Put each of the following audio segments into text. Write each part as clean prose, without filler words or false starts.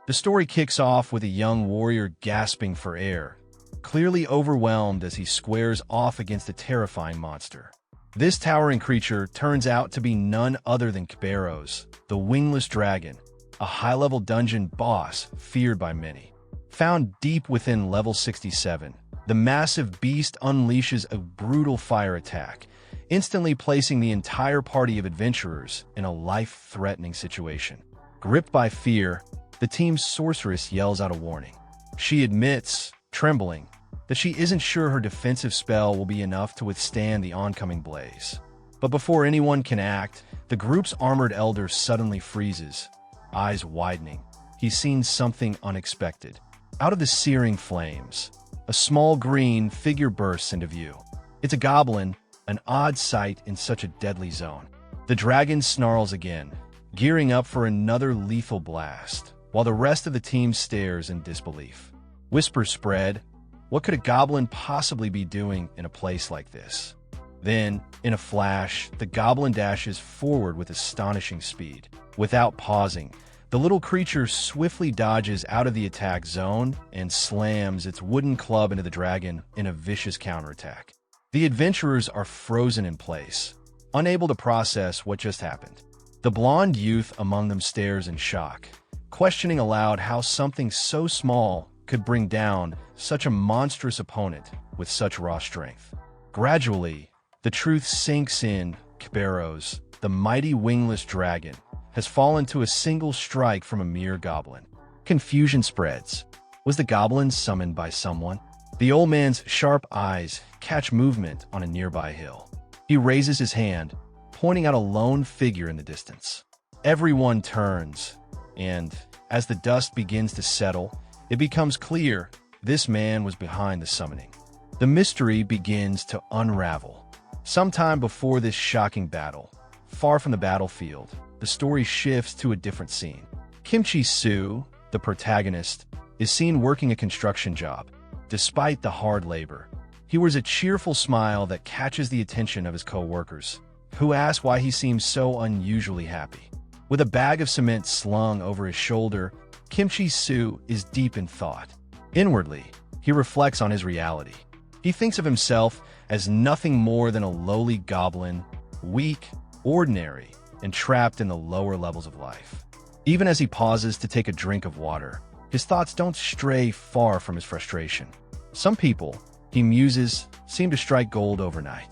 The story kicks off with a young warrior gasping for air, clearly overwhelmed as he squares off against a terrifying monster. This towering creature turns out to be none other than Kerberos, the wingless dragon, a high-level dungeon boss feared by many. Found deep within level 67, the massive beast unleashes a brutal fire attack, instantly placing the entire party of adventurers in a life-threatening situation. Gripped by fear, the team's sorceress yells out a warning. She admits, trembling, that she isn't sure her defensive spell will be enough to withstand the oncoming blaze. But before anyone can act, the group's armored elder suddenly freezes, eyes widening. He's seen something unexpected. Out of the searing flames, a small green figure bursts into view. It's a goblin, an odd sight in such a deadly zone. The dragon snarls again, gearing up for another lethal blast, while the rest of the team stares in disbelief. Whispers spread. What could a goblin possibly be doing in a place like this? Then, in a flash, the goblin dashes forward with astonishing speed. Without pausing, the little creature swiftly dodges out of the attack zone and slams its wooden club into the dragon in a vicious counterattack. The adventurers are frozen in place, unable to process what just happened. The blonde youth among them stares in shock, questioning aloud how something so small could bring down such a monstrous opponent with such raw strength. Gradually, the truth sinks in. Kerberos, the mighty wingless dragon, has fallen to a single strike from a mere goblin. Confusion spreads. Was the goblin summoned by someone? The old man's sharp eyes catch movement on a nearby hill. He raises his hand, pointing out a lone figure in the distance. Everyone turns, and as the dust begins to settle, it becomes clear this man was behind the summoning. The mystery begins to unravel. Sometime before this shocking battle, far from the battlefield, the story shifts to a different scene. Kimchi Soo, the protagonist, is seen working a construction job. Despite the hard labor, he wears a cheerful smile that catches the attention of his co-workers, who ask why he seems so unusually happy. With a bag of cement slung over his shoulder, Kimchi Soo is deep in thought. Inwardly, he reflects on his reality. He thinks of himself as nothing more than a lowly goblin, weak, ordinary, and trapped in the lower levels of life. Even as he pauses to take a drink of water, his thoughts don't stray far from his frustration. Some people, he muses, seem to strike gold overnight.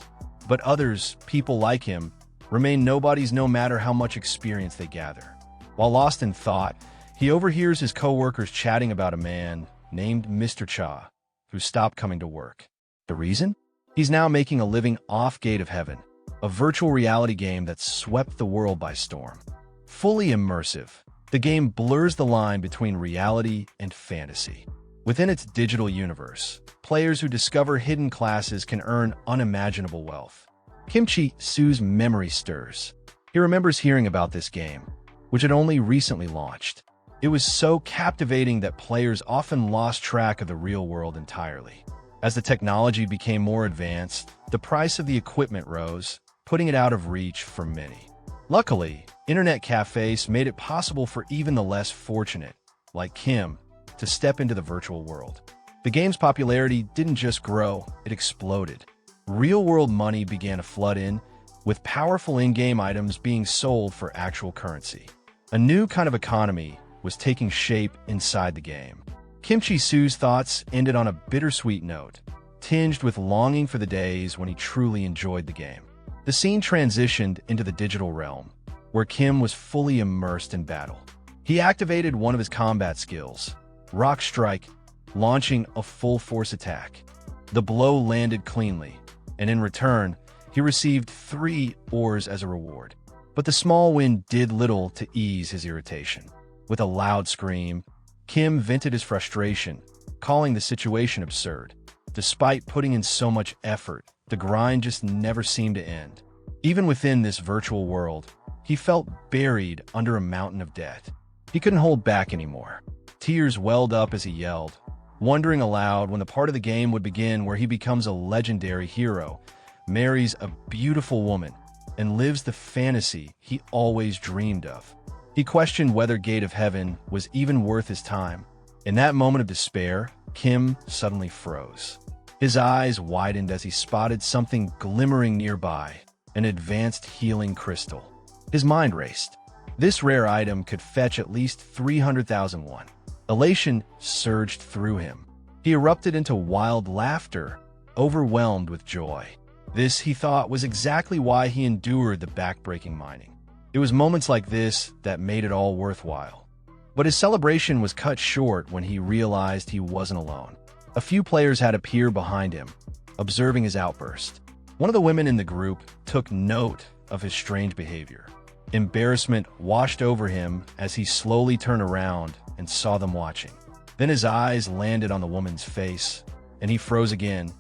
But others, people like him, remain nobodies no matter how much experience they gather. While lost in thought, he overhears his co-workers chatting about a man named Mr. Cha, who stopped coming to work. The reason? He's now making a living off Gate of Heaven, a virtual reality game that swept the world by storm. Fully immersive, the game blurs the line between reality and fantasy. Within its digital universe, players who discover hidden classes can earn unimaginable wealth. Kimchi Soo's memory stirs. He remembers hearing about this game, which had only recently launched. It was so captivating that players often lost track of the real world entirely. As the technology became more advanced, the price of the equipment rose, putting it out of reach for many. Luckily, internet cafes made it possible for even the less fortunate, like Kim, to step into the virtual world. The game's popularity didn't just grow, it exploded. Real-world money began to flood in, with powerful in-game items being sold for actual currency. A new kind of economy was taking shape inside the game. Kimchi Soo's thoughts ended on a bittersweet note, tinged with longing for the days when he truly enjoyed the game. The scene transitioned into the digital realm, where Kim was fully immersed in battle. He activated one of his combat skills, Rock Strike, launching a full-force attack. The blow landed cleanly, and in return, he received 3 ores as a reward. But the small win did little to ease his irritation. With a loud scream, Kim vented his frustration, calling the situation absurd. Despite putting in so much effort, the grind just never seemed to end. Even within this virtual world, he felt buried under a mountain of debt. He couldn't hold back anymore. Tears welled up as he yelled, wondering aloud when the part of the game would begin where he becomes a legendary hero, marries a beautiful woman, and lives the fantasy he always dreamed of. He questioned whether Gate of Heaven was even worth his time. In that moment of despair, Kim suddenly froze. His eyes widened as he spotted something glimmering nearby, an advanced healing crystal. His mind raced. This rare item could fetch at least 300,000 won. Elation surged through him. He erupted into wild laughter, overwhelmed with joy. This, he thought, was exactly why he endured the backbreaking mining. It was moments like this that made it all worthwhile. But his celebration was cut short when he realized he wasn't alone. A few players had appeared behind him, observing his outburst. One of the women in the group took note of his strange behavior. Embarrassment washed over him as he slowly turned around and saw them watching. Then his eyes landed on the woman's face, and he froze again,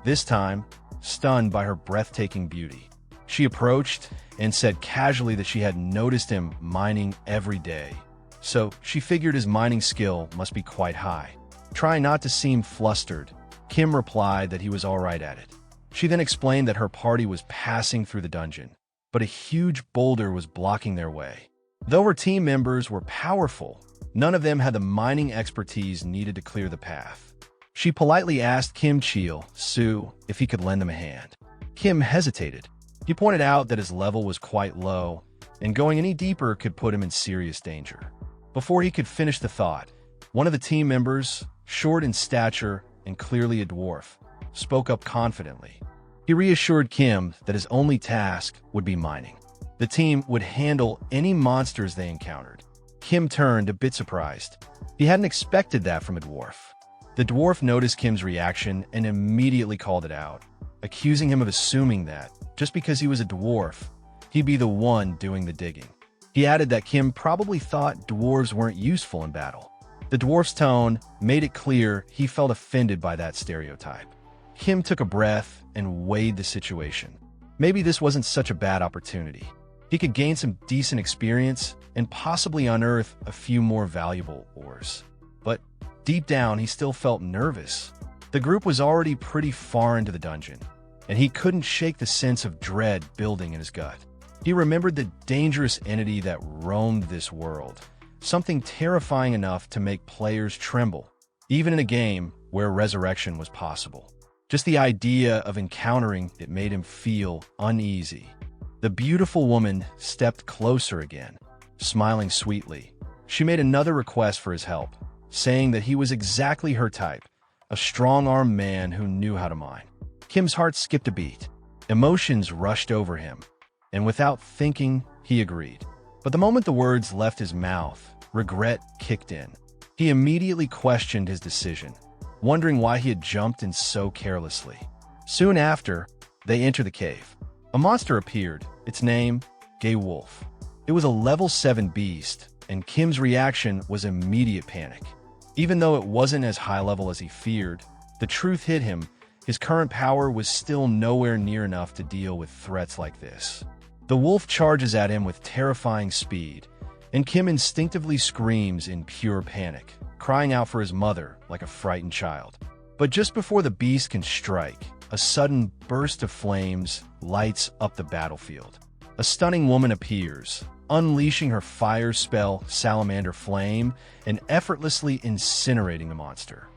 this time stunned by her breathtaking beauty. She approached and said casually that she had noticed him mining every day, so she figured his mining skill must be quite high. Trying not to seem flustered, Kim replied that he was all right at it. She then explained that her party was passing through the dungeon, but a huge boulder was blocking their way. Though her team members were powerful, none of them had the mining expertise needed to clear the path. She politely asked Kim Chil-soo if he could lend them a hand. Kim hesitated. He pointed out that his level was quite low, and going any deeper could put him in serious danger. Before he could finish the thought, one of the team members, short in stature and clearly a dwarf, spoke up confidently. He reassured Kim that his only task would be mining. The team would handle any monsters they encountered. Kim turned a bit surprised. He hadn't expected that from a dwarf. The dwarf noticed Kim's reaction and immediately called it out, accusing him of assuming that, just because he was a dwarf, he'd be the one doing the digging. He added that Kim probably thought dwarves weren't useful in battle. The dwarf's tone made it clear he felt offended by that stereotype. Kim took a breath and weighed the situation. Maybe this wasn't such a bad opportunity. He could gain some decent experience and possibly unearth a few more valuable ores. But deep down, he still felt nervous. The group was already pretty far into the dungeon, and he couldn't shake the sense of dread building in his gut. He remembered the dangerous entity that roamed this world, something terrifying enough to make players tremble, even in a game where resurrection was possible. Just the idea of encountering it made him feel uneasy. The beautiful woman stepped closer again, smiling sweetly. She made another request for his help, saying that he was exactly her type, a strong-armed man who knew how to mine. Kim's heart skipped a beat. Emotions rushed over him, and without thinking, he agreed. But the moment the words left his mouth, regret kicked in. He immediately questioned his decision, wondering why he had jumped in so carelessly. Soon after, they entered the cave. A monster appeared, its name, Gay Wolf. It was a level 7 beast, and Kim's reaction was immediate panic. Even though it wasn't as high level as he feared, the truth hit him. His current power was still nowhere near enough to deal with threats like this. The wolf charges at him with terrifying speed, and Kim instinctively screams in pure panic, crying out for his mother like a frightened child. But just before the beast can strike, a sudden burst of flames lights up the battlefield. A stunning woman appears, unleashing her fire spell, Salamander Flame, and effortlessly incinerating the monster.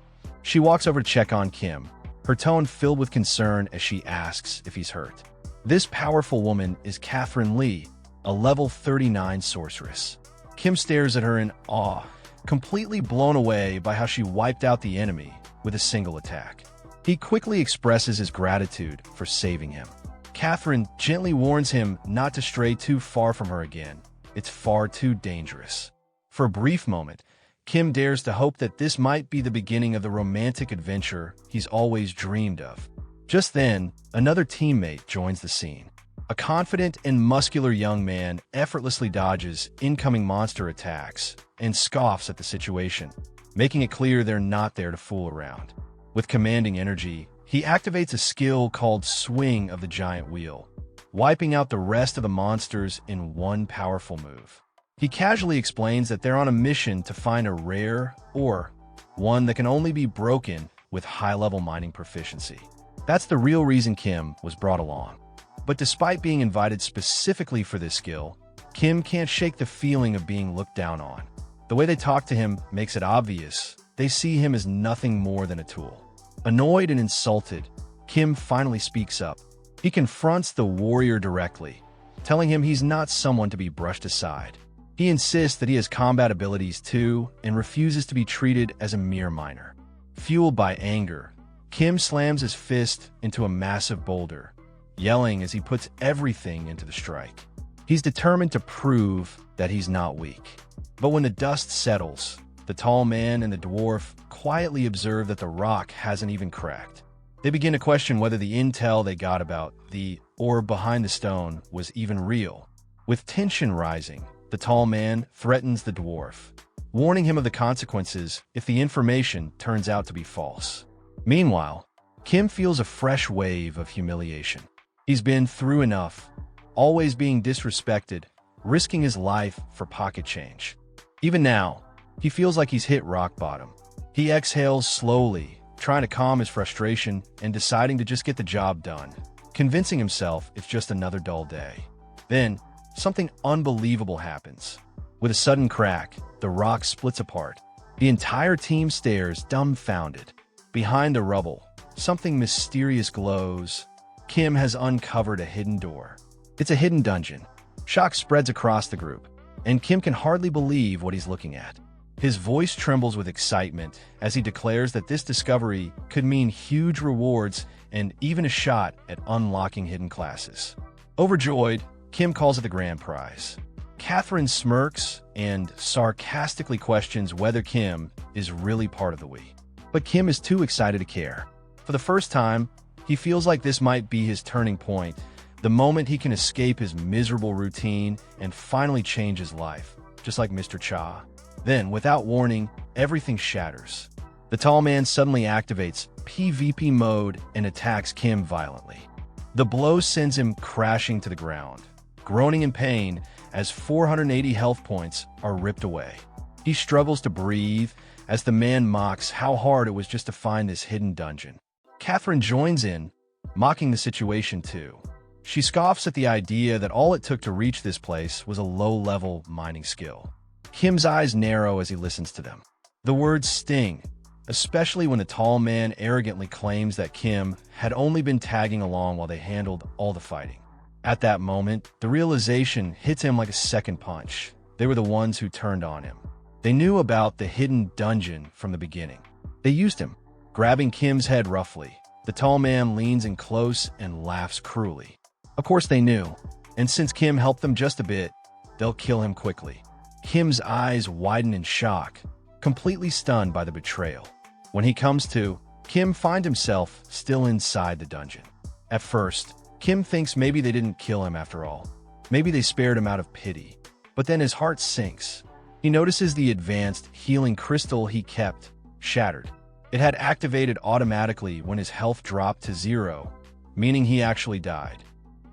She walks over to check on Kim, her tone filled with concern as she asks if he's hurt. This powerful woman is Catherine Lee, a level 39 sorceress. Kim stares at her in awe, completely blown away by how she wiped out the enemy with a single attack. He quickly expresses his gratitude for saving him. Catherine gently warns him not to stray too far from her again. It's far too dangerous. For a brief moment, Kim dares to hope that this might be the beginning of the romantic adventure he's always dreamed of. Just then, another teammate joins the scene. A confident and muscular young man effortlessly dodges incoming monster attacks and scoffs at the situation, making it clear they're not there to fool around. With commanding energy, he activates a skill called Swing of the Giant Wheel, wiping out the rest of the monsters in one powerful move. He casually explains that they're on a mission to find a rare ore, one that can only be broken with high-level mining proficiency. That's the real reason Kim was brought along. But despite being invited specifically for this skill, Kim can't shake the feeling of being looked down on. The way they talk to him makes it obvious they see him as nothing more than a tool. Annoyed and insulted, Kim finally speaks up. He confronts the warrior directly, telling him he's not someone to be brushed aside. He insists that he has combat abilities too and refuses to be treated as a mere minor. Fueled by anger, Kim slams his fist into a massive boulder, yelling as he puts everything into the strike. He's determined to prove that he's not weak. But when the dust settles, the tall man and the dwarf quietly observe that the rock hasn't even cracked. They begin to question whether the intel they got about the orb behind the stone was even real. With tension rising, the tall man threatens the dwarf, warning him of the consequences if the information turns out to be false. Meanwhile, Kim feels a fresh wave of humiliation. He's been through enough, always being disrespected, risking his life for pocket change. Even now, he feels like he's hit rock bottom. He exhales slowly, trying to calm his frustration and deciding to just get the job done, convincing himself it's just another dull day. Then, something unbelievable happens. With a sudden crack, the rock splits apart. The entire team stares dumbfounded. Behind the rubble, something mysterious glows. Kim has uncovered a hidden door. It's a hidden dungeon. Shock spreads across the group, and Kim can hardly believe what he's looking at. His voice trembles with excitement as he declares that this discovery could mean huge rewards and even a shot at unlocking hidden classes. Overjoyed, Kim calls it the grand prize. Catherine smirks and sarcastically questions whether Kim is really part of the we. But Kim is too excited to care. For the first time, he feels like this might be his turning point, the moment he can escape his miserable routine and finally change his life, just like Mr. Cha. Then, without warning, everything shatters. The tall man suddenly activates PvP mode and attacks Kim violently. The blow sends him crashing to the ground, groaning in pain as 480 health points are ripped away. He struggles to breathe as the man mocks how hard it was just to find this hidden dungeon. Catherine joins in, mocking the situation too. She scoffs at the idea that all it took to reach this place was a low-level mining skill. Kim's eyes narrow as he listens to them. The words sting, especially when the tall man arrogantly claims that Kim had only been tagging along while they handled all the fighting. At that moment, the realization hits him like a second punch. They were the ones who turned on him. They knew about the hidden dungeon from the beginning. They used him. Grabbing Kim's head roughly, the tall man leans in close and laughs cruelly. Of course they knew, and since Kim helped them just a bit, they'll kill him quickly. Kim's eyes widen in shock, completely stunned by the betrayal. When he comes to, Kim finds himself still inside the dungeon. At first, Kim thinks maybe they didn't kill him after all. Maybe they spared him out of pity. But then his heart sinks. He notices the advanced healing crystal he kept shattered. It had activated automatically when his health dropped to 0, meaning he actually died,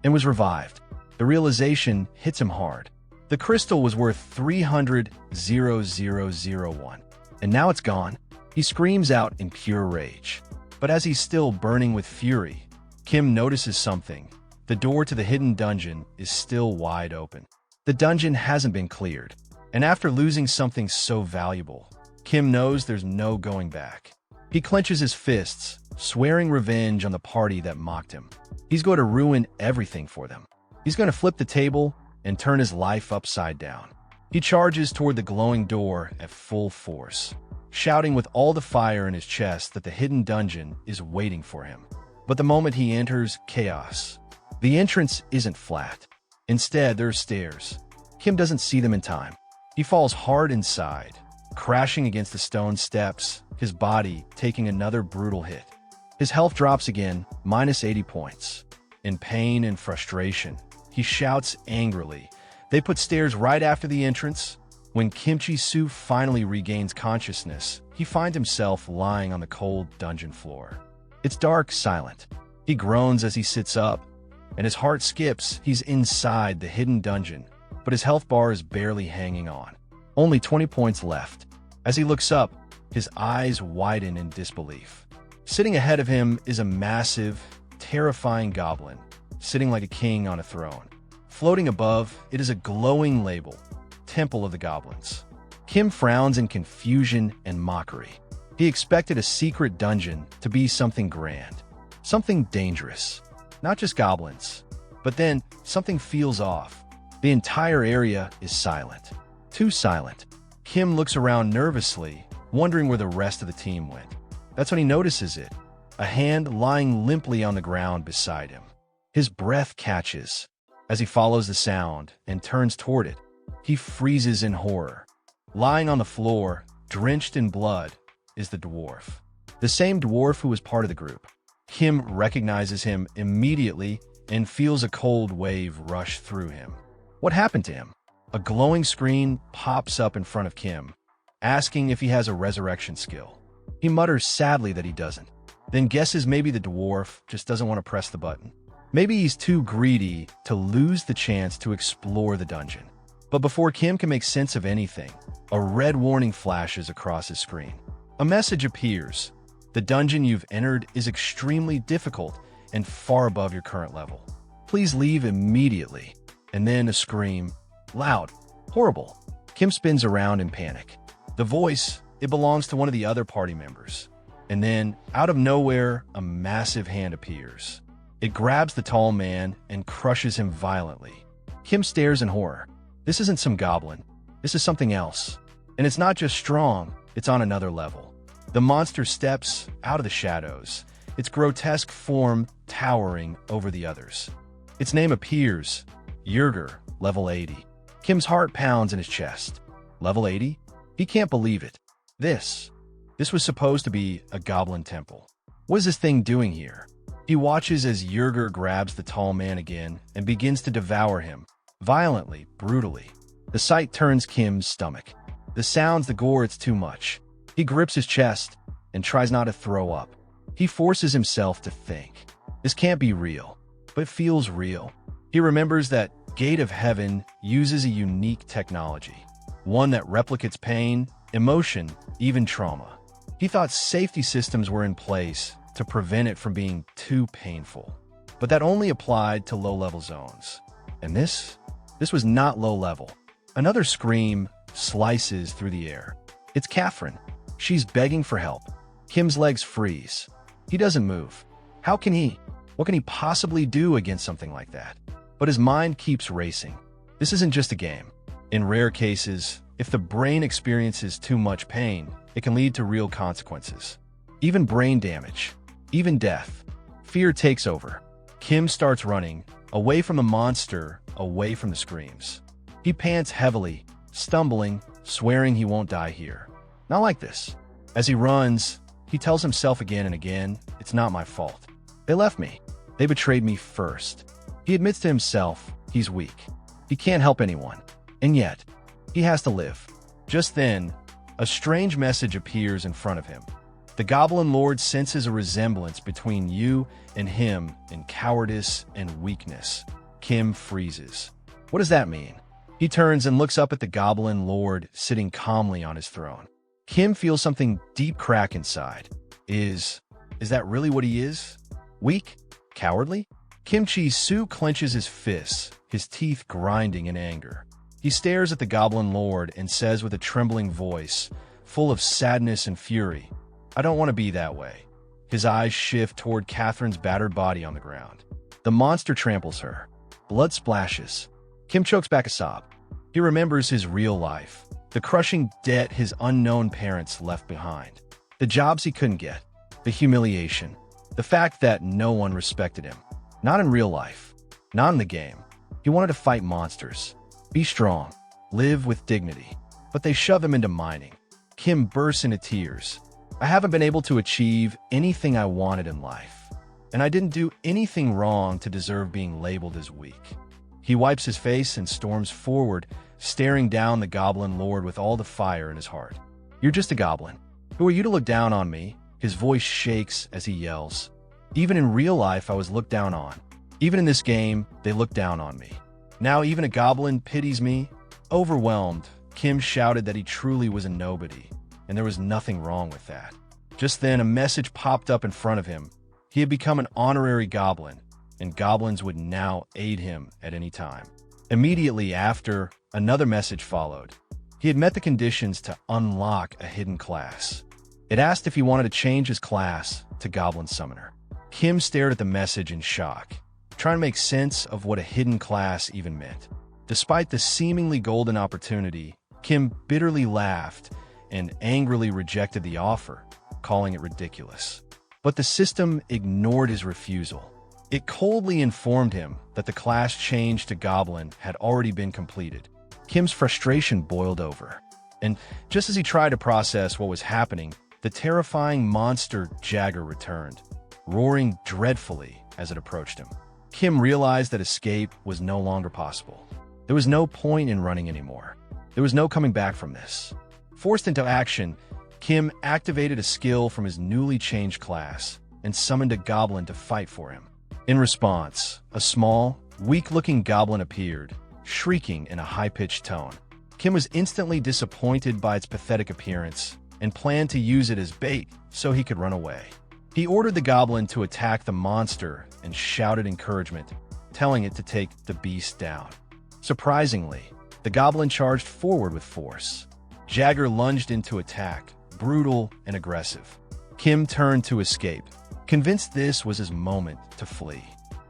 and was revived. The realization hits him hard. The crystal was worth 300,001, and now it's gone. He screams out in pure rage. But as he's still burning with fury, Kim notices something. The door to the hidden dungeon is still wide open. The dungeon hasn't been cleared, and after losing something so valuable, Kim knows there's no going back. He clenches his fists, swearing revenge on the party that mocked him. He's going to ruin everything for them. He's going to flip the table and turn his life upside down. He charges toward the glowing door at full force, shouting with all the fire in his chest that the hidden dungeon is waiting for him. But the moment he enters, chaos. The entrance isn't flat. Instead, there are stairs. Kim doesn't see them in time. He falls hard inside, crashing against the stone steps, his body taking another brutal hit. His health drops again, minus 80 points. In pain and frustration, he shouts angrily. They put stairs right after the entrance. When Kimchi Su finally regains consciousness, he finds himself lying on the cold dungeon floor. It's dark, silent. He groans as he sits up, and his heart skips. He's inside the hidden dungeon, but his health bar is barely hanging on. Only 20 points left. As he looks up, his eyes widen in disbelief. Sitting ahead of him is a massive, terrifying goblin, sitting like a king on a throne. Floating above, it is a glowing label, Temple of the Goblins. Kim frowns in confusion and mockery. He expected a secret dungeon to be something grand, something dangerous. Not just goblins. But then, something feels off. The entire area is silent. Too silent. Kim looks around nervously, wondering where the rest of the team went. That's when he notices it, a hand lying limply on the ground beside him. His breath catches. As he follows the sound and turns toward it, he freezes in horror. Lying on the floor, drenched in blood, is the dwarf. The same dwarf who was part of the group. Kim recognizes him immediately and feels a cold wave rush through him. What happened to him? A glowing screen pops up in front of Kim, asking if he has a resurrection skill. He mutters sadly that he doesn't, then guesses maybe the dwarf just doesn't want to press the button. Maybe he's too greedy to lose the chance to explore the dungeon. But before Kim can make sense of anything, a red warning flashes across his screen. A message appears. The dungeon you've entered is extremely difficult and far above your current level. Please leave immediately. And then a scream. Loud. Horrible. Kim spins around in panic. The voice, it belongs to one of the other party members. And then, out of nowhere, a massive hand appears. It grabs the tall man and crushes him violently. Kim stares in horror. This isn't some goblin. This is something else. And it's not just strong, it's on another level. The monster steps out of the shadows, its grotesque form towering over the others. Its name appears, Yerger, level 80. Kim's heart pounds in his chest. Level 80? He can't believe it. This was supposed to be a goblin temple. What is this thing doing here? He watches as Yerger grabs the tall man again and begins to devour him, violently, brutally. The sight turns Kim's stomach. The sounds, the gore, it's too much. He grips his chest and tries not to throw up. He forces himself to think. This can't be real, but it feels real. He remembers that Gate of Heaven uses a unique technology, one that replicates pain, emotion, even trauma. He thought safety systems were in place to prevent it from being too painful, but that only applied to low-level zones. And this was not low-level. Another scream slices through the air. It's Catherine. She's begging for help. Kim's legs freeze. He doesn't move. How can he? What can he possibly do against something like that? But his mind keeps racing. This isn't just a game. In rare cases, if the brain experiences too much pain, it can lead to real consequences. Even brain damage. Even death. Fear takes over. Kim starts running, away from the monster, away from the screams. He pants heavily, stumbling, swearing he won't die here. Not like this. As he runs, he tells himself again and again, it's not my fault. They left me. They betrayed me first. He admits to himself he's weak. He can't help anyone. And yet, he has to live. Just then, a strange message appears in front of him. The Goblin Lord senses a resemblance between you and him in cowardice and weakness. Kim freezes. What does that mean? He turns and looks up at the Goblin Lord sitting calmly on his throne. Kim feels something deep crack inside. Is that really what he is? Weak? Cowardly? Kim Chi-Su clenches his fists, his teeth grinding in anger. He stares at the Goblin Lord and says with a trembling voice, full of sadness and fury, I don't want to be that way. His eyes shift toward Catherine's battered body on the ground. The monster tramples her. Blood splashes. Kim chokes back a sob. He remembers his real life, the crushing debt his unknown parents left behind, the jobs he couldn't get, the humiliation, the fact that no one respected him. Not in real life, not in the game. He wanted to fight monsters, be strong, live with dignity, but they shove him into mining. Kim bursts into tears. I haven't been able to achieve anything I wanted in life, and I didn't do anything wrong to deserve being labeled as weak. He wipes his face and storms forward, staring down the Goblin Lord with all the fire in his heart. You're just a goblin. Who are you to look down on me? His voice shakes as he yells. Even in real life, I was looked down on. Even in this game, they looked down on me. Now even a goblin pities me? Overwhelmed, Kim shouted that he truly was a nobody, and there was nothing wrong with that. Just then, a message popped up in front of him. He had become an honorary goblin, and goblins would now aid him at any time. Immediately after, another message followed. He had met the conditions to unlock a hidden class. It asked if he wanted to change his class to Goblin Summoner. Kim stared at the message in shock, trying to make sense of what a hidden class even meant. Despite the seemingly golden opportunity, Kim bitterly laughed and angrily rejected the offer, calling it ridiculous. But the system ignored his refusal. It coldly informed him that the class change to Goblin had already been completed. Kim's frustration boiled over, and just as he tried to process what was happening, the terrifying monster Jagger returned, roaring dreadfully as it approached him. Kim realized that escape was no longer possible. There was no point in running anymore. There was no coming back from this. Forced into action, Kim activated a skill from his newly changed class and summoned a goblin to fight for him. In response, a small, weak-looking goblin appeared, shrieking in a high-pitched tone. Kim was instantly disappointed by its pathetic appearance and planned to use it as bait so he could run away. He ordered the goblin to attack the monster and shouted encouragement, telling it to take the beast down. Surprisingly, the goblin charged forward with force. Jagger lunged into attack, brutal and aggressive. Kim turned to escape, convinced this was his moment to flee.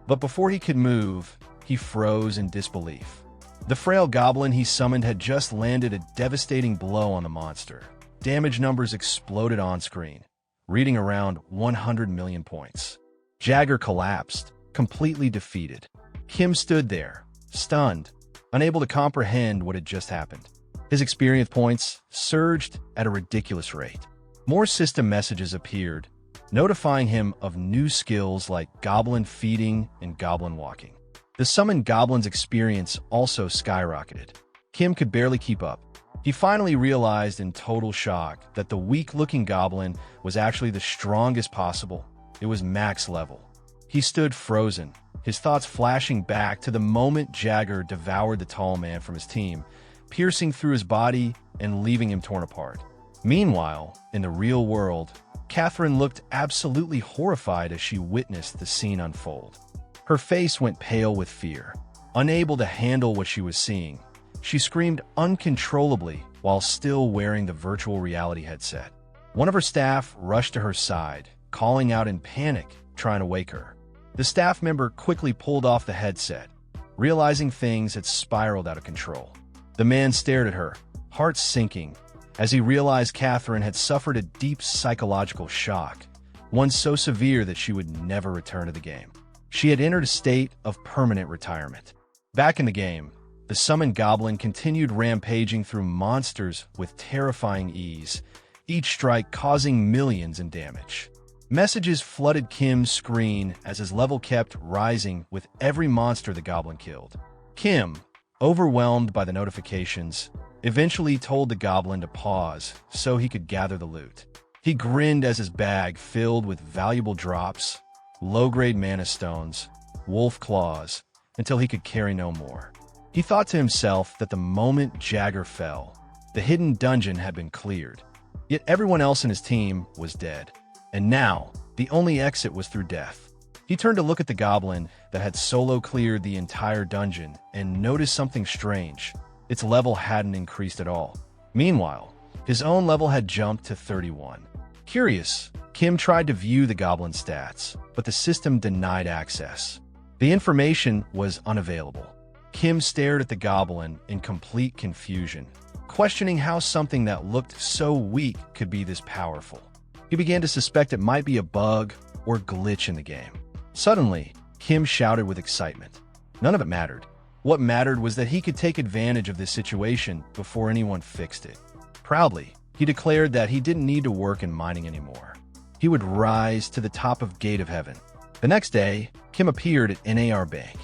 But before he could move, he froze in disbelief. The frail goblin he summoned had just landed a devastating blow on the monster. Damage numbers exploded on screen, reading around 100 million points. Jagger collapsed, completely defeated. Kim stood there, stunned, unable to comprehend what had just happened. His experience points surged at a ridiculous rate. More system messages appeared, notifying him of new skills like goblin feeding and goblin walking. The summoned goblin's experience also skyrocketed. Kim could barely keep up. He finally realized in total shock that the weak-looking goblin was actually the strongest possible. It was max level. He stood frozen, his thoughts flashing back to the moment Jagger devoured the tall man from his team, piercing through his body and leaving him torn apart. Meanwhile, in the real world, Catherine looked absolutely horrified as she witnessed the scene unfold. Her face went pale with fear. Unable to handle what she was seeing, she screamed uncontrollably while still wearing the virtual reality headset. One of her staff rushed to her side, calling out in panic, trying to wake her. The staff member quickly pulled off the headset, realizing things had spiraled out of control. The man stared at her, heart sinking, as he realized Catherine had suffered a deep psychological shock, one so severe that she would never return to the game. She had entered a state of permanent retirement. Back in the game, the summoned goblin continued rampaging through monsters with terrifying ease, each strike causing millions in damage. Messages flooded Kim's screen as his level kept rising with every monster the goblin killed. Kim, overwhelmed by the notifications, eventually told the goblin to pause so he could gather the loot. He grinned as his bag filled with valuable drops, low-grade mana stones, wolf claws, until he could carry no more. He thought to himself that the moment Jagger fell, the hidden dungeon had been cleared. Yet everyone else in his team was dead. And now, the only exit was through death. He turned to look at the goblin that had solo cleared the entire dungeon and noticed something strange. Its level hadn't increased at all. Meanwhile, his own level had jumped to 31. Curious, Kim tried to view the goblin's stats, but the system denied access. The information was unavailable. Kim stared at the goblin in complete confusion, questioning how something that looked so weak could be this powerful. He began to suspect it might be a bug or glitch in the game. Suddenly, Kim shouted with excitement. None of it mattered. What mattered was that he could take advantage of this situation before anyone fixed it. Proudly, he declared that he didn't need to work in mining anymore. He would rise to the top of Gate of Heaven. The next day, Kim appeared at NAR Bank.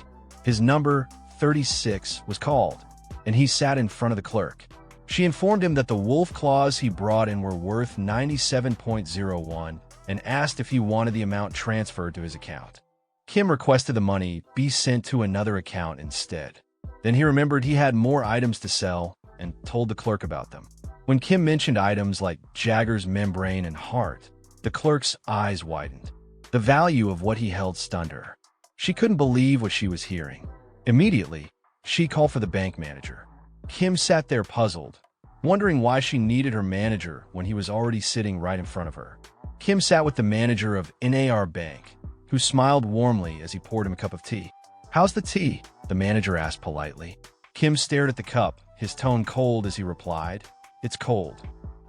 His number 36 was called, and he sat in front of the clerk. She informed him that the wolf claws he brought in were worth 97.01 and asked if he wanted the amount transferred to his account. Kim requested the money be sent to another account instead. Then he remembered he had more items to sell and told the clerk about them. When Kim mentioned items like Jagger's membrane and heart, the clerk's eyes widened. The value of what he held stunned her. She couldn't believe what she was hearing. Immediately, She called for the bank manager. Kim sat there puzzled, wondering why she needed her manager when he was already sitting right in front of her. Kim sat with the manager of NAR Bank, who smiled warmly as he poured him a cup of tea. "How's the tea?" the manager asked politely. Kim stared at the cup, his tone cold as he replied, "It's cold."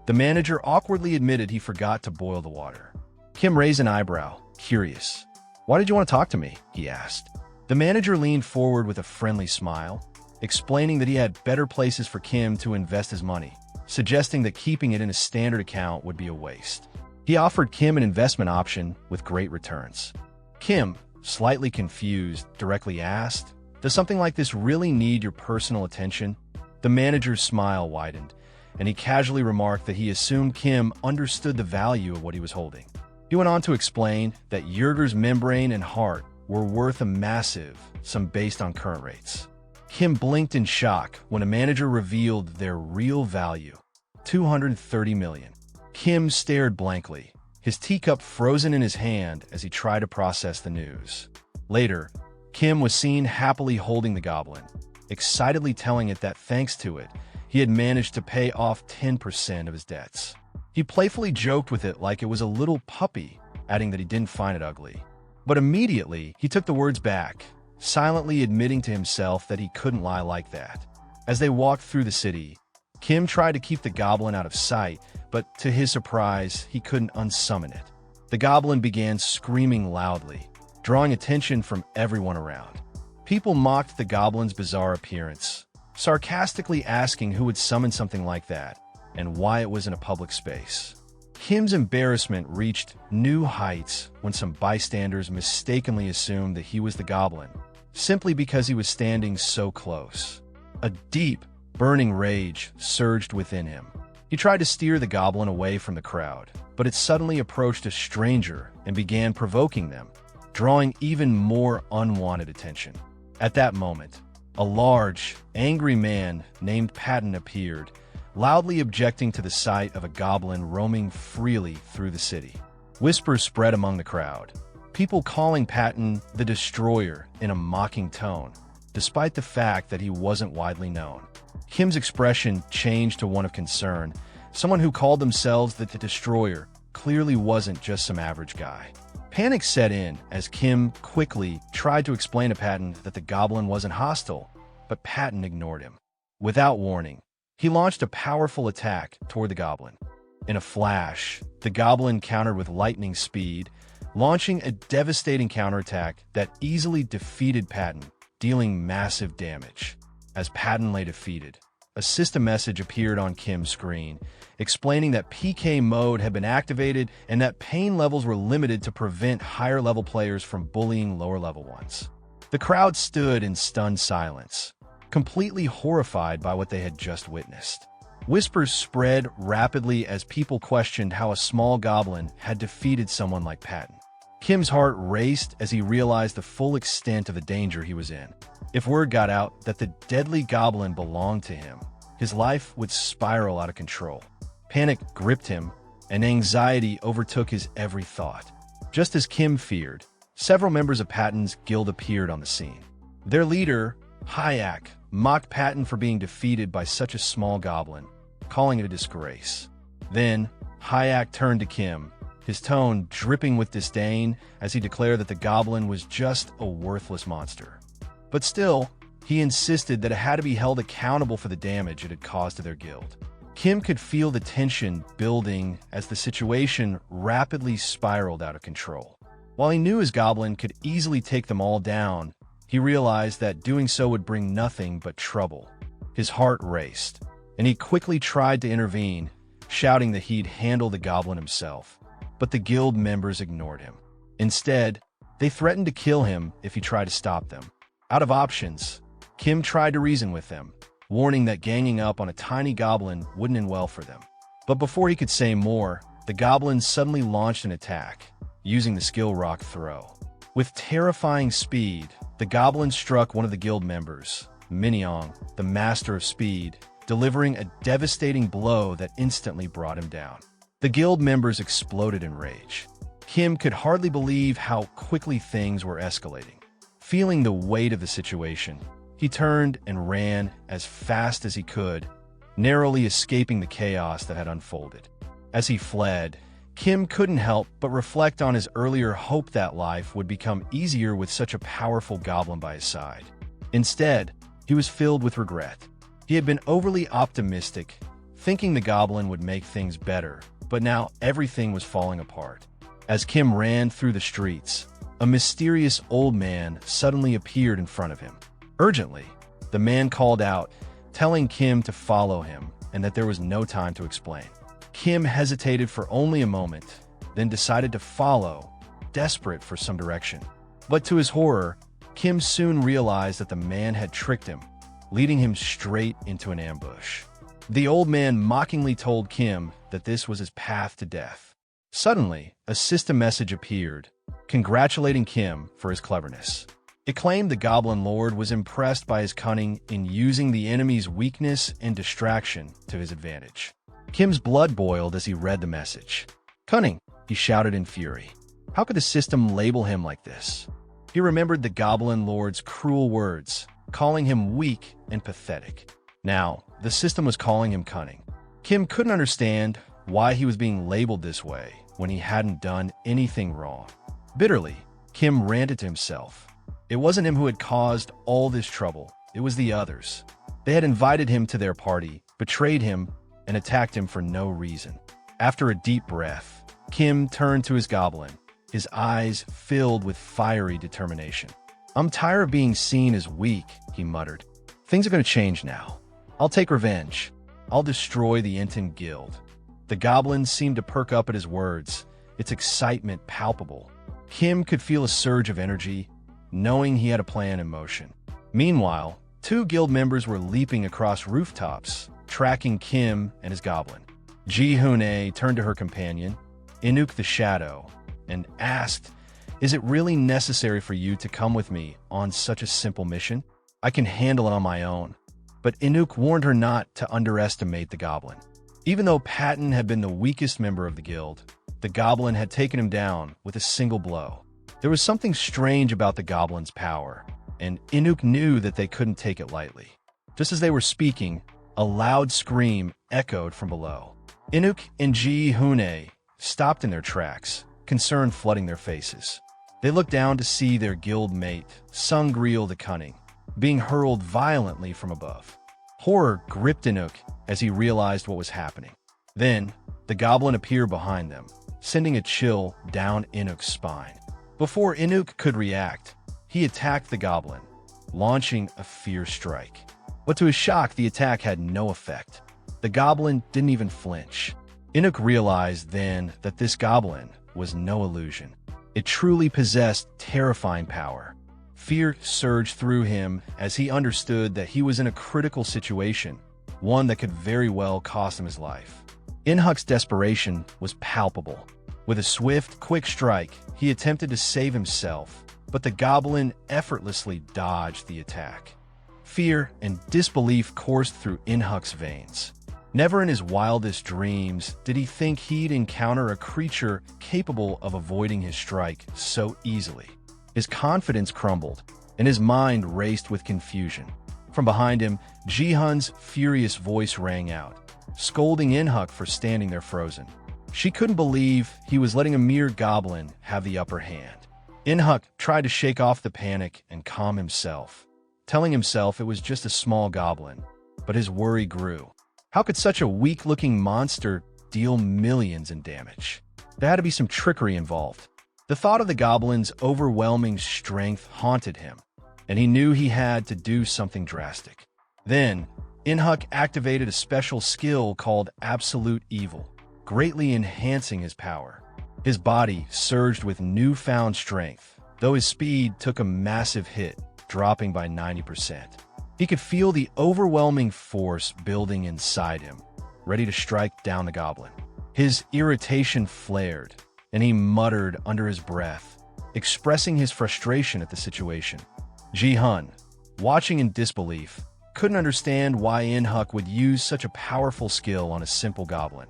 The manager awkwardly admitted he forgot to boil the water. Kim raised an eyebrow, curious. "Why did you want to talk to me?" he asked. The manager leaned forward with a friendly smile, explaining that he had better places for Kim to invest his money, suggesting that keeping it in a standard account would be a waste. He offered Kim an investment option with great returns. Kim, slightly confused, directly asked, "Does something like this really need your personal attention?" The manager's smile widened, and he casually remarked that he assumed Kim understood the value of what he was holding. He went on to explain that Yerger's membrane and heart were worth a massive sum based on current rates. Kim blinked in shock when a manager revealed their real value, $230 million. Kim stared blankly, his teacup frozen in his hand as he tried to process the news. Later, Kim was seen happily holding the goblin, excitedly telling it that thanks to it, he had managed to pay off 10% of his debts. He playfully joked with it like it was a little puppy, adding that he didn't find it ugly. But immediately, he took the words back, silently admitting to himself that he couldn't lie like that. As they walked through the city, Kim tried to keep the goblin out of sight, but to his surprise, he couldn't unsummon it. The goblin began screaming loudly, drawing attention from everyone around. People mocked the goblin's bizarre appearance, sarcastically asking who would summon something like that, and why it was in a public space. Kim's embarrassment reached new heights when some bystanders mistakenly assumed that he was the goblin, simply because he was standing so close. A deep, burning rage surged within him. He tried to steer the goblin away from the crowd, but it suddenly approached a stranger and began provoking them, drawing even more unwanted attention. At that moment, a large, angry man named Patton appeared, loudly objecting to the sight of a goblin roaming freely through the city. Whispers spread among the crowd, people calling Patton the Destroyer in a mocking tone, despite the fact that he wasn't widely known. Kim's expression changed to one of concern. Someone who called themselves the Destroyer clearly wasn't just some average guy. Panic set in as Kim quickly tried to explain to Patton that the goblin wasn't hostile, but Patton ignored him. Without warning, he launched a powerful attack toward the goblin. In a flash, the goblin countered with lightning speed, launching a devastating counterattack that easily defeated Patton, dealing massive damage. As Patton lay defeated, a system message appeared on Kim's screen, explaining that PK mode had been activated and that pain levels were limited to prevent higher-level players from bullying lower-level ones. The crowd stood in stunned silence, completely horrified by what they had just witnessed. Whispers spread rapidly as people questioned how a small goblin had defeated someone like Patton. Kim's heart raced as he realized the full extent of the danger he was in. If word got out that the deadly goblin belonged to him, his life would spiral out of control. Panic gripped him, and anxiety overtook his every thought. Just as Kim feared, several members of Patton's guild appeared on the scene. Their leader, Hyak, mocked Patton for being defeated by such a small goblin, calling it a disgrace. Then, Hyak turned to Kim, his tone dripping with disdain as he declared that the goblin was just a worthless monster. But still, he insisted that it had to be held accountable for the damage it had caused to their guild. Kim could feel the tension building as the situation rapidly spiraled out of control. While he knew his goblin could easily take them all down, he realized that doing so would bring nothing but trouble. His heart raced, and he quickly tried to intervene, shouting that he'd handle the goblin himself. But the guild members ignored him. Instead, they threatened to kill him if he tried to stop them. Out of options, Kim tried to reason with them, warning that ganging up on a tiny goblin wouldn't end well for them. But before he could say more, the goblin suddenly launched an attack, using the skill rock throw. With terrifying speed, the goblin struck one of the guild members, Minyong, the master of speed, delivering a devastating blow that instantly brought him down. The guild members exploded in rage. Kim could hardly believe how quickly things were escalating. Feeling the weight of the situation, he He turned and ran as fast as he could, narrowly escaping the chaos that had unfolded. As he fled, Kim couldn't help but reflect on his earlier hope that life would become easier with such a powerful goblin by his side. Instead, he was filled with regret. He had been overly optimistic, thinking the goblin would make things better, but now everything was falling apart. As Kim ran through the streets, a mysterious old man suddenly appeared in front of him. Urgently, the man called out, telling Kim to follow him and that there was no time to explain. Kim hesitated for only a moment, then decided to follow, desperate for some direction. But to his horror, Kim soon realized that the man had tricked him, leading him straight into an ambush. The old man mockingly told Kim that this was his path to death. Suddenly, a system message appeared, congratulating Kim for his cleverness. It claimed the Goblin Lord was impressed by his cunning in using the enemy's weakness and distraction to his advantage. Kim's blood boiled as he read the message. "Cunning," he shouted in fury. How could the system label him like this? He remembered the Goblin Lord's cruel words, calling him weak and pathetic. Now, the system was calling him cunning. Kim couldn't understand why he was being labeled this way when he hadn't done anything wrong. Bitterly, Kim ranted to himself. It wasn't him who had caused all this trouble, it was the others. They had invited him to their party, betrayed him, and attacked him for no reason. After a deep breath, Kim turned to his goblin, his eyes filled with fiery determination. "I'm tired of being seen as weak," he muttered. "Things are going to change now. I'll take revenge. I'll destroy the Inten Guild." The goblin seemed to perk up at his words, its excitement palpable. Kim could feel a surge of energy, knowing he had a plan in motion. Meanwhile, two guild members were leaping across rooftops, tracking Kim and his goblin. Ji-Hoon turned to her companion, Inuk the Shadow, and asked, "Is it really necessary for you to come with me on such a simple mission? I can handle it on my own." But Inuk warned her not to underestimate the goblin. Even though Patton had been the weakest member of the guild, the goblin had taken him down with a single blow. There was something strange about the goblin's power, and Inuk knew that they couldn't take it lightly. Just as they were speaking, a loud scream echoed from below. Inuk and Ji-Hoon stopped in their tracks, concern flooding their faces. They looked down to see their guild mate, Sungreal the Cunning, being hurled violently from above. Horror gripped Inuk as he realized what was happening. Then, the goblin appeared behind them, sending a chill down Inuk's spine. Before Inuk could react, he attacked the goblin, launching a fierce strike. But to his shock, the attack had no effect. The goblin didn't even flinch. Inuk realized then that this goblin was no illusion. It truly possessed terrifying power. Fear surged through him as he understood that he was in a critical situation, one that could very well cost him his life. Inhuk's desperation was palpable. With a swift, quick strike, he attempted to save himself, but the goblin effortlessly dodged the attack. Fear and disbelief coursed through Inhuk's veins. Never in his wildest dreams did he think he'd encounter a creature capable of avoiding his strike so easily. His confidence crumbled, and his mind raced with confusion. From behind him, Ji-Hoon's furious voice rang out, scolding Inhuk for standing there frozen. She couldn't believe he was letting a mere goblin have the upper hand. Inhuk tried to shake off the panic and calm himself, telling himself it was just a small goblin, but his worry grew. How could such a weak-looking monster deal millions in damage? There had to be some trickery involved. The thought of the goblin's overwhelming strength haunted him, and he knew he had to do something drastic. Then, Inhuk activated a special skill called Absolute Evil, greatly enhancing his power. His body surged with newfound strength, though his speed took a massive hit, dropping by 90%. He could feel the overwhelming force building inside him, ready to strike down the goblin. His irritation flared, and he muttered under his breath, expressing his frustration at the situation. Ji-Hoon, watching in disbelief, couldn't understand why Inhuk would use such a powerful skill on a simple goblin,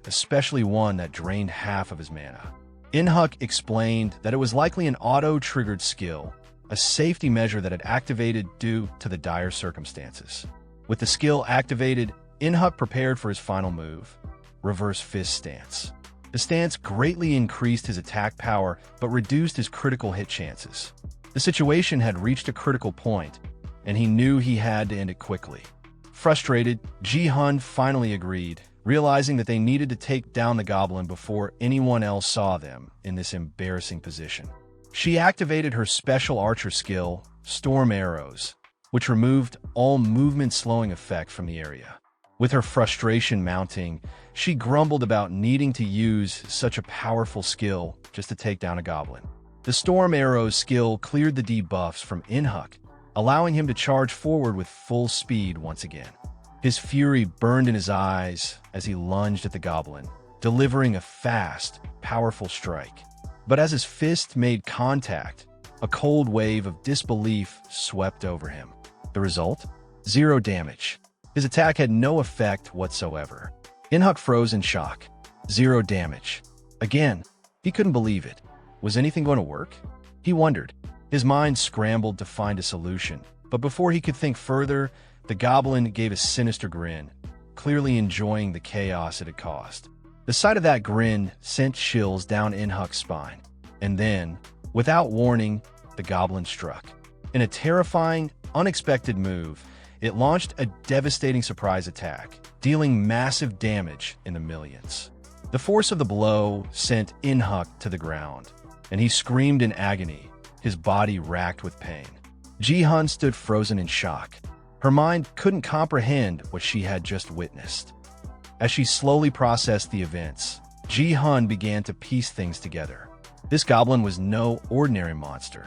especially one that drained half of his mana. Inhuk explained that it was likely an auto-triggered skill, a safety measure that had activated due to the dire circumstances. With the skill activated, Inhuk prepared for his final move, reverse fist stance. The stance greatly increased his attack power but reduced his critical hit chances. The situation had reached a critical point, and he knew he had to end it quickly. Frustrated, Ji-hun finally agreed, realizing that they needed to take down the goblin before anyone else saw them in this embarrassing position. She activated her special archer skill, Storm Arrows, which removed all movement-slowing effect from the area. With her frustration mounting, she grumbled about needing to use such a powerful skill just to take down a goblin. The Storm Arrows skill cleared the debuffs from Inhuk, allowing him to charge forward with full speed once again. His fury burned in his eyes as he lunged at the goblin, delivering a fast, powerful strike. But as his fist made contact, a cold wave of disbelief swept over him. The result? 0 damage. His attack had no effect whatsoever. Inhuk froze in shock. 0 damage. Again, he couldn't believe it. Was anything going to work? He wondered. His mind scrambled to find a solution, but before he could think further, the goblin gave a sinister grin, clearly enjoying the chaos it had caused. The sight of that grin sent chills down Inhuk's spine. And then, without warning, the goblin struck. In a terrifying, unexpected move, it launched a devastating surprise attack, dealing massive damage in the millions. The force of the blow sent Inhuk to the ground, and he screamed in agony, his body racked with pain. Ji-hun stood frozen in shock. Her mind couldn't comprehend what she had just witnessed. As she slowly processed the events, Ji-hun began to piece things together. This goblin was no ordinary monster.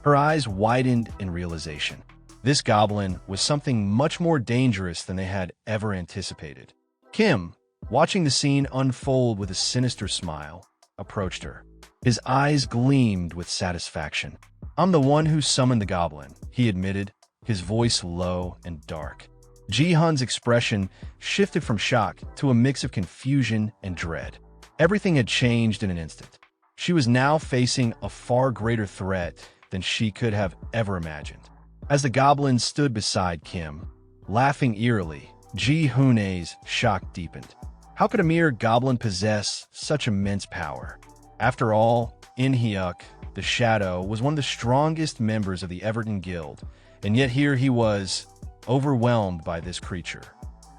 Her eyes widened in realization. This goblin was something much more dangerous than they had ever anticipated. Kim, watching the scene unfold with a sinister smile, approached her. His eyes gleamed with satisfaction. "I'm the one who summoned the goblin," he admitted, his voice low and dark. Ji-hun's expression shifted from shock to a mix of confusion and dread. Everything had changed in an instant. She was now facing a far greater threat than she could have ever imagined. As the goblin stood beside Kim, laughing eerily, Ji-hun's shock deepened. How could a mere goblin possess such immense power? After all, Inhyuk, the Shadow, was one of the strongest members of the Everton Guild, and yet here he was, overwhelmed by this creature.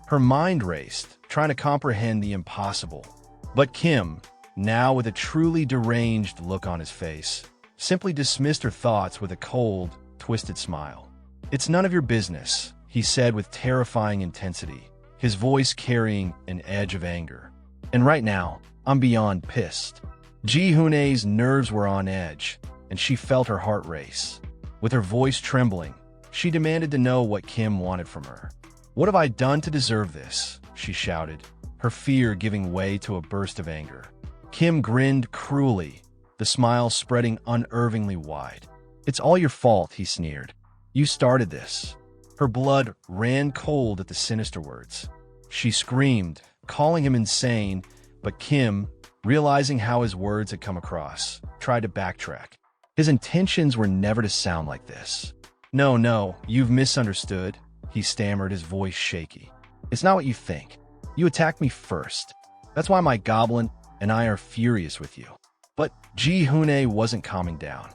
Her mind raced, trying to comprehend the impossible. But Kim, now with a truly deranged look on his face, simply dismissed her thoughts with a cold, twisted smile. "It's none of your business," he said with terrifying intensity, his voice carrying an edge of anger. "And right now, I'm beyond pissed." Ji-hun's nerves were on edge, and she felt her heart race. With her voice trembling, she demanded to know what Kim wanted from her. "What have I done to deserve this?" she shouted, her fear giving way to a burst of anger. Kim grinned cruelly, the smile spreading unervingly wide. "It's all your fault," he sneered. "You started this." Her blood ran cold at the sinister words. She screamed, calling him insane, but Kim, realizing how his words had come across, tried to backtrack. His intentions were never to sound like this. No, you've misunderstood," he stammered, his voice shaky. "It's not what you think. You attacked me first. That's why my goblin and I are furious with you." But Ji-hun wasn't calming down.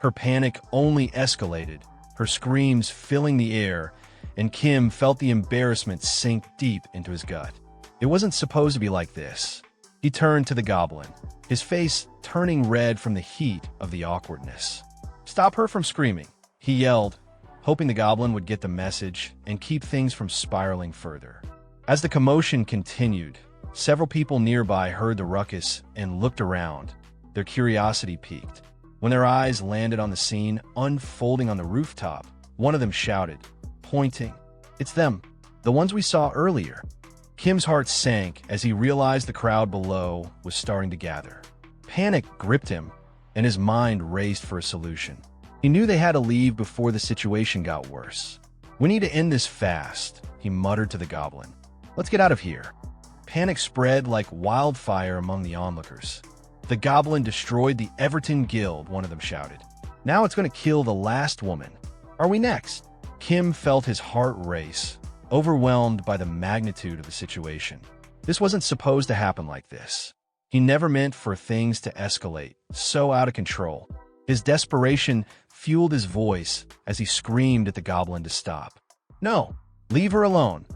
Her panic only escalated, her screams filling the air, and Kim felt the embarrassment sink deep into his gut. It wasn't supposed to be like this. He turned to the goblin, his face turning red from the heat of the awkwardness. "Stop her from screaming," he yelled, hoping the goblin would get the message and keep things from spiraling further. As the commotion continued, several people nearby heard the ruckus and looked around, their curiosity piqued. When their eyes landed on the scene unfolding on the rooftop, one of them shouted, pointing, "It's them, the ones we saw earlier." Kim's heart sank as he realized the crowd below was starting to gather. Panic gripped him, and his mind raced for a solution. He knew they had to leave before the situation got worse. "We need to end this fast," he muttered to the goblin. "Let's get out of here." Panic spread like wildfire among the onlookers. "The goblin destroyed the Everton Guild," one of them shouted. Now it's going to kill the last woman. Are we next? Kim felt his heart race, overwhelmed by the magnitude of the situation. This wasn't supposed to happen like this. He never meant for things to escalate so out of control. His desperation fueled his voice as he screamed at the goblin to stop. "No, leave her alone,"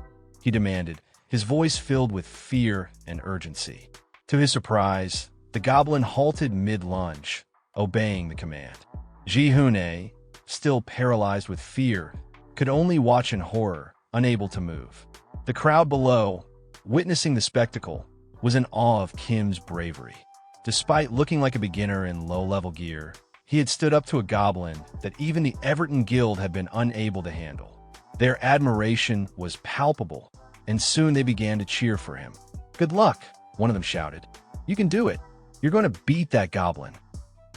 he demanded, his voice filled with fear and urgency. To his surprise, the goblin halted mid-lunge, obeying the command. Ji-hoon, still paralyzed with fear, could only watch in horror, unable to move. The crowd below, witnessing the spectacle, was in awe of Kim's bravery. Despite looking like a beginner in low-level gear, he had stood up to a goblin that even the Everton Guild had been unable to handle. Their admiration was palpable, and soon they began to cheer for him. "Good luck," one of them shouted. "You can do it. You're going to beat that goblin."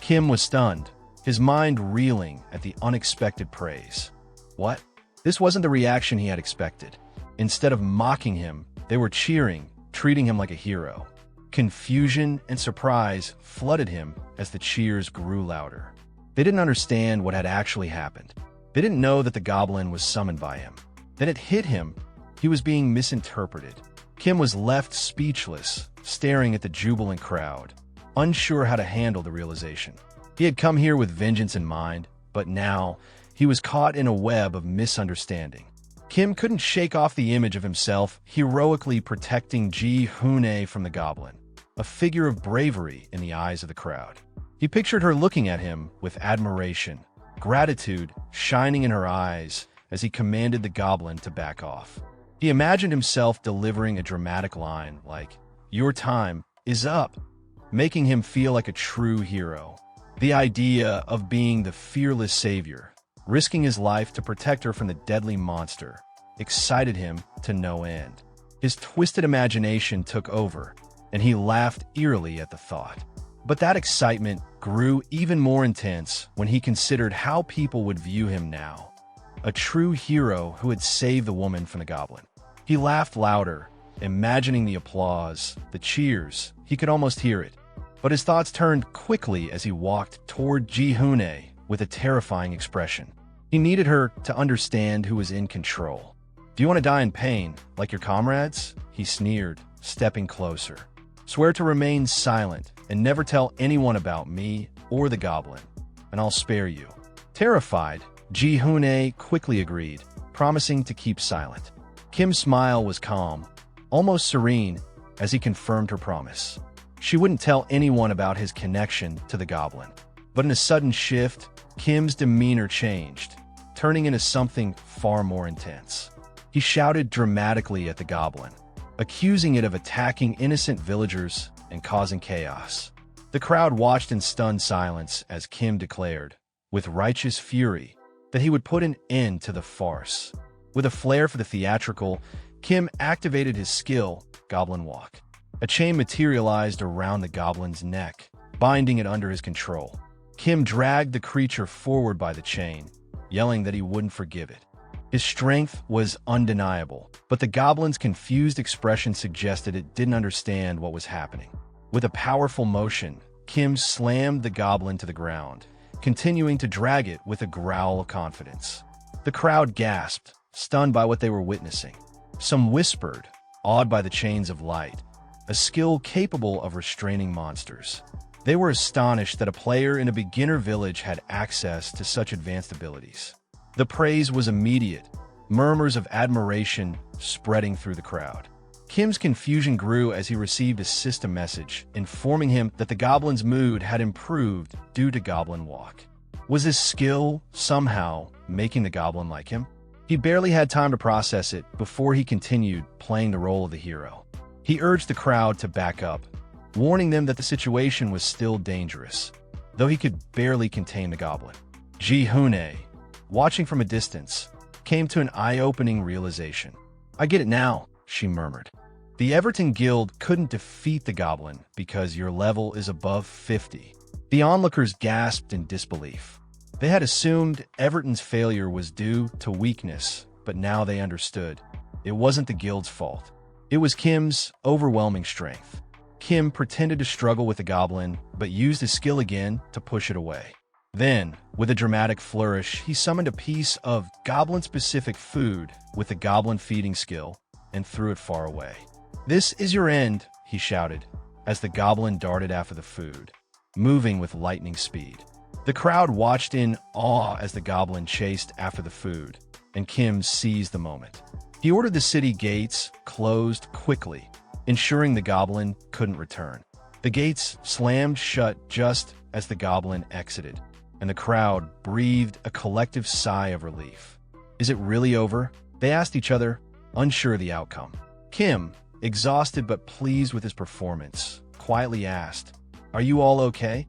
Kim was stunned, his mind reeling at the unexpected praise. What? This wasn't the reaction he had expected. Instead of mocking him, they were cheering, treating him like a hero. Confusion and surprise flooded him as the cheers grew louder. They didn't understand what had actually happened. They didn't know that the goblin was summoned by him. Then it hit him. He was being misinterpreted. Kim was left speechless, staring at the jubilant crowd, unsure how to handle the realization. He had come here with vengeance in mind, but now he was caught in a web of misunderstanding. Kim couldn't shake off the image of himself heroically protecting Ji-hoon from the goblin, a figure of bravery in the eyes of the crowd. He pictured her looking at him with admiration, gratitude shining in her eyes as he commanded the goblin to back off. He imagined himself delivering a dramatic line like, "Your time is up," making him feel like a true hero. The idea of being the fearless savior, risking his life to protect her from the deadly monster, excited him to no end. His twisted imagination took over, and he laughed eerily at the thought. But that excitement grew even more intense when he considered how people would view him now. A true hero who had saved the woman from the goblin. He laughed louder, imagining the applause, the cheers. He could almost hear it. But his thoughts turned quickly as he walked toward Ji-hoon with a terrifying expression. He needed her to understand who was in control. "Do you want to die in pain, like your comrades?" he sneered, stepping closer. "Swear to remain silent and never tell anyone about me or the goblin, and I'll spare you." Terrified, Ji-hoon quickly agreed, promising to keep silent. Kim's smile was calm, almost serene, as he confirmed her promise. She wouldn't tell anyone about his connection to the goblin. But in a sudden shift, Kim's demeanor changed, turning into something far more intense. He shouted dramatically at the goblin, accusing it of attacking innocent villagers and causing chaos. The crowd watched in stunned silence as Kim declared, with righteous fury, that he would put an end to the farce. With a flair for the theatrical, Kim activated his skill, Goblin Walk. A chain materialized around the goblin's neck, binding it under his control. Kim dragged the creature forward by the chain, yelling that he wouldn't forgive it. His strength was undeniable, but the goblin's confused expression suggested it didn't understand what was happening. With a powerful motion, Kim slammed the goblin to the ground, continuing to drag it with a growl of confidence. The crowd gasped, stunned by what they were witnessing. Some whispered, awed by the chains of light, a skill capable of restraining monsters. They were astonished that a player in a beginner village had access to such advanced abilities. The praise was immediate, murmurs of admiration spreading through the crowd. Kim's confusion grew as he received a system message informing him that the goblin's mood had improved due to Goblin Walk. Was his skill somehow making the goblin like him? He barely had time to process it before he continued playing the role of the hero. He urged the crowd to back up, warning them that the situation was still dangerous, though he could barely contain the goblin. Ji-hoon, watching from a distance, came to an eye-opening realization. "I get it now," she murmured. "The Everton Guild couldn't defeat the goblin because your level is above 50. The onlookers gasped in disbelief. They had assumed Everton's failure was due to weakness, but now they understood. It wasn't the guild's fault. It was Kim's overwhelming strength. Kim pretended to struggle with the goblin, but used his skill again to push it away. Then, with a dramatic flourish, he summoned a piece of goblin-specific food with the goblin feeding skill and threw it far away. "This is your end," he shouted, as the goblin darted after the food, moving with lightning speed. The crowd watched in awe as the goblin chased after the food, and Kim seized the moment. He ordered the city gates closed quickly, ensuring the goblin couldn't return. The gates slammed shut just as the goblin exited, and the crowd breathed a collective sigh of relief. "Is it really over?" they asked each other, unsure of the outcome. Kim, exhausted but pleased with his performance, quietly asked, "Are you all okay?"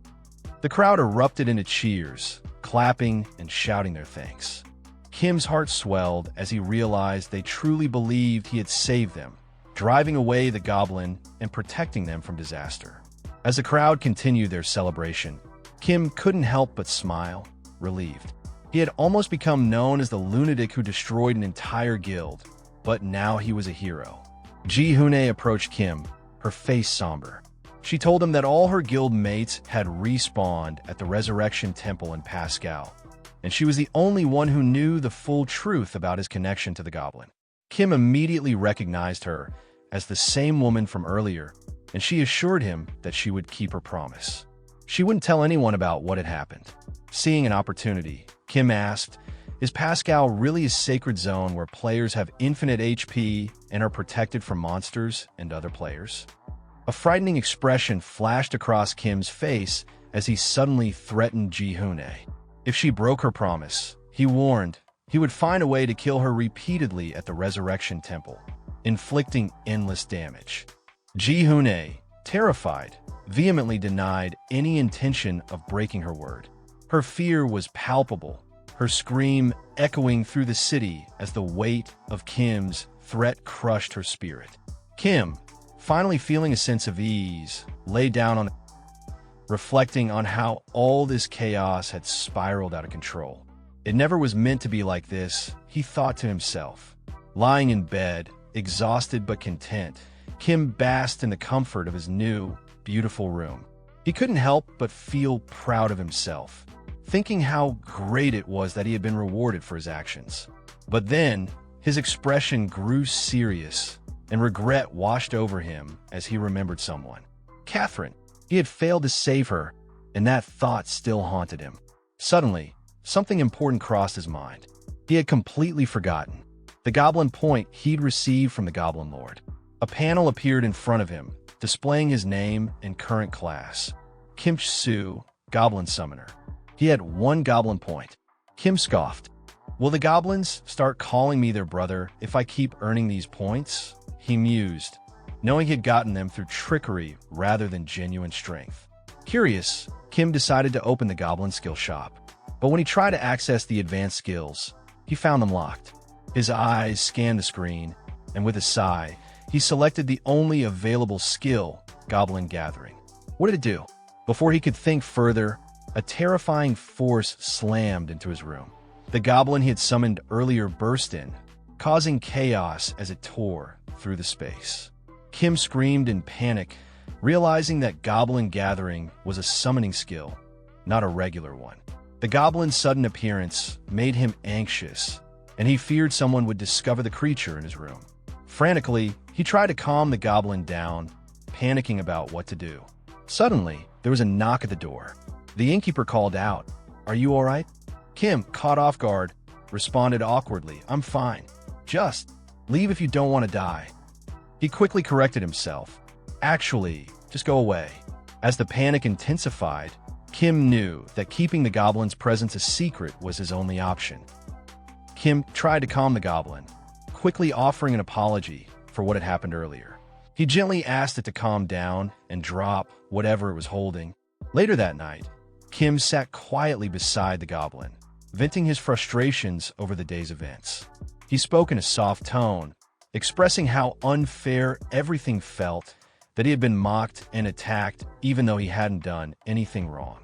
The crowd erupted into cheers, clapping and shouting their thanks. Kim's heart swelled as he realized they truly believed he had saved them, driving away the goblin and protecting them from disaster. As the crowd continued their celebration, Kim couldn't help but smile, relieved. He had almost become known as the lunatic who destroyed an entire guild, but now he was a hero. Ji-hoon approached Kim, her face somber. She told him that all her guild mates had respawned at the Resurrection Temple in Pascal, and she was the only one who knew the full truth about his connection to the goblin. Kim immediately recognized her as the same woman from earlier, and she assured him that she would keep her promise. She wouldn't tell anyone about what had happened. Seeing an opportunity, Kim asked, "Is Pascal really a sacred zone where players have infinite HP and are protected from monsters and other players?" A frightening expression flashed across Kim's face as he suddenly threatened Ji-hoon. If she broke her promise, he warned, he would find a way to kill her repeatedly at the Resurrection Temple, inflicting endless damage. Ji-hoon, terrified, vehemently denied any intention of breaking her word. Her fear was palpable, her scream echoing through the city as the weight of Kim's threat crushed her spirit. Kim, finally feeling a sense of ease, lay down on, reflecting on how all this chaos had spiraled out of control. It never was meant to be like this, he thought to himself. Lying in bed, exhausted but content, Kim basked in the comfort of his new, beautiful room. He couldn't help but feel proud of himself, thinking how great it was that he had been rewarded for his actions. But then, his expression grew serious, and regret washed over him as he remembered someone. Catherine. He had failed to save her, and that thought still haunted him. Suddenly, something important crossed his mind. He had completely forgotten the goblin point he'd received from the Goblin Lord. A panel appeared in front of him, displaying his name and current class. Kim Su, Goblin Summoner. He had 1 goblin point. Kim scoffed. "Will the goblins start calling me their brother if I keep earning these points?" He mused, knowing he had gotten them through trickery rather than genuine strength. Curious, Kim decided to open the Goblin skill shop. But when he tried to access the advanced skills, he found them locked. His eyes scanned the screen, and with a sigh, he selected the only available skill, Goblin Gathering. What did it do? Before he could think further, a terrifying force slammed into his room. The goblin he had summoned earlier burst in, causing chaos as it tore through the space. Kim screamed in panic, realizing that Goblin Gathering was a summoning skill, not a regular one. The goblin's sudden appearance made him anxious, and he feared someone would discover the creature in his room. Frantically, he tried to calm the goblin down, panicking about what to do. Suddenly, there was a knock at the door. The innkeeper called out, "Are you all right?" Kim, caught off guard, responded awkwardly, "I'm fine. Just leave if you don't want to die." He quickly corrected himself. "Actually, just go away." As the panic intensified, Kim knew that keeping the goblin's presence a secret was his only option. Kim tried to calm the goblin, quickly offering an apology for what had happened earlier. He gently asked it to calm down and drop whatever it was holding. Later that night, Kim sat quietly beside the goblin, venting his frustrations over the day's events. He spoke in a soft tone, expressing how unfair everything felt, that he had been mocked and attacked even though he hadn't done anything wrong.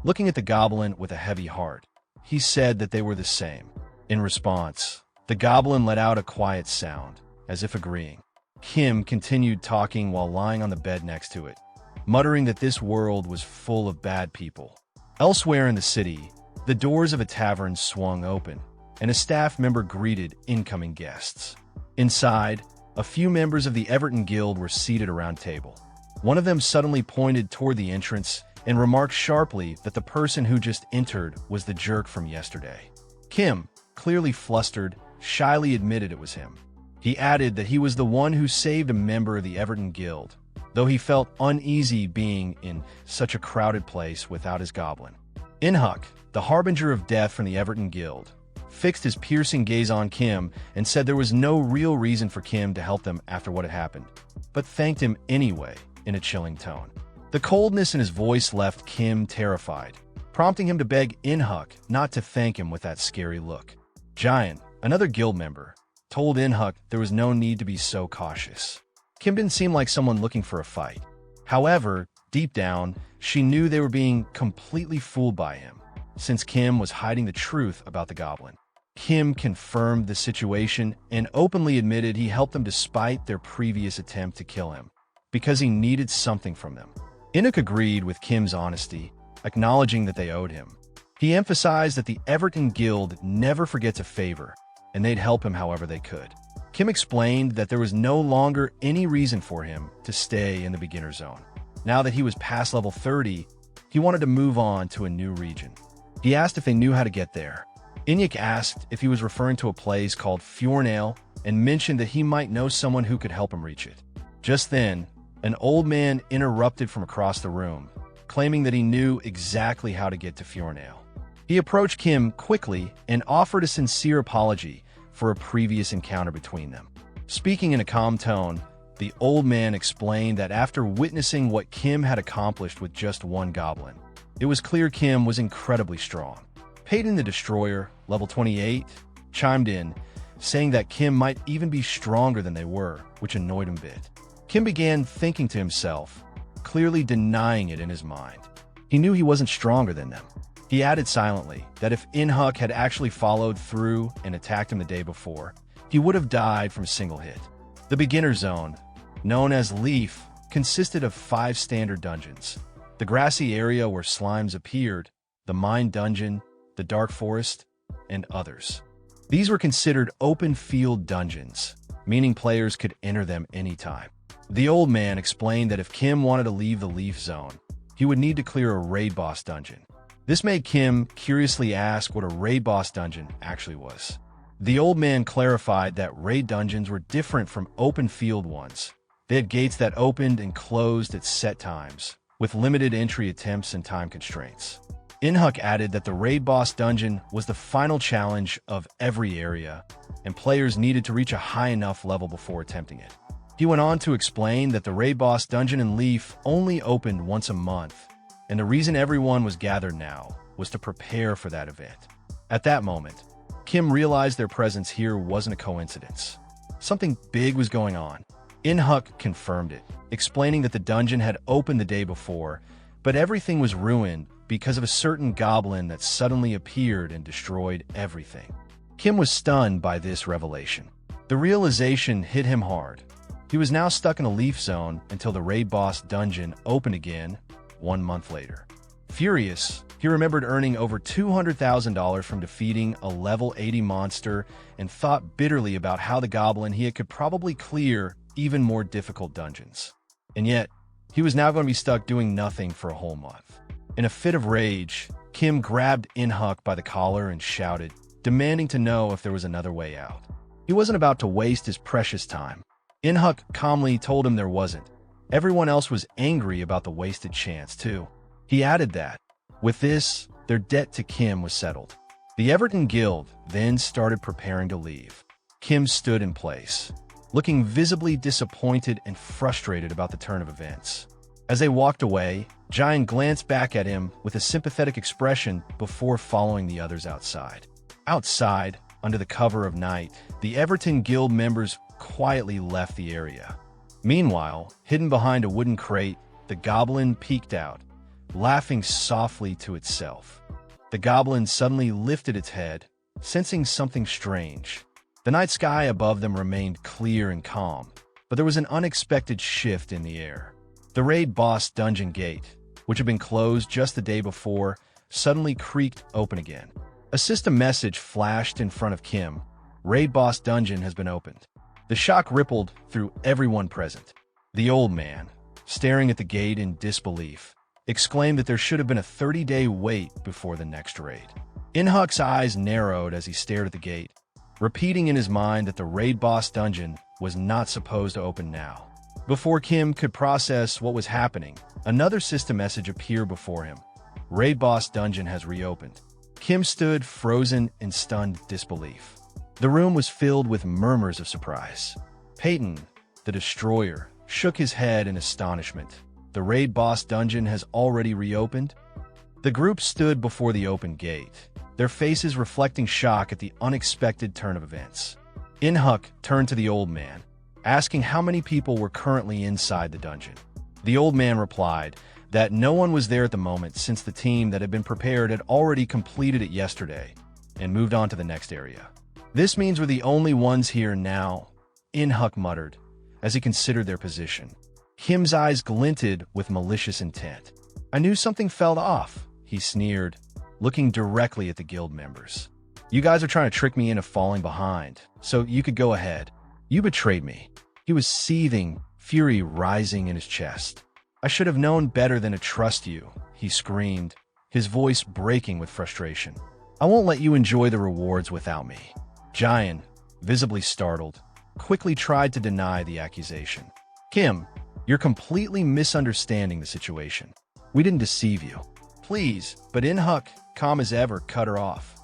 Looking at the goblin with a heavy heart, he said that they were the same. In response, the goblin let out a quiet sound, as if agreeing. Kim continued talking while lying on the bed next to it, muttering that this world was full of bad people. Elsewhere in the city, the doors of a tavern swung open, and a staff member greeted incoming guests. Inside, a few members of the Everton Guild were seated around a table. One of them suddenly pointed toward the entrance and remarked sharply that the person who just entered was the jerk from yesterday. Kim, clearly flustered, shyly admitted it was him. He added that he was the one who saved a member of the Everton Guild, though he felt uneasy being in such a crowded place without his goblin. Inhuk, the harbinger of death from the Everton Guild, fixed his piercing gaze on Kim and said there was no real reason for Kim to help them after what had happened, but thanked him anyway in a chilling tone. The coldness in his voice left Kim terrified, prompting him to beg Inhuk not to thank him with that scary look. Giant, another guild member, told Inhuk there was no need to be so cautious. Kim didn't seem like someone looking for a fight. However, deep down, she knew they were being completely fooled by him, since Kim was hiding the truth about the goblin. Kim confirmed the situation and openly admitted he helped them despite their previous attempt to kill him, because he needed something from them. Inhuk agreed with Kim's honesty, acknowledging that they owed him. He emphasized that the Everton Guild never forgets a favor, and they'd help him however they could. Kim explained that there was no longer any reason for him to stay in the beginner zone. Now that he was past level 30, he wanted to move on to a new region. He asked if they knew how to get there. Inhuk asked if he was referring to a place called Fjornale and mentioned that he might know someone who could help him reach it. Just then, an old man interrupted from across the room, claiming that he knew exactly how to get to Fjornale. He approached Kim quickly and offered a sincere apology for a previous encounter between them. Speaking in a calm tone, the old man explained that after witnessing what Kim had accomplished with just one goblin, it was clear Kim was incredibly strong. Peyton the Destroyer, level 28, chimed in, saying that Kim might even be stronger than they were, which annoyed him a bit. Kim began thinking to himself, clearly denying it in his mind. He knew he wasn't stronger than them. He added silently that if Inhuk had actually followed through and attacked him the day before, he would have died from a single hit. The beginner zone, known as Leaf, consisted of 5 standard dungeons: the grassy area where slimes appeared, the mine dungeon, the dark forest, and others. These were considered open field dungeons, meaning players could enter them anytime. The old man explained that if Kim wanted to leave the Leaf zone, he would need to clear a raid boss dungeon. This made Kim curiously ask what a raid boss dungeon actually was. The old man clarified that raid dungeons were different from open field ones. They had gates that opened and closed at set times, with limited entry attempts and time constraints. Inhuk added that the raid boss dungeon was the final challenge of every area, and players needed to reach a high enough level before attempting it. He went on to explain that the raid boss dungeon in Leaf only opened once a month, and the reason everyone was gathered now was to prepare for that event. At that moment, Kim realized their presence here wasn't a coincidence. Something big was going on. Inhuk confirmed it, explaining that the dungeon had opened the day before, but everything was ruined because of a certain goblin that suddenly appeared and destroyed everything. Kim was stunned by this revelation. The realization hit him hard. He was now stuck in a Leaf zone until the raid boss dungeon opened again 1 month later. Furious, he remembered earning over $200,000 from defeating a level 80 monster and thought bitterly about how the goblin he could probably clear even more difficult dungeons. And yet, he was now going to be stuck doing nothing for a whole month. In a fit of rage, Kim grabbed Inhuk by the collar and shouted, demanding to know if there was another way out. He wasn't about to waste his precious time. Inhuk calmly told him there wasn't. Everyone else was angry about the wasted chance, too. He added that, with this, their debt to Kim was settled. The Everton Guild then started preparing to leave. Kim stood in place, looking visibly disappointed and frustrated about the turn of events. As they walked away, Giant glanced back at him with a sympathetic expression before following the others outside. Outside, under the cover of night, the Everton Guild members quietly left the area. Meanwhile, hidden behind a wooden crate, the goblin peeked out, laughing softly to itself. The goblin suddenly lifted its head, sensing something strange. The night sky above them remained clear and calm, but there was an unexpected shift in the air. The raid boss dungeon gate, which had been closed just the day before, suddenly creaked open again. A system message flashed in front of Kim. Raid Boss Dungeon has been opened. The shock rippled through everyone present. The old man, staring at the gate in disbelief, exclaimed that there should have been a 30-day wait before the next raid. Inhuck's eyes narrowed as he stared at the gate, repeating in his mind that the Raid Boss Dungeon was not supposed to open now. Before Kim could process what was happening, another system message appeared before him. Raid Boss Dungeon has reopened. Kim stood frozen in stunned disbelief. The room was filled with murmurs of surprise. Peyton, the Destroyer, shook his head in astonishment. The Raid Boss Dungeon has already reopened? The group stood before the open gate, their faces reflecting shock at the unexpected turn of events. Inhuck turned to the old man, asking how many people were currently inside the dungeon. The old man replied that no one was there at the moment since the team that had been prepared had already completed it yesterday and moved on to the next area. This means we're the only ones here now, Inhuck muttered, as he considered their position. Kim's eyes glinted with malicious intent. I knew something felt off, he sneered, looking directly at the guild members. You guys are trying to trick me into falling behind, so you could go ahead. You betrayed me. He was seething, fury rising in his chest. I should have known better than to trust you, he screamed, his voice breaking with frustration. I won't let you enjoy the rewards without me. Giant, visibly startled, quickly tried to deny the accusation. Kim, you're completely misunderstanding the situation. We didn't deceive you. Please, but Inhuck, calm as ever, cut her off.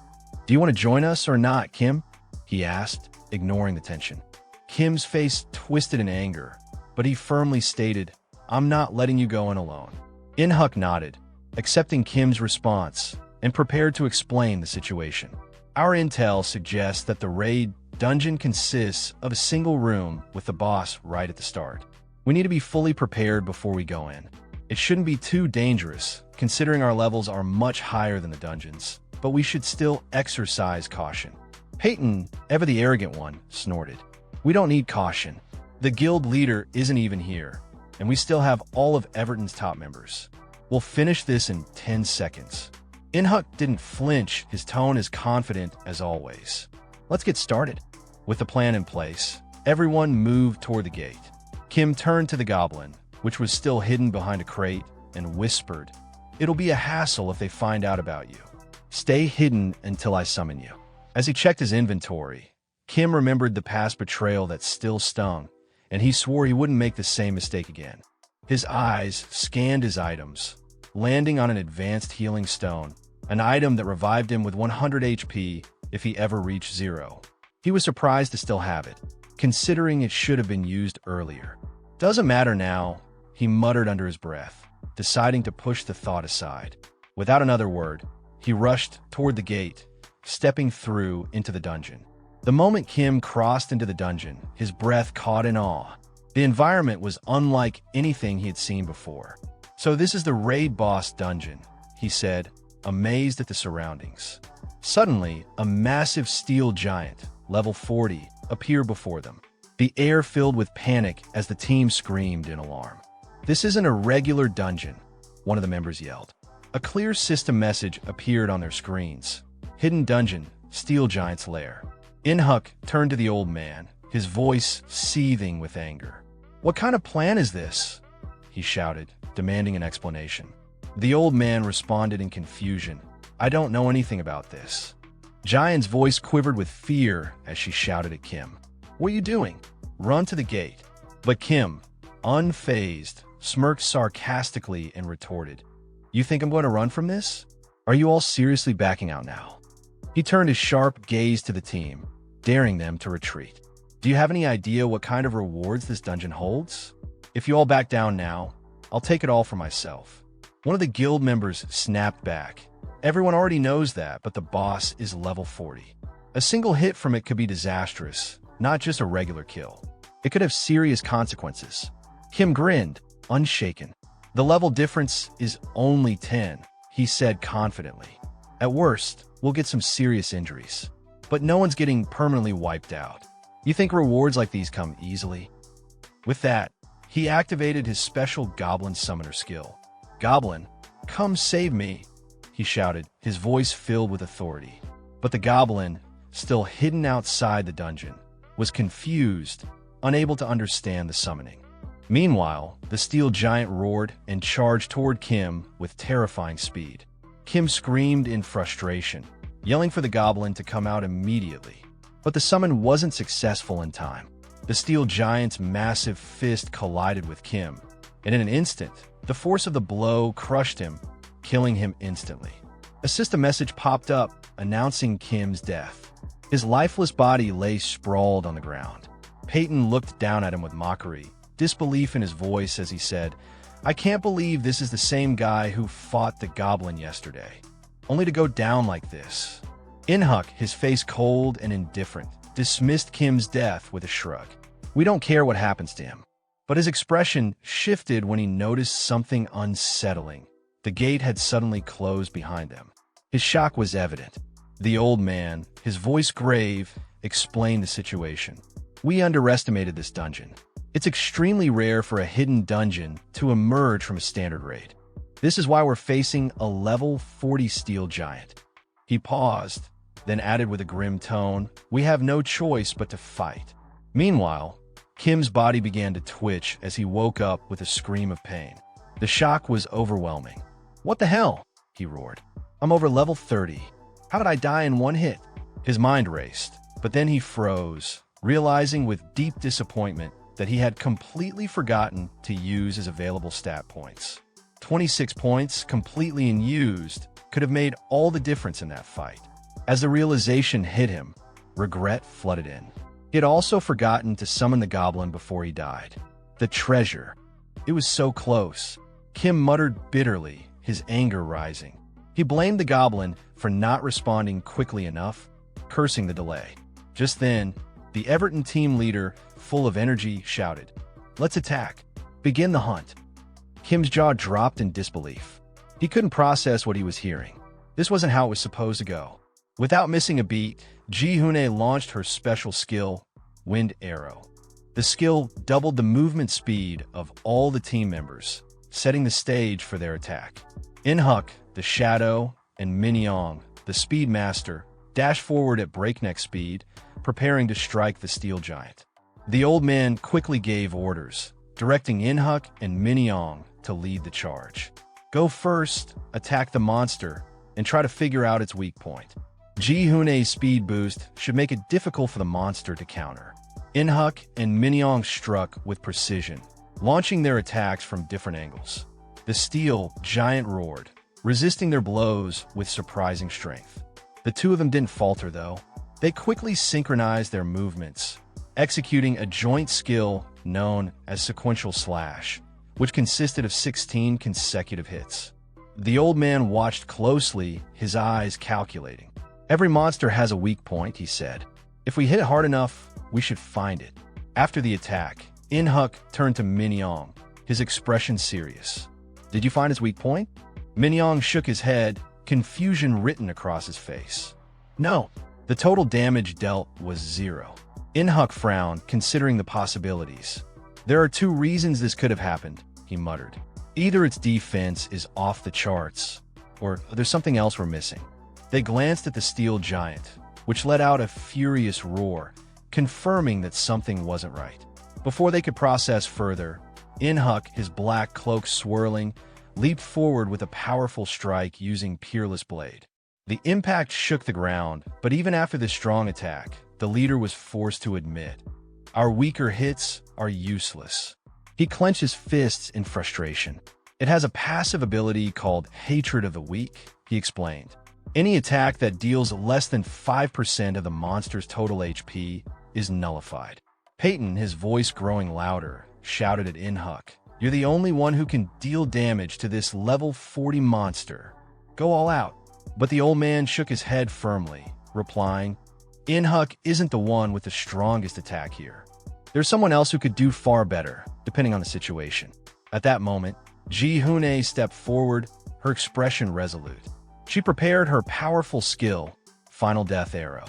Do you want to join us or not, Kim? He asked, ignoring the tension. Kim's face twisted in anger, but he firmly stated, I'm not letting you go in alone. Inhuck nodded, accepting Kim's response, and prepared to explain the situation. Our intel suggests that the raid dungeon consists of a single room with the boss right at the start. We need to be fully prepared before we go in. It shouldn't be too dangerous, considering our levels are much higher than the dungeons, but we should still exercise caution. Peyton, ever the arrogant one, snorted. We don't need caution. The guild leader isn't even here, and we still have all of Everton's top members. We'll finish this in 10 seconds. Inhuck didn't flinch, his tone as confident as always. Let's get started. With the plan in place, everyone moved toward the gate. Kim turned to the goblin, which was still hidden behind a crate, and whispered, It'll be a hassle if they find out about you. Stay hidden until I summon you. As he checked his inventory, Kim remembered the past betrayal that still stung, and he swore he wouldn't make the same mistake again. His eyes scanned his items, landing on an advanced healing stone, an item that revived him with 100 HP if he ever reached 0. He was surprised to still have it, considering it should have been used earlier. Doesn't matter now, he muttered under his breath, deciding to push the thought aside. Without another word, he rushed toward the gate, stepping through into the dungeon. The moment Kim crossed into the dungeon, his breath caught in awe. The environment was unlike anything he had seen before. So this is the Raid Boss Dungeon, he said, amazed at the surroundings. Suddenly, a massive steel giant, level 40, appeared before them. The air filled with panic as the team screamed in alarm. This isn't a regular dungeon, one of the members yelled. A clear system message appeared on their screens. Hidden dungeon, steel giant's lair. Inhuck turned to the old man, his voice seething with anger. What kind of plan is this? He shouted, demanding an explanation. The old man responded in confusion. I don't know anything about this. Giant's voice quivered with fear as she shouted at Kim. What are you doing? Run to the gate. But Kim, unfazed, smirked sarcastically and retorted. You think I'm going to run from this? Are you all seriously backing out now? He turned his sharp gaze to the team, daring them to retreat. Do you have any idea what kind of rewards this dungeon holds? If you all back down now, I'll take it all for myself. One of the guild members snapped back. Everyone already knows that, but the boss is level 40. A single hit from it could be disastrous, not just a regular kill. It could have serious consequences. Kim grinned, unshaken. The level difference is only 10, he said confidently. At worst, we'll get some serious injuries. But no one's getting permanently wiped out. You think rewards like these come easily? With that, he activated his special Goblin Summoner skill. Goblin, come save me, he shouted, his voice filled with authority. But the goblin, still hidden outside the dungeon, was confused, unable to understand the summoning. Meanwhile, the steel giant roared and charged toward Kim with terrifying speed. Kim screamed in frustration, yelling for the goblin to come out immediately. But the summon wasn't successful in time. The steel giant's massive fist collided with Kim, and in an instant, the force of the blow crushed him, killing him instantly. A system message popped up, announcing Kim's death. His lifeless body lay sprawled on the ground. Peyton looked down at him with mockery, disbelief in his voice as he said, "I can't believe this is the same guy who fought the goblin yesterday. Only to go down like this." Inhuk, his face cold and indifferent, dismissed Kim's death with a shrug. "We don't care what happens to him." But his expression shifted when he noticed something unsettling. The gate had suddenly closed behind them. His shock was evident. The old man, his voice grave, explained the situation. "We underestimated this dungeon. It's extremely rare for a hidden dungeon to emerge from a standard raid. This is why we're facing a level 40 steel giant." He paused, then added with a grim tone, "We have no choice but to fight." Meanwhile, Kim's body began to twitch as he woke up with a scream of pain. The shock was overwhelming. "What the hell?" he roared. "I'm over level 30. How did I die in one hit?" His mind raced, but then he froze, realizing with deep disappointment that he had completely forgotten to use his available stat points. 26 points, completely unused, could have made all the difference in that fight. As the realization hit him, regret flooded in. He had also forgotten to summon the goblin before he died. The treasure. It was so close. Kim muttered bitterly, his anger rising. He blamed the goblin for not responding quickly enough, cursing the delay. Just then, the Everton team leader, full of energy, shouted, "Let's attack. Begin the hunt." Kim's jaw dropped in disbelief. He couldn't process what he was hearing. This wasn't how it was supposed to go. Without missing a beat, Ji-Hoon launched her special skill, Wind Arrow. The skill doubled the movement speed of all the team members, setting the stage for their attack. Inhuk, the Shadow, and Minyong, the Speed Master, dashed forward at breakneck speed, preparing to strike the steel giant. The old man quickly gave orders, directing Inhuk and Minyong to lead the charge. "Go first, attack the monster, and try to figure out its weak point." Ji-Hoon's speed boost should make it difficult for the monster to counter. Inhuk and Minyong struck with precision, launching their attacks from different angles. The steel giant roared, resisting their blows with surprising strength. The two of them didn't falter, though. They quickly synchronized their movements, executing a joint skill known as Sequential Slash, which consisted of 16 consecutive hits. The old man watched closely, his eyes calculating. "Every monster has a weak point," he said. "If we hit hard enough, we should find it." After the attack, Inhuk turned to Minyong, his expression serious. "Did you find his weak point?" Minyong shook his head, confusion written across his face. "No." The total damage dealt was 0. Inhuk frowned, considering the possibilities. "There are 2 reasons this could have happened," he muttered. "Either its defense is off the charts, or there's something else we're missing." They glanced at the steel giant, which let out a furious roar, confirming that something wasn't right. Before they could process further, Inhuk, his black cloak swirling, leaped forward with a powerful strike using Peerless Blade. The impact shook the ground, but even after this strong attack, the leader was forced to admit, "Our weaker hits are useless." He clenched his fists in frustration. "It has a passive ability called Hatred of the Weak," he explained. "Any attack that deals less than 5% of the monster's total HP is nullified." Peyton, his voice growing louder, shouted at Inhuk, "You're the only one who can deal damage to this level 40 monster. Go all out." But the old man shook his head firmly, replying, "Inhuk isn't the one with the strongest attack here. There's someone else who could do far better, depending on the situation." At that moment, Ji-Hoon stepped forward, her expression resolute. She prepared her powerful skill, Final Death Arrow.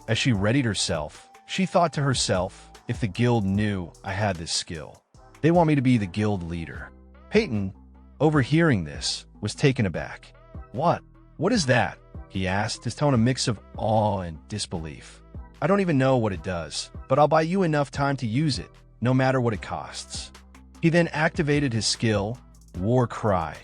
As she readied herself, she thought to herself, "If the guild knew I had this skill, they want me to be the guild leader." Peyton, overhearing this, was taken aback. "What? "What is that?" he asked, his tone a mix of awe and disbelief. "I don't even know what it does, but I'll buy you enough time to use it, no matter what it costs." He then activated his skill, War Cry,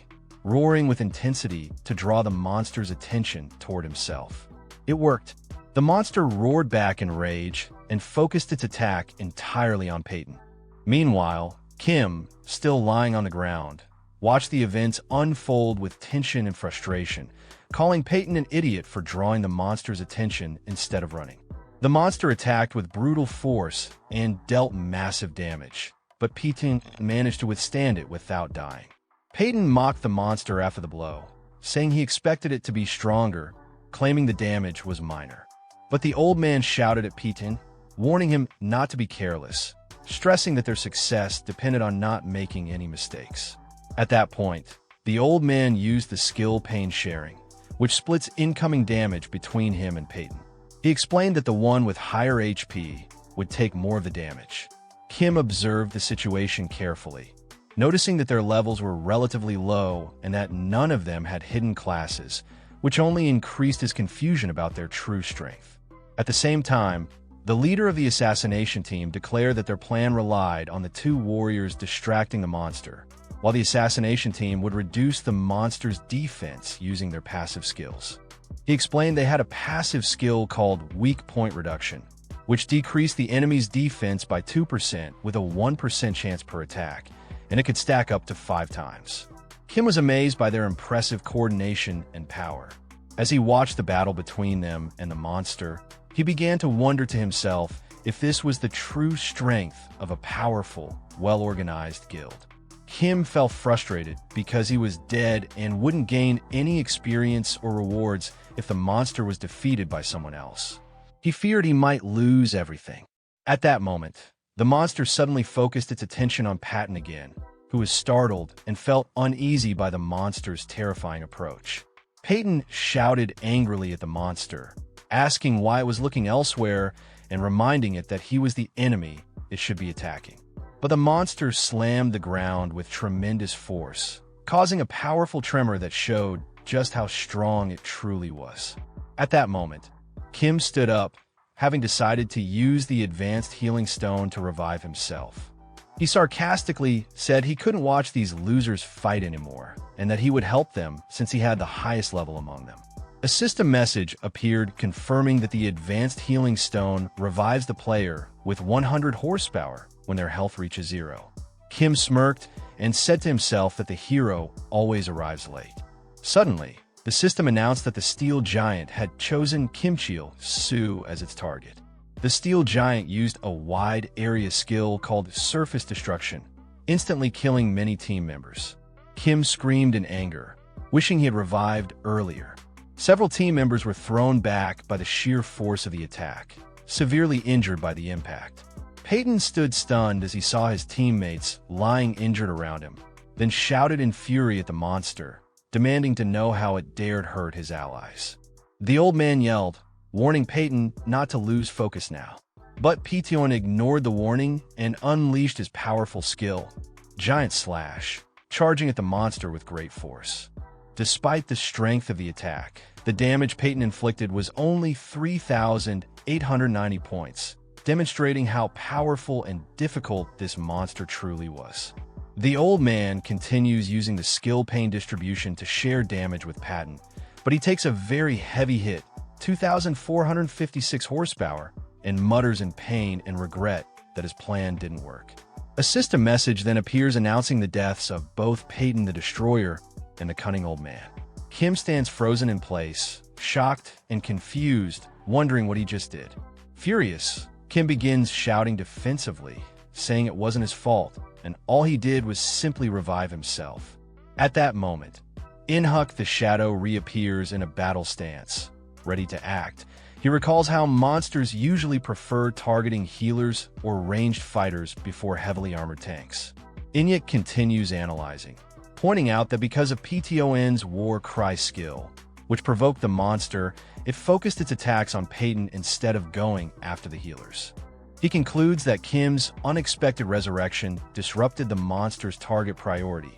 roaring with intensity to draw the monster's attention toward himself. It worked. The monster roared back in rage and focused its attack entirely on Peyton. Meanwhile, Kim, still lying on the ground, watched the events unfold with tension and frustration, calling Peyton an idiot for drawing the monster's attention instead of running. The monster attacked with brutal force and dealt massive damage, but Peyton managed to withstand it without dying. Peyton mocked the monster after the blow, saying he expected it to be stronger, claiming the damage was minor. But the old man shouted at Peyton, warning him not to be careless, stressing that their success depended on not making any mistakes. At that point, the old man used the skill pain sharing, which splits incoming damage between him and Peyton. He explained that the one with higher HP would take more of the damage. Kim observed the situation carefully, noticing that their levels were relatively low and that none of them had hidden classes, which only increased his confusion about their true strength. At the same time, the leader of the assassination team declared that their plan relied on the two warriors distracting the monster, while the assassination team would reduce the monster's defense using their passive skills. He explained they had a passive skill called Weak Point Reduction, which decreased the enemy's defense by 2% with a 1% chance per attack, and it could stack up to 5 times. Kim was amazed by their impressive coordination and power. As he watched the battle between them and the monster, he began to wonder to himself if this was the true strength of a powerful, well-organized guild. Kim felt frustrated because he was dead and wouldn't gain any experience or rewards if the monster was defeated by someone else. He feared he might lose everything. At that moment, the monster suddenly focused its attention on Patton again, who was startled and felt uneasy by the monster's terrifying approach. Peyton shouted angrily at the monster, asking why it was looking elsewhere and reminding it that he was the enemy it should be attacking. But the monster slammed the ground with tremendous force, causing a powerful tremor that showed just how strong it truly was. At that moment, Kim stood up, having decided to use the advanced healing stone to revive himself. He sarcastically said he couldn't watch these losers fight anymore, and that he would help them since he had the highest level among them. A system message appeared confirming that the advanced healing stone revives the player with 100 horsepower when their health reaches 0. Kim smirked and said to himself that the hero always arrives late. Suddenly, the system announced that the Steel Giant had chosen Kimchil Su as its target. The Steel Giant used a wide area skill called Surface Destruction, instantly killing many team members. Kim screamed in anger, wishing he had revived earlier. Several team members were thrown back by the sheer force of the attack, severely injured by the impact. Peyton stood stunned as he saw his teammates lying injured around him, then shouted in fury at the monster, demanding to know how it dared hurt his allies. The old man yelled, warning Peyton not to lose focus now. But Peyton ignored the warning and unleashed his powerful skill, Giant Slash, charging at the monster with great force. Despite the strength of the attack, the damage Peyton inflicted was only 3,890 points, demonstrating how powerful and difficult this monster truly was. The old man continues using the skill pain distribution to share damage with Patton, but he takes a very heavy hit, 2,456 horsepower, and mutters in pain and regret that his plan didn't work. A system message then appears announcing the deaths of both Peyton the Destroyer and the cunning old man. Kim stands frozen in place, shocked and confused, wondering what he just did. Furious, Kim begins shouting defensively, saying it wasn't his fault, and all he did was simply revive himself. At that moment, Inhuk the Shadow reappears in a battle stance, ready to act. He recalls how monsters usually prefer targeting healers or ranged fighters before heavily armored tanks. Inyuk continues analyzing, pointing out that because of PTON's War Cry skill, which provoked the monster, it focused its attacks on Peyton instead of going after the healers. He concludes that Kim's unexpected resurrection disrupted the monster's target priority,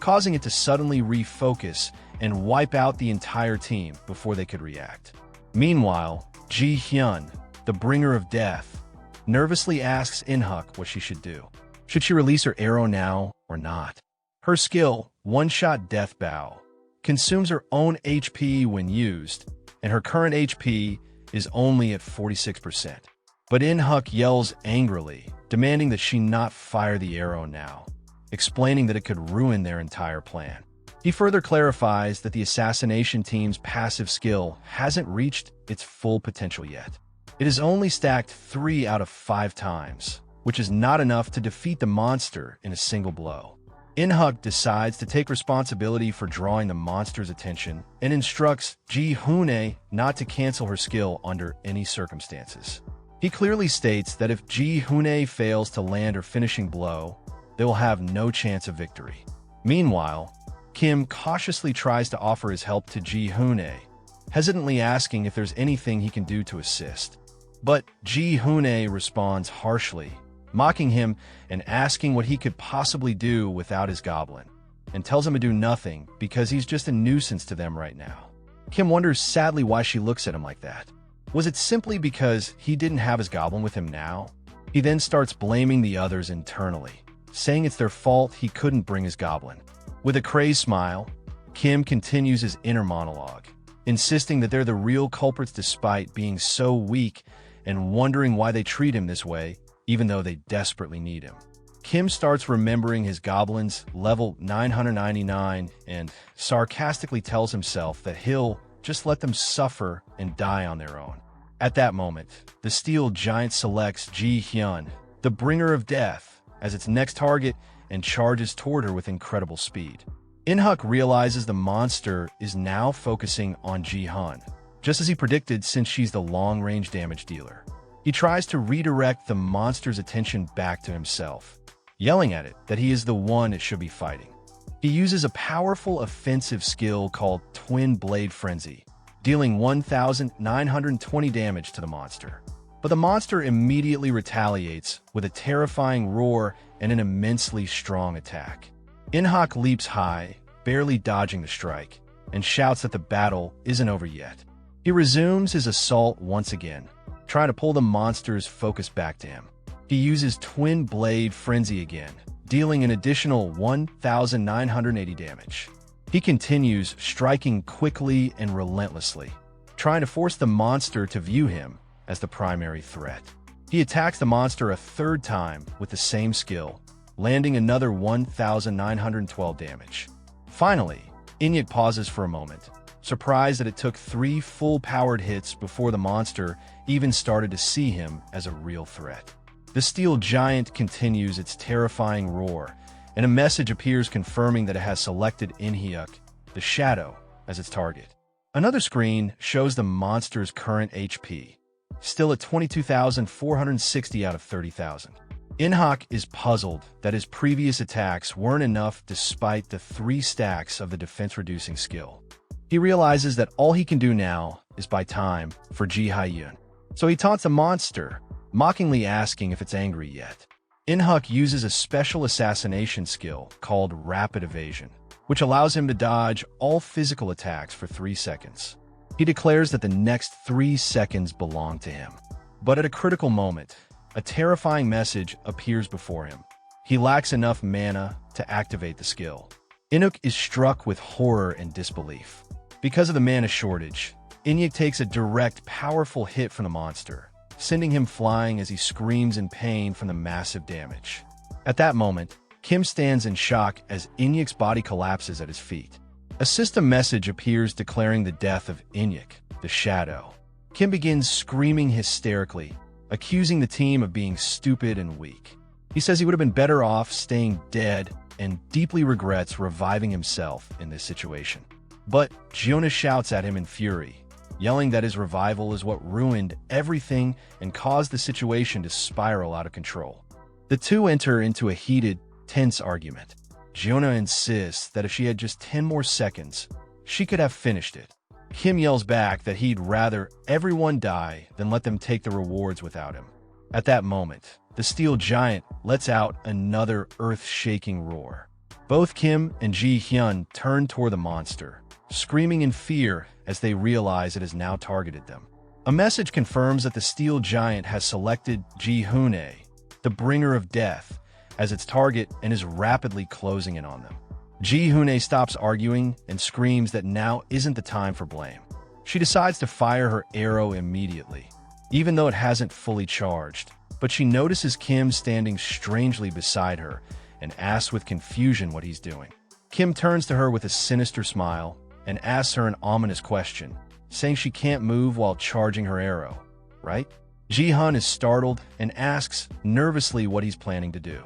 causing it to suddenly refocus and wipe out the entire team before they could react. Meanwhile, Ji-hyun, the bringer of death, nervously asks In-huk what she should do. Should she release her arrow now or not? Her skill, one-shot death bow, consumes her own HP when used, and her current HP is only at 46%. But In-huk yells angrily, demanding that she not fire the arrow now, explaining that it could ruin their entire plan. He further clarifies that the assassination team's passive skill hasn't reached its full potential yet. It is only stacked 3 out of 5 times, which is not enough to defeat the monster in a single blow. In-huk decides to take responsibility for drawing the monster's attention and instructs Ji-hyun not to cancel her skill under any circumstances. He clearly states that if Ji-hyun fails to land her finishing blow, they will have no chance of victory. Meanwhile, Kim cautiously tries to offer his help to Ji-hyun, hesitantly asking if there's anything he can do to assist. But Ji-hyun responds harshly, mocking him and asking what he could possibly do without his goblin, and tells him to do nothing because he's just a nuisance to them right now. Kim wonders sadly why she looks at him like that. Was it simply because he didn't have his goblin with him now? He then starts blaming the others internally, saying it's their fault he couldn't bring his goblin. With a crazed smile, Kim continues his inner monologue, insisting that they're the real culprits despite being so weak and wondering why they treat him this way, even though they desperately need him. Kim starts remembering his goblin's level 999 and sarcastically tells himself that he'll just let them suffer and die on their own. At that moment, the steel giant selects Ji-hyun, the bringer of death, as its next target and charges toward her with incredible speed. In-huk realizes the monster is now focusing on Ji-hyun, just as he predicted since she's the long-range damage dealer. He tries to redirect the monster's attention back to himself, yelling at it that he is the one it should be fighting. He uses a powerful offensive skill called Twin Blade Frenzy, dealing 1,920 damage to the monster. But the monster immediately retaliates with a terrifying roar and an immensely strong attack. In-huk leaps high, barely dodging the strike, and shouts that the battle isn't over yet. He resumes his assault once again, trying to pull the monster's focus back to him. He uses Twin Blade Frenzy again, dealing an additional 1,980 damage. He continues striking quickly and relentlessly, trying to force the monster to view him as the primary threat. He attacks the monster a third time with the same skill, landing another 1,912 damage. Finally, In-huk pauses for a moment, surprised that it took 3 full-powered hits before the monster even started to see him as a real threat. The steel giant continues its terrifying roar, and a message appears confirming that it has selected In-huk, the shadow, as its target. Another screen shows the monster's current HP, still at 22,460 out of 30,000. In-huk is puzzled that his previous attacks weren't enough despite the 3 stacks of the defense-reducing skill. He realizes that all he can do now is buy time for Ji-hyun. So he taunts the monster, mockingly asking if it's angry yet. In-huk uses a special assassination skill called Rapid Evasion, which allows him to dodge all physical attacks for 3 seconds. He declares that the next 3 seconds belong to him. But at a critical moment, a terrifying message appears before him. He lacks enough mana to activate the skill. In-huk is struck with horror and disbelief. Because of the mana shortage, In-huk takes a direct, powerful hit from the monster, sending him flying as he screams in pain from the massive damage. At that moment, Kim stands in shock as In-huk's body collapses at his feet. A system message appears declaring the death of In-huk, the shadow. Kim begins screaming hysterically, accusing the team of being stupid and weak. He says he would have been better off staying dead and deeply regrets reviving himself in this situation. But Giona shouts at him in fury, yelling that his revival is what ruined everything and caused the situation to spiral out of control. The two enter into a heated, tense argument. Giona insists that if she had just 10 more seconds, she could have finished it. Kim yells back that he'd rather everyone die than let them take the rewards without him. At that moment, the steel giant lets out another earth-shaking roar. Both Kim and Ji Hyun turn toward the monster, screaming in fear as they realize it has now targeted them. A message confirms that the steel giant has selected Ji Hyun, the bringer of death, as its target and is rapidly closing in on them. Ji Hyun stops arguing and screams that now isn't the time for blame. She decides to fire her arrow immediately, even though it hasn't fully charged, but she notices Kim standing strangely beside her and asks with confusion what he's doing. Kim turns to her with a sinister smile and asks her an ominous question, saying she can't move while charging her arrow, right? Ji-hun is startled and asks nervously what he's planning to do.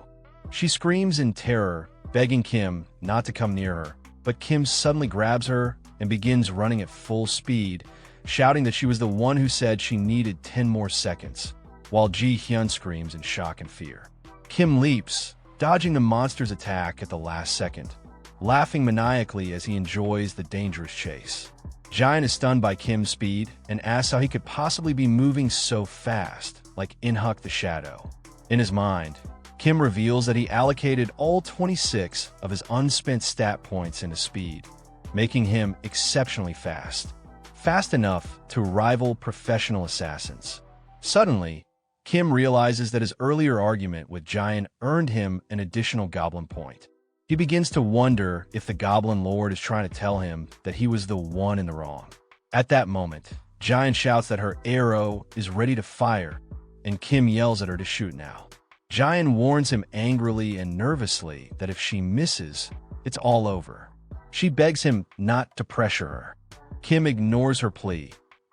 She screams in terror, begging Kim not to come near her, but Kim suddenly grabs her and begins running at full speed, shouting that she was the one who said she needed 10 more seconds, while Ji-hyun screams in shock and fear. Kim leaps, dodging the monster's attack at the last second, laughing maniacally as he enjoys the dangerous chase. Jian is stunned by Kim's speed and asks how he could possibly be moving so fast, like Inhuk the Shadow. In his mind, Kim reveals that he allocated all 26 of his unspent stat points into speed, making him exceptionally fast. Fast enough to rival professional assassins. Suddenly, Kim realizes that his earlier argument with Jian earned him an additional Goblin point. He begins to wonder if the Goblin Lord is trying to tell him that he was the one in the wrong. At that moment, Jian shouts that her arrow is ready to fire, and Kim yells at her to shoot now. Jian warns him angrily and nervously that if she misses, it's all over. She begs him not to pressure her. Kim ignores her plea,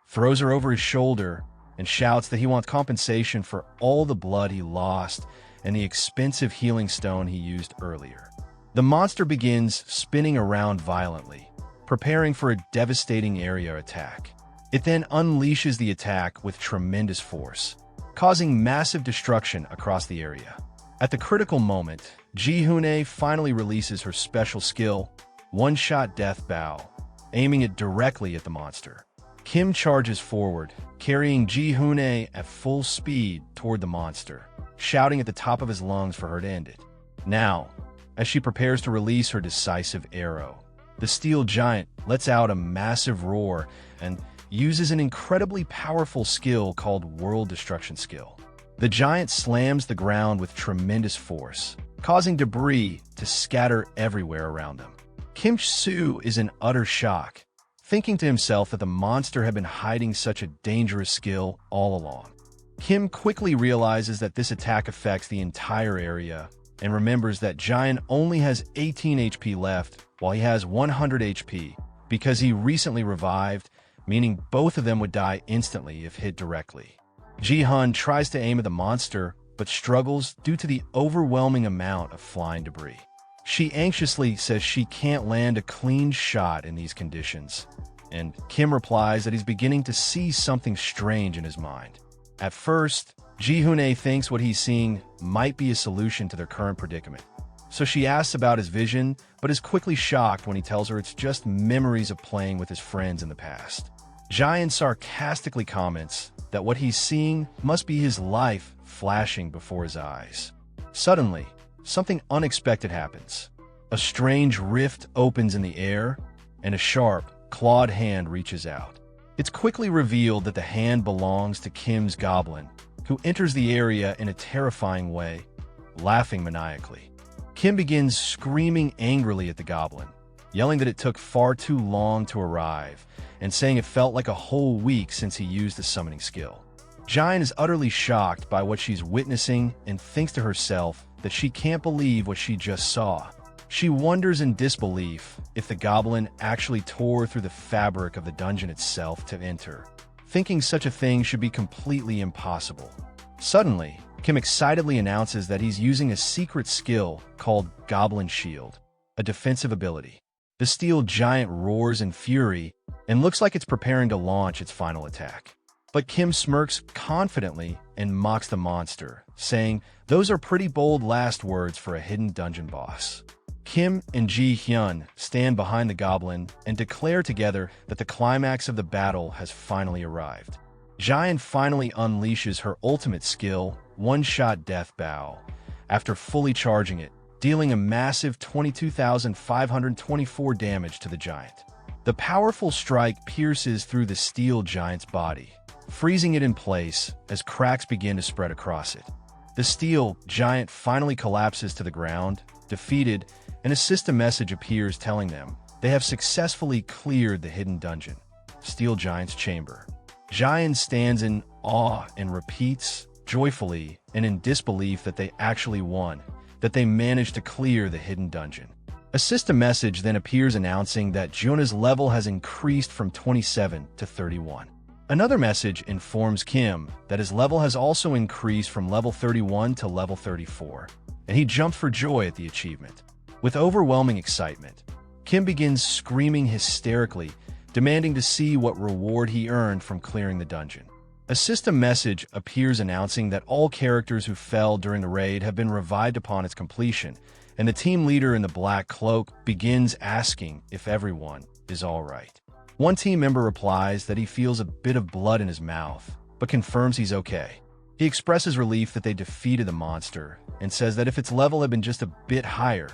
throws her over his shoulder, and shouts that he wants compensation for all the blood he lost and the expensive healing stone he used earlier. The monster begins spinning around violently, preparing for a devastating area attack. It then unleashes the attack with tremendous force, causing massive destruction across the area. At the critical moment, Ji Hyun finally releases her special skill, One-Shot Death Bow, aiming it directly at the monster. Kim charges forward, carrying Ji Hyun at full speed toward the monster, shouting at the top of his lungs for her to end it. Now, as she prepares to release her decisive arrow, the steel giant lets out a massive roar and uses an incredibly powerful skill called World Destruction Skill. The giant slams the ground with tremendous force, causing debris to scatter everywhere around them. Kim Soo is in utter shock, thinking to himself that the monster had been hiding such a dangerous skill all along. Kim quickly realizes that this attack affects the entire area and remembers that Jian only has 18 HP left while he has 100 HP because he recently revived, meaning both of them would die instantly if hit directly. Ji-hun tries to aim at the monster but struggles due to the overwhelming amount of flying debris. She anxiously says she can't land a clean shot in these conditions, and Kim replies that he's beginning to see something strange in his mind. At first, Ji Hyun thinks what he's seeing might be a solution to their current predicament, so she asks about his vision, but is quickly shocked when he tells her it's just memories of playing with his friends in the past. Jian sarcastically comments that what he's seeing must be his life flashing before his eyes. Suddenly, something unexpected happens. A strange rift opens in the air, and a sharp, clawed hand reaches out. It's quickly revealed that the hand belongs to Kim's Goblin, who enters the area in a terrifying way, laughing maniacally. Kim begins screaming angrily at the Goblin, yelling that it took far too long to arrive, and saying it felt like a whole week since he used the summoning skill. Jian is utterly shocked by what she's witnessing and thinks to herself that she can't believe what she just saw. She wonders in disbelief if the Goblin actually tore through the fabric of the dungeon itself to enter, thinking such a thing should be completely impossible. Suddenly, Kim excitedly announces that he's using a secret skill called Goblin Shield, a defensive ability. The steel giant roars in fury and looks like it's preparing to launch its final attack. But Kim smirks confidently and mocks the monster, saying, "Those are pretty bold last words for a hidden dungeon boss." Kim and Ji Hyun stand behind the Goblin and declare together that the climax of the battle has finally arrived. Jian finally unleashes her ultimate skill, One-Shot Death Bow. After fully charging it, dealing a massive 22,524 damage to the giant. The powerful strike pierces through the steel giant's body, freezing it in place as cracks begin to spread across it. The steel giant finally collapses to the ground, defeated, and a system message appears telling them they have successfully cleared the hidden dungeon, Steel Giant's chamber. Jian stands in awe and repeats, joyfully and in disbelief, that they actually won, that they managed to clear the hidden dungeon. A system message then appears announcing that Juna's level has increased from 27 to 31. Another message informs Kim that his level has also increased from level 31 to level 34, and he jumped for joy at the achievement. With overwhelming excitement, Kim begins screaming hysterically, demanding to see what reward he earned from clearing the dungeon. A system message appears announcing that all characters who fell during the raid have been revived upon its completion, and the team leader in the black cloak begins asking if everyone is all right. One team member replies that he feels a bit of blood in his mouth, but confirms he's okay. He expresses relief that they defeated the monster and says that if its level had been just a bit higher,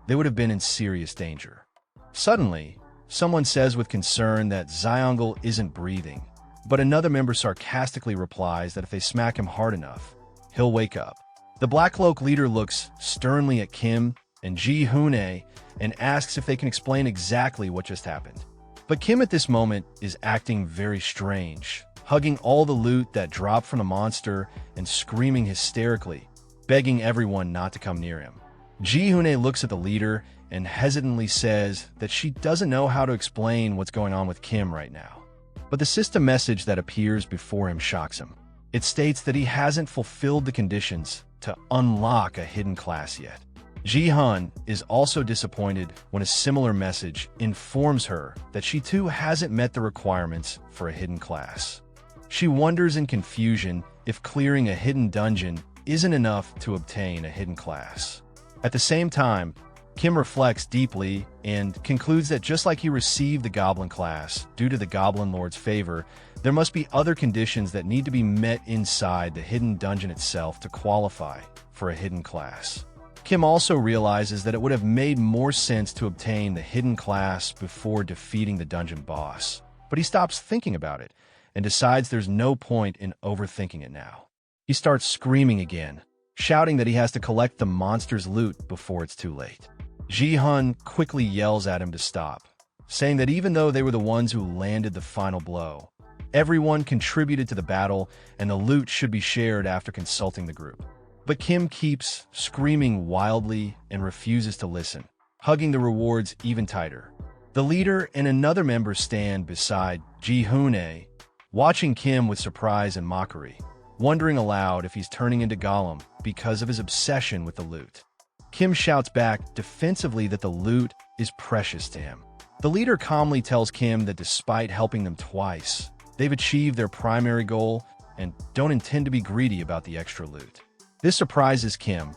they would have been in serious danger. Suddenly, someone says with concern that Zyongle isn't breathing, but another member sarcastically replies that if they smack him hard enough, he'll wake up. The Black Cloak leader looks sternly at Kim and Ji Hoon-ae and asks if they can explain exactly what just happened. But Kim at this moment is acting very strange, hugging all the loot that dropped from the monster and screaming hysterically, begging everyone not to come near him. Ji Hoon-ae looks at the leader and hesitantly says that she doesn't know how to explain what's going on with Kim right now. But the system message that appears before him shocks him. It states that he hasn't fulfilled the conditions to unlock a hidden class yet. Ji-hun is also disappointed when a similar message informs her that she too hasn't met the requirements for a hidden class. She wonders in confusion if clearing a hidden dungeon isn't enough to obtain a hidden class. At the same time, Kim reflects deeply and concludes that just like he received the Goblin class due to the Goblin Lord's favor, there must be other conditions that need to be met inside the hidden dungeon itself to qualify for a hidden class. Kim also realizes that it would have made more sense to obtain the hidden class before defeating the dungeon boss, but he stops thinking about it and decides there's no point in overthinking it now. He starts screaming again, shouting that he has to collect the monster's loot before it's too late. Ji-hun quickly yells at him to stop, saying that even though they were the ones who landed the final blow, everyone contributed to the battle and the loot should be shared after consulting the group. But Kim keeps screaming wildly and refuses to listen, hugging the rewards even tighter. The leader and another member stand beside Ji Hoon-ae, watching Kim with surprise and mockery, wondering aloud if he's turning into Gollum because of his obsession with the loot. Kim shouts back defensively that the loot is precious to him. The leader calmly tells Kim that despite helping them twice, they've achieved their primary goal and don't intend to be greedy about the extra loot. This surprises Kim,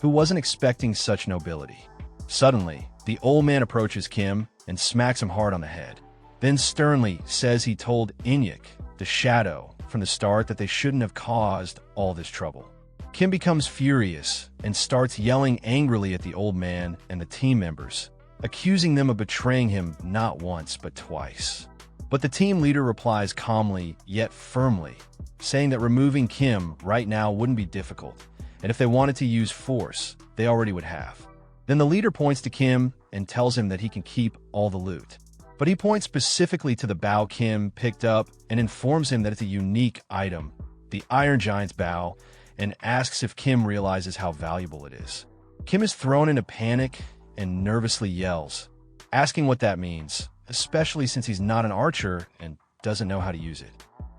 who wasn't expecting such nobility. Suddenly, the old man approaches Kim and smacks him hard on the head, then sternly says he told Inyuk, the shadow, from the start that they shouldn't have caused all this trouble. Kim becomes furious and starts yelling angrily at the old man and the team members, accusing them of betraying him not once but twice. But the team leader replies calmly yet firmly, saying that removing Kim right now wouldn't be difficult, and if they wanted to use force, they already would have. Then the leader points to Kim and tells him that he can keep all the loot. But he points specifically to the bow Kim picked up and informs him that it's a unique item, the Iron Giant's bow, and asks if Kim realizes how valuable it is. Kim is thrown into panic and nervously yells, asking what that means, especially since he's not an archer and doesn't know how to use it.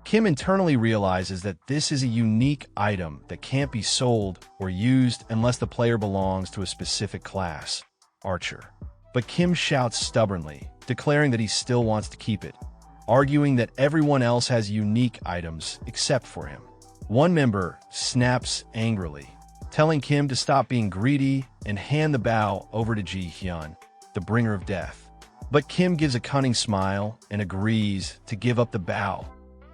Kim internally realizes that this is a unique item that can't be sold or used unless the player belongs to a specific class, archer. But Kim shouts stubbornly, declaring that he still wants to keep it, arguing that everyone else has unique items except for him. One member snaps angrily, telling Kim to stop being greedy and hand the bow over to Ji-hyun, the bringer of death. But Kim gives a cunning smile and agrees to give up the bow,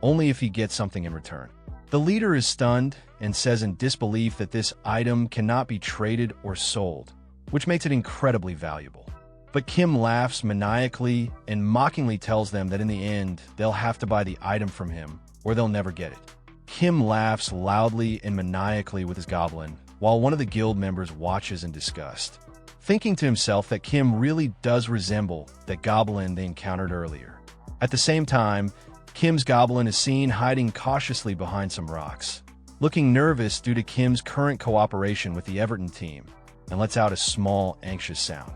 only if he gets something in return. The leader is stunned and says in disbelief that this item cannot be traded or sold, which makes it incredibly valuable. But Kim laughs maniacally and mockingly tells them that in the end, they'll have to buy the item from him, or they'll never get it. Kim laughs loudly and maniacally with his goblin, while one of the guild members watches in disgust, thinking to himself that Kim really does resemble that goblin they encountered earlier. At the same time, Kim's goblin is seen hiding cautiously behind some rocks, looking nervous due to Kim's current cooperation with the Everton team, and lets out a small, anxious sound.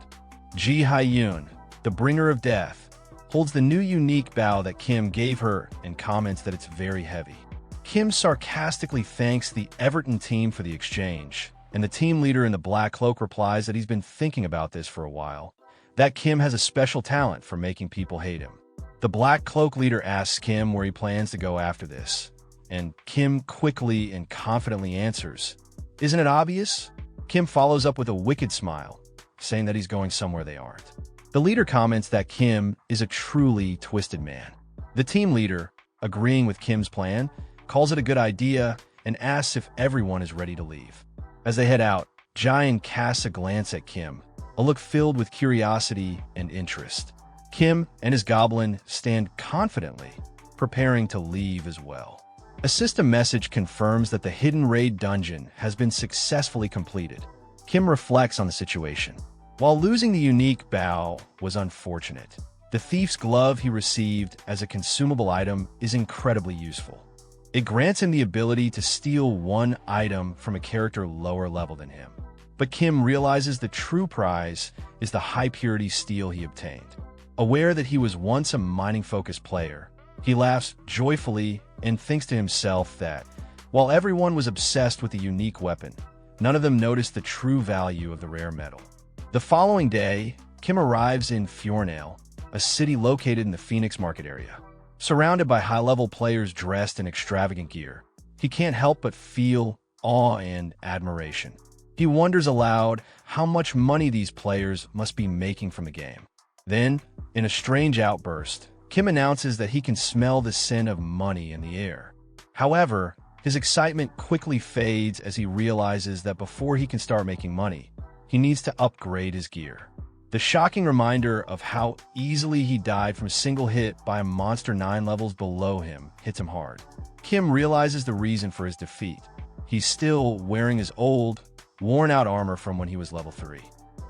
Ji Hyun, the bringer of death, holds the new unique bow that Kim gave her and comments that it's very heavy. Kim sarcastically thanks the Everton team for the exchange, and the team leader in the black cloak replies that he's been thinking about this for a while, that Kim has a special talent for making people hate him. The black cloak leader asks Kim where he plans to go after this, and Kim quickly and confidently answers, "Isn't it obvious?" Kim follows up with a wicked smile, saying that he's going somewhere they aren't. The leader comments that Kim is a truly twisted man. The team leader, agreeing with Kim's plan, calls it a good idea and asks if everyone is ready to leave. As they head out, Jian casts a glance at Kim, a look filled with curiosity and interest. Kim and his goblin stand confidently, preparing to leave as well. A system message confirms that the hidden raid dungeon has been successfully completed. Kim reflects on the situation. While losing the unique bow was unfortunate, the thief's glove he received as a consumable item is incredibly useful. It grants him the ability to steal one item from a character lower level than him. But Kim realizes the true prize is the high-purity steel he obtained. Aware that he was once a mining-focused player, he laughs joyfully and thinks to himself that, while everyone was obsessed with the unique weapon, none of them noticed the true value of the rare metal. The following day, Kim arrives in Fjornale, a city located in the Phoenix Market area. Surrounded by high-level players dressed in extravagant gear, he can't help but feel awe and admiration. He wonders aloud how much money these players must be making from the game. Then, in a strange outburst, Kim announces that he can smell the scent of money in the air. However, his excitement quickly fades as he realizes that before he can start making money, he needs to upgrade his gear. The shocking reminder of how easily he died from a single hit by a monster 9 levels below him hits him hard. Kim realizes the reason for his defeat. He's still wearing his old, worn-out armor from when he was level 3.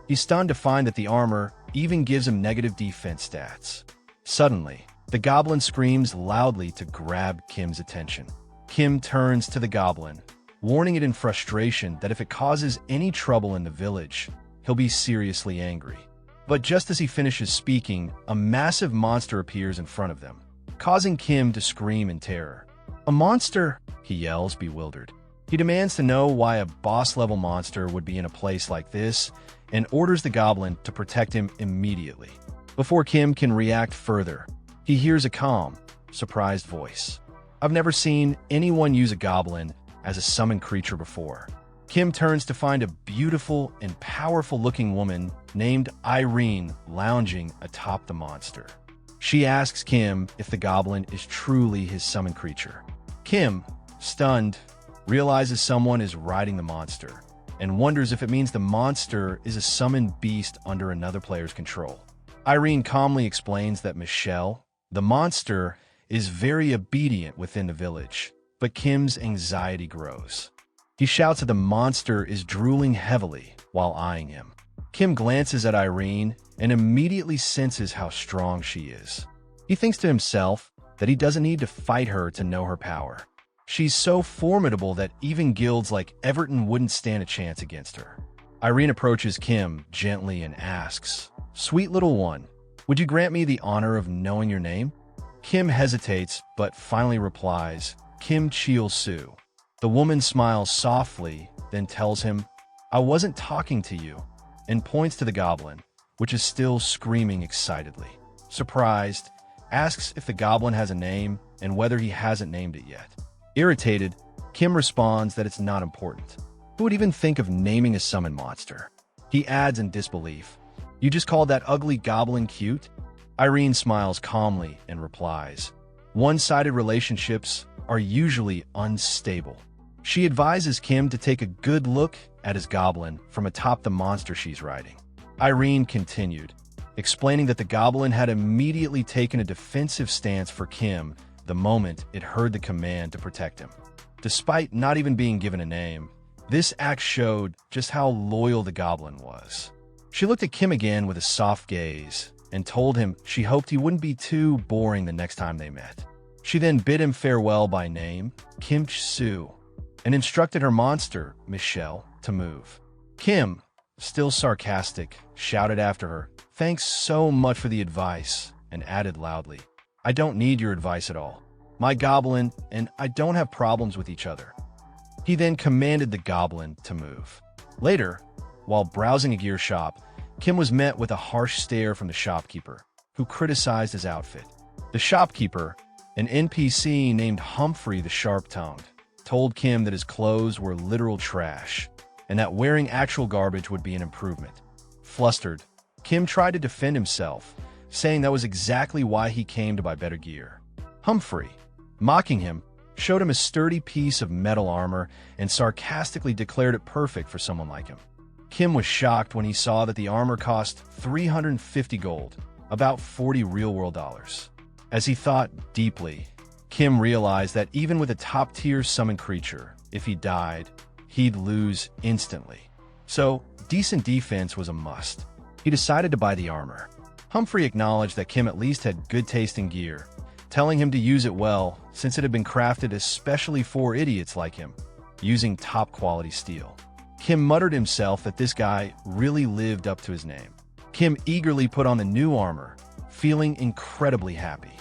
He's stunned to find that the armor even gives him negative defense stats. Suddenly, the goblin screams loudly to grab Kim's attention. Kim turns to the goblin, warning it in frustration that if it causes any trouble in the village, he'll be seriously angry. But just as he finishes speaking, a massive monster appears in front of them, causing Kim to scream in terror. "A monster!" he yells, bewildered. He demands to know why a boss-level monster would be in a place like this, and orders the goblin to protect him immediately. Before Kim can react further, he hears a calm, surprised voice. "I've never seen anyone use a goblin as a summoned creature before." Kim turns to find a beautiful and powerful-looking woman named Irene lounging atop the monster. She asks Kim if the goblin is truly his summoned creature. Kim, stunned, realizes someone is riding the monster, and wonders if it means the monster is a summoned beast under another player's control. Irene calmly explains that Michelle, the monster, is very obedient within the village, but Kim's anxiety grows. He shouts that the monster is drooling heavily while eyeing him. Kim glances at Irene and immediately senses how strong she is. He thinks to himself that he doesn't need to fight her to know her power. She's so formidable that even guilds like Everton wouldn't stand a chance against her. Irene approaches Kim gently and asks, "Sweet little one, would you grant me the honor of knowing your name?" Kim hesitates, but finally replies, "Kim Chil-Soo." The woman smiles softly, then tells him, "I wasn't talking to you," and points to the goblin, which is still screaming excitedly. Surprised, asks if the goblin has a name and whether he hasn't named it yet. Irritated, Kim responds that it's not important. Who would even think of naming a summon monster? He adds in disbelief, "You just called that ugly goblin cute?" Irene smiles calmly and replies, "One-sided relationships are usually unstable." She advises Kim to take a good look at his goblin from atop the monster she's riding. Irene continued, explaining that the goblin had immediately taken a defensive stance for Kim the moment it heard the command to protect him. Despite not even being given a name, this act showed just how loyal the goblin was. She looked at Kim again with a soft gaze and told him she hoped he wouldn't be too boring the next time they met. She then bid him farewell by name, Kim Ch-soo, and instructed her monster, Michelle, to move. Kim, still sarcastic, shouted after her, "Thanks so much for the advice," and added loudly, "I don't need your advice at all. My goblin and I don't have problems with each other." He then commanded the goblin to move. Later, while browsing a gear shop, Kim was met with a harsh stare from the shopkeeper, who criticized his outfit. The shopkeeper, an NPC named Humphrey the Sharp-Tongued, told Kim that his clothes were literal trash, and that wearing actual garbage would be an improvement. Flustered, Kim tried to defend himself, saying that was exactly why he came to buy better gear. Humphrey, mocking him, showed him a sturdy piece of metal armor and sarcastically declared it perfect for someone like him. Kim was shocked when he saw that the armor cost 350 gold, about 40 real-world dollars. As he thought deeply, Kim realized that even with a top-tier summon creature, if he died, he'd lose instantly. So, decent defense was a must. He decided to buy the armor. Humphrey acknowledged that Kim at least had good taste in gear, telling him to use it well since it had been crafted especially for idiots like him, using top-quality steel. Kim muttered himself that this guy really lived up to his name. Kim eagerly put on the new armor, feeling incredibly happy.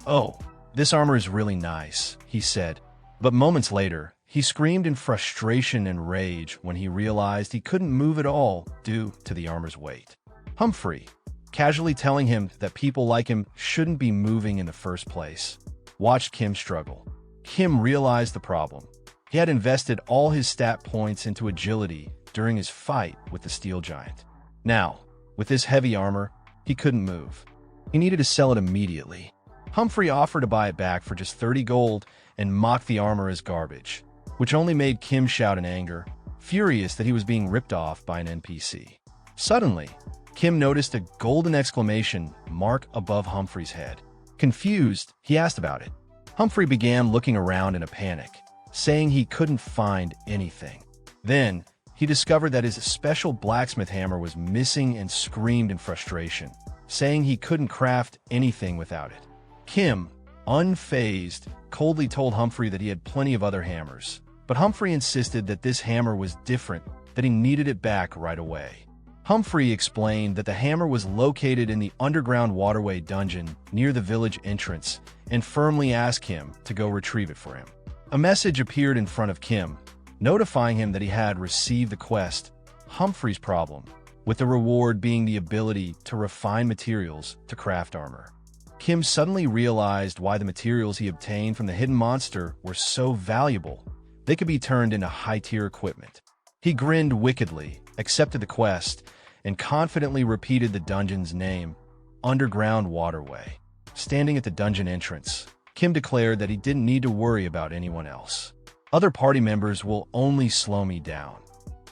"Oh, this armor is really nice," he said. But moments later, he screamed in frustration and rage when he realized he couldn't move at all due to the armor's weight. Humphrey, casually telling him that people like him shouldn't be moving in the first place, watched Kim struggle. Kim realized the problem. He had invested all his stat points into agility during his fight with the steel giant. Now, with this heavy armor, he couldn't move. He needed to sell it immediately. Humphrey offered to buy it back for just 30 gold and mocked the armor as garbage, which only made Kim shout in anger, furious that he was being ripped off by an NPC. Suddenly, Kim noticed a golden exclamation mark above Humphrey's head. Confused, he asked about it. Humphrey began looking around in a panic, saying he couldn't find anything. Then, he discovered that his special blacksmith hammer was missing and screamed in frustration, saying he couldn't craft anything without it. Kim, unfazed, coldly told Humphrey that he had plenty of other hammers, but Humphrey insisted that this hammer was different, that he needed it back right away. Humphrey explained that the hammer was located in the underground waterway dungeon near the village entrance and firmly asked him to go retrieve it for him. A message appeared in front of Kim, notifying him that he had received the quest, Humphrey's problem, with the reward being the ability to refine materials to craft armor. Kim suddenly realized why the materials he obtained from the hidden monster were so valuable. They could be turned into high-tier equipment. He grinned wickedly, accepted the quest, and confidently repeated the dungeon's name, Underground Waterway. Standing at the dungeon entrance, Kim declared that he didn't need to worry about anyone else. "Other party members will only slow me down,"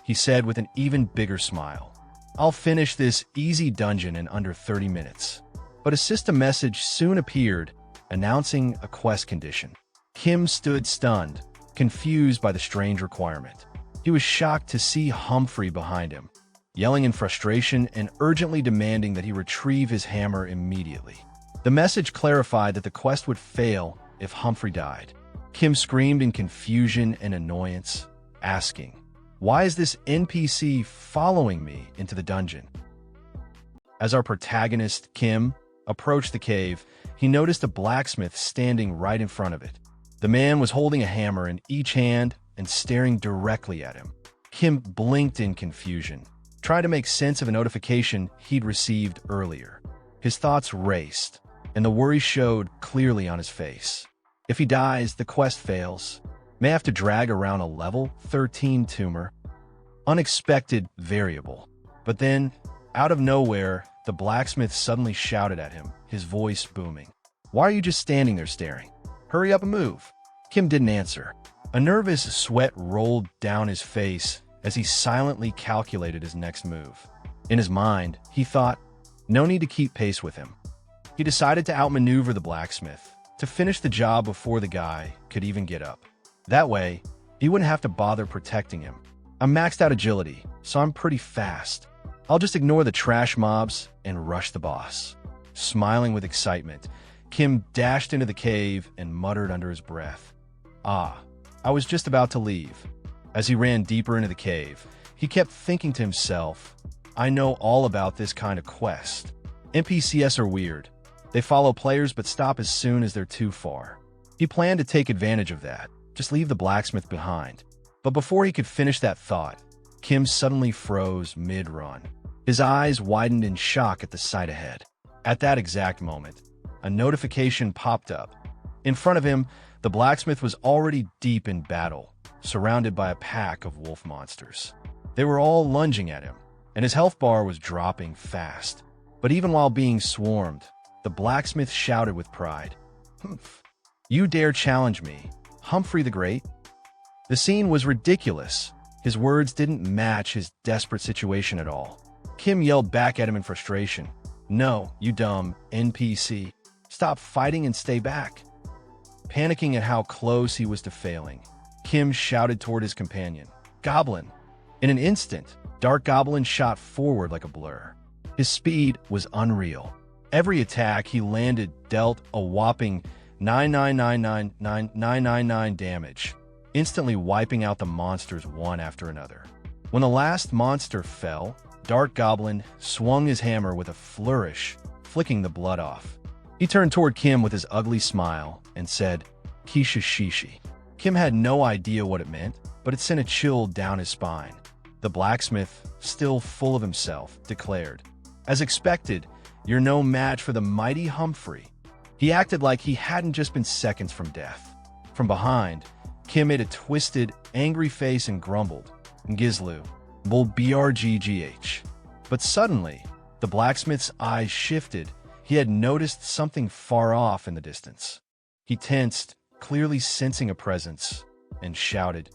he said with an even bigger smile. "I'll finish this easy dungeon in under 30 minutes. But a system message soon appeared, announcing a quest condition. Kim stood stunned, confused by the strange requirement. He was shocked to see Humphrey behind him, yelling in frustration and urgently demanding that he retrieve his hammer immediately. The message clarified that the quest would fail if Humphrey died. Kim screamed in confusion and annoyance, asking, "Why is this NPC following me into the dungeon?" As our protagonist, Kim, approached the cave, he noticed a blacksmith standing right in front of it. The man was holding a hammer in each hand and staring directly at him. Kim blinked in confusion, trying to make sense of a notification he'd received earlier. His thoughts raced, and the worry showed clearly on his face. If he dies, the quest fails. May have to drag around a level 13 tumor. Unexpected variable. But then, out of nowhere, the blacksmith suddenly shouted at him, his voice booming. "Why are you just standing there staring? Hurry up and move." Kim didn't answer. A nervous sweat rolled down his face as he silently calculated his next move. In his mind, he thought, no need to keep pace with him. He decided to outmaneuver the blacksmith, to finish the job before the guy could even get up. That way, he wouldn't have to bother protecting him. I'm maxed out agility, so I'm pretty fast. I'll just ignore the trash mobs and rush the boss. Smiling with excitement, Kim dashed into the cave and muttered under his breath, "Ah, I was just about to leave." As he ran deeper into the cave, he kept thinking to himself, I know all about this kind of quest. NPCs are weird. They follow players but stop as soon as they're too far. He planned to take advantage of that, just leave the blacksmith behind. But before he could finish that thought, Kim suddenly froze mid-run. His eyes widened in shock at the sight ahead. At that exact moment, a notification popped up. In front of him, the blacksmith was already deep in battle, surrounded by a pack of wolf monsters. They were all lunging at him, and his health bar was dropping fast. But even while being swarmed, the blacksmith shouted with pride, "Humph! You dare challenge me, Humphrey the Great?" The scene was ridiculous. His words didn't match his desperate situation at all. Kim yelled back at him in frustration, "No, you dumb NPC. Stop fighting and stay back." Panicking at how close he was to failing, Kim shouted toward his companion, "Goblin!" In an instant, Dark Goblin shot forward like a blur. His speed was unreal. Every attack he landed dealt a whopping 9999999 damage, instantly wiping out the monsters one after another. When the last monster fell, Dark Goblin swung his hammer with a flourish, flicking the blood off. He turned toward Kim with his ugly smile and said, "Kisha Shishi." Kim had no idea what it meant, but it sent a chill down his spine. The blacksmith, still full of himself, declared, "As expected, you're no match for the mighty Humphrey." He acted like he hadn't just been seconds from death. From behind, Kim made a twisted, angry face and grumbled, "Gizlu, bull brggh." But suddenly, the blacksmith's eyes shifted. He had noticed something far off in the distance. He tensed, clearly sensing a presence, and shouted,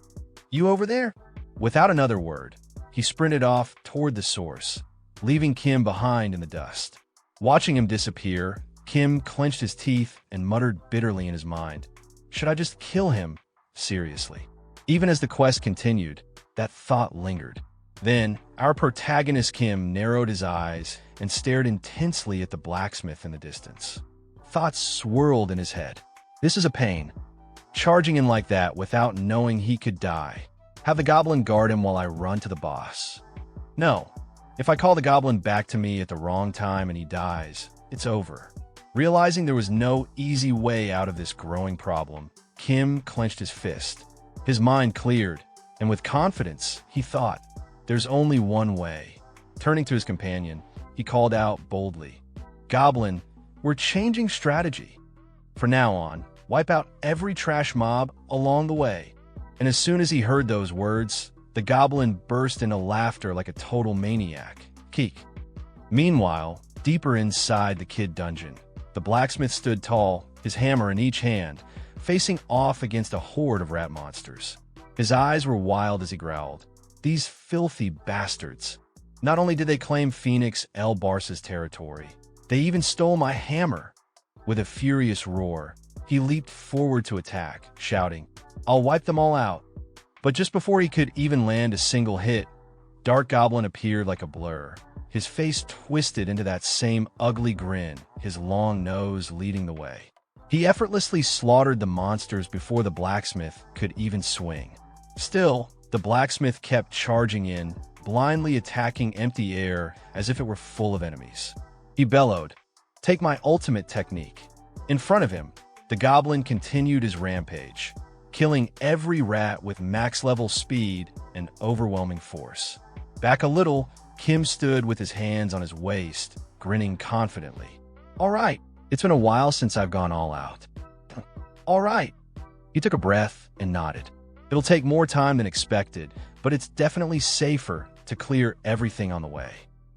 "You over there?" Without another word, he sprinted off toward the source, leaving Kim behind in the dust. Watching him disappear, Kim clenched his teeth and muttered bitterly in his mind, "Should I just kill him? Seriously." Even as the quest continued, that thought lingered. Then, our protagonist Kim narrowed his eyes and stared intensely at the blacksmith in the distance. Thoughts swirled in his head. This is a pain. Charging in like that without knowing he could die. Have the goblin guard him while I run to the boss. No. If I call the goblin back to me at the wrong time and he dies, it's over. Realizing there was no easy way out of this growing problem, Kim clenched his fist. His mind cleared, and with confidence, he thought, there's only one way. Turning to his companion, he called out boldly, "Goblin, we're changing strategy. From now on, wipe out every trash mob along the way." And as soon as he heard those words, the goblin burst into laughter like a total maniac. Keek. Meanwhile, deeper inside the kid dungeon, the blacksmith stood tall, his hammer in each hand, facing off against a horde of rat monsters. His eyes were wild as he growled, "These filthy bastards. Not only did they claim Phoenix El Barsa's territory, they even stole my hammer." With a furious roar, he leaped forward to attack, shouting, "I'll wipe them all out." But just before he could even land a single hit, Dark Goblin appeared like a blur, his face twisted into that same ugly grin, his long nose leading the way. He effortlessly slaughtered the monsters before the blacksmith could even swing. Still, the blacksmith kept charging in, blindly attacking empty air as if it were full of enemies. He bellowed, "Take my ultimate technique." In front of him, the goblin continued his rampage, killing every rat with max-level speed and overwhelming force. Back a little, Kim stood with his hands on his waist, grinning confidently. "All right, it's been a while since I've gone all out." "All right." He took a breath and nodded. "It'll take more time than expected, but it's definitely safer to clear everything on the way.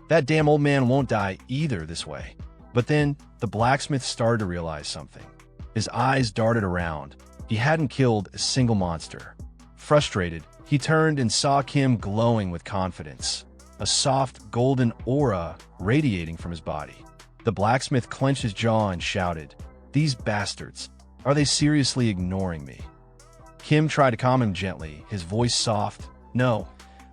That damn old man won't die either this way." But then, the blacksmith started to realize something. His eyes darted around, He hadn't killed a single monster. Frustrated, he turned and saw Kim glowing with confidence, a soft golden aura radiating from his body. The blacksmith clenched his jaw and shouted, "These bastards, are they seriously ignoring me?" Kim tried to calm him gently, his voice soft. "No,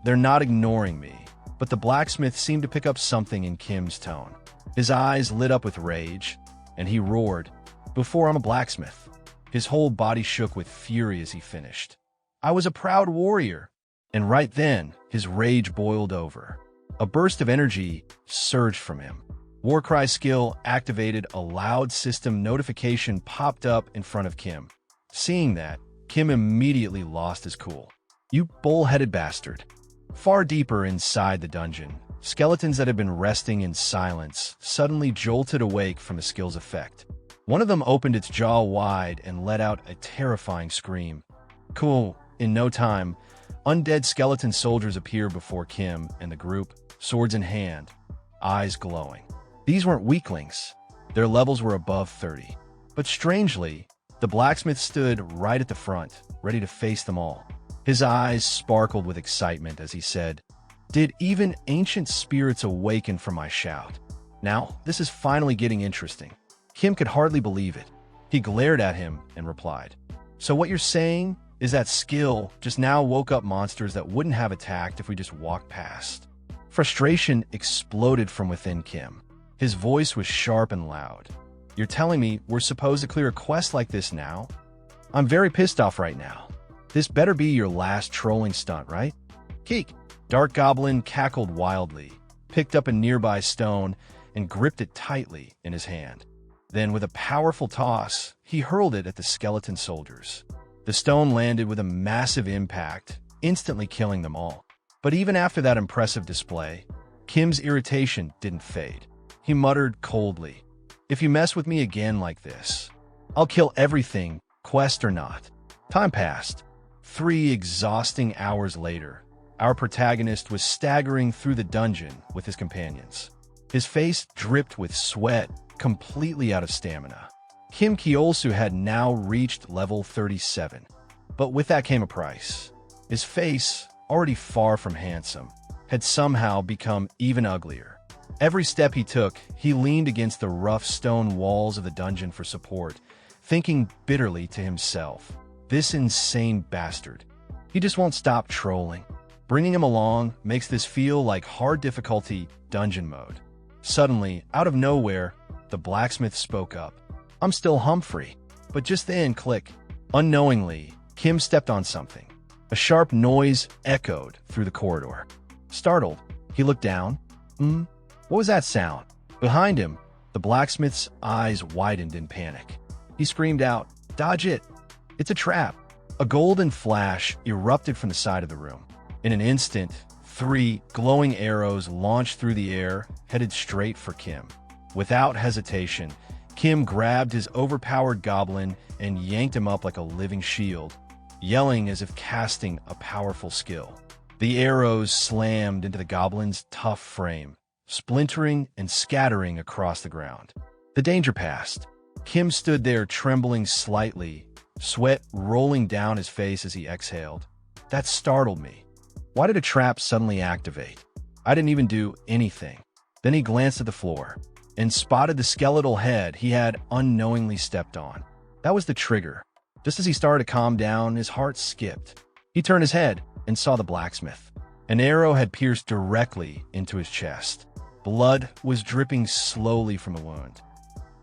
they're not ignoring me." But the blacksmith seemed to pick up something in Kim's tone. His eyes lit up with rage, and he roared, "Before I'm a blacksmith." His whole body shook with fury as he finished. "I was a proud warrior." And right then, his rage boiled over. A burst of energy surged from him. Warcry skill activated, a loud system notification popped up in front of Kim. Seeing that, Kim immediately lost his cool. "You bull-headed bastard." Far deeper inside the dungeon, skeletons that had been resting in silence suddenly jolted awake from the skill's effect. One of them opened its jaw wide and let out a terrifying scream. Cool. In no time, undead skeleton soldiers appeared before Kim and the group, swords in hand, eyes glowing. These weren't weaklings. Their levels were above 30. But strangely, the blacksmith stood right at the front, ready to face them all. His eyes sparkled with excitement as he said, "Did even ancient spirits awaken from my shout? Now, this is finally getting interesting." Kim could hardly believe it. He glared at him and replied, "So what you're saying is that skill just now woke up monsters that wouldn't have attacked if we just walked past?" Frustration exploded from within Kim. His voice was sharp and loud. "You're telling me we're supposed to clear a quest like this now? I'm very pissed off right now. This better be your last trolling stunt, right?" Keek! Dark Goblin cackled wildly, picked up a nearby stone, and gripped it tightly in his hand. Then, with a powerful toss, he hurled it at the skeleton soldiers. The stone landed with a massive impact, instantly killing them all. But even after that impressive display, Kim's irritation didn't fade. He muttered coldly, "If you mess with me again like this, I'll kill everything, quest or not." Time passed. 3 exhausting hours later, our protagonist was staggering through the dungeon with his companions. His face dripped with sweat, completely out of stamina. Kim Kyolsu had now reached level 37, but with that came a price. His face, already far from handsome, had somehow become even uglier. Every step he took, he leaned against the rough stone walls of the dungeon for support, thinking bitterly to himself, "This insane bastard. He just won't stop trolling." Bringing him along makes this feel like hard difficulty dungeon mode. Suddenly, out of nowhere, the blacksmith spoke up. "I'm still Humphrey." But just then, click. Unknowingly, Kim stepped on something. A sharp noise echoed through the corridor. Startled, he looked down. What was that sound? Behind him, the blacksmith's eyes widened in panic. He screamed out, "Dodge it! It's a trap!" A golden flash erupted from the side of the room. In an instant, 3 glowing arrows launched through the air, headed straight for Kim. Without hesitation, Kim grabbed his overpowered goblin and yanked him up like a living shield, yelling as if casting a powerful skill. The arrows slammed into the goblin's tough frame, splintering and scattering across the ground. The danger passed. Kim stood there trembling slightly, sweat rolling down his face as he exhaled. That startled me. Why did a trap suddenly activate? I didn't even do anything. Then he glanced at the floor and spotted the skeletal head he had unknowingly stepped on. That was the trigger. Just as he started to calm down, his heart skipped. He turned his head and saw the blacksmith. An arrow had pierced directly into his chest. Blood was dripping slowly from the wound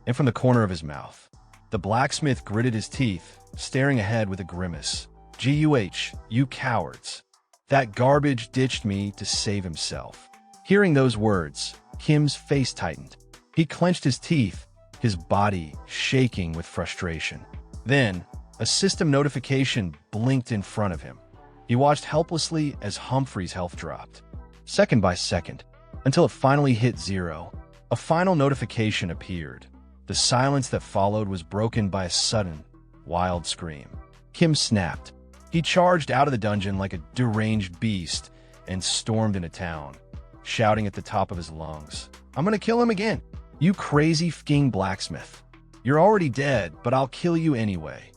and from the corner of his mouth. The blacksmith gritted his teeth, staring ahead with a grimace. "Guh, you cowards. That garbage ditched me to save himself." Hearing those words, Kim's face tightened. He clenched his teeth, his body shaking with frustration. Then, a system notification blinked in front of him. He watched helplessly as Humphrey's health dropped, second by second, until it finally hit 0. A final notification appeared. The silence that followed was broken by a sudden, wild scream. Kim snapped. He charged out of the dungeon like a deranged beast and stormed into town, shouting at the top of his lungs, "I'm gonna kill him again! You crazy f***ing blacksmith! You're already dead, but I'll kill you anyway."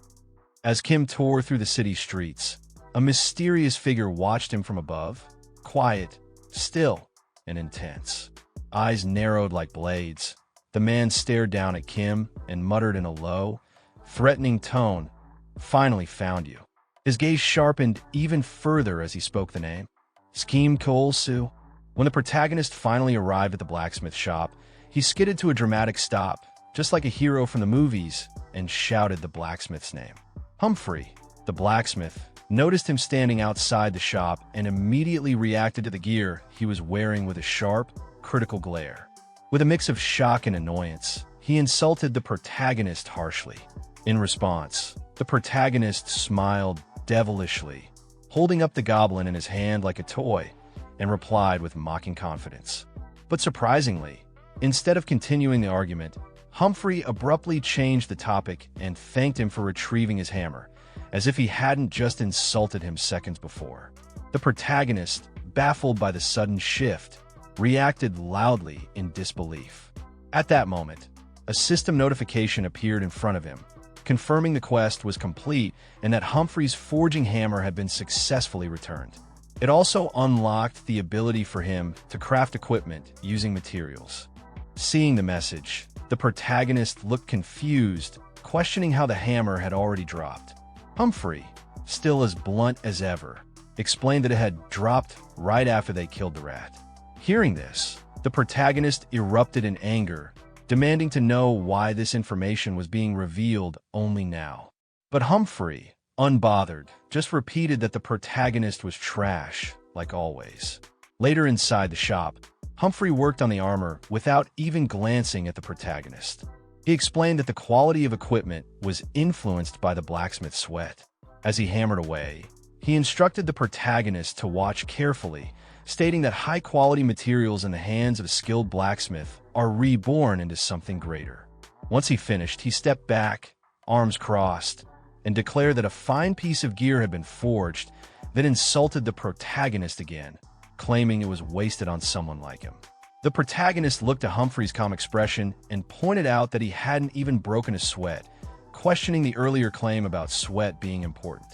As Kim tore through the city streets, a mysterious figure watched him from above, quiet, still, and intense. Eyes narrowed like blades, the man stared down at Kim and muttered in a low, threatening tone, "Finally found you." His gaze sharpened even further as he spoke the name. Scheme Kool-Soo. When the protagonist finally arrived at the blacksmith shop, he skidded to a dramatic stop, just like a hero from the movies, and shouted the blacksmith's name. Humphrey, the blacksmith, noticed him standing outside the shop and immediately reacted to the gear he was wearing with a sharp, critical glare. With a mix of shock and annoyance, he insulted the protagonist harshly. In response, the protagonist smiled devilishly, holding up the goblin in his hand like a toy, and replied with mocking confidence. But surprisingly, instead of continuing the argument, Humphrey abruptly changed the topic and thanked him for retrieving his hammer, as if he hadn't just insulted him seconds before. The protagonist, baffled by the sudden shift, reacted loudly in disbelief. At that moment, a system notification appeared in front of him, confirming the quest was complete and that Humphrey's forging hammer had been successfully returned. It also unlocked the ability for him to craft equipment using materials. Seeing the message, the protagonist looked confused, questioning how the hammer had already dropped. Humphrey, still as blunt as ever, explained that it had dropped right after they killed the rat. Hearing this, the protagonist erupted in anger, demanding to know why this information was being revealed only now. But Humphrey, unbothered, just repeated that the protagonist was trash, like always. Later inside the shop, Humphrey worked on the armor without even glancing at the protagonist. He explained that the quality of equipment was influenced by the blacksmith's sweat. As he hammered away, he instructed the protagonist to watch carefully, stating that high-quality materials in the hands of a skilled blacksmith are reborn into something greater. Once he finished, he stepped back, arms crossed, and declared that a fine piece of gear had been forged, then insulted the protagonist again, claiming it was wasted on someone like him. The protagonist looked at Humphrey's calm expression and pointed out that he hadn't even broken a sweat, questioning the earlier claim about sweat being important.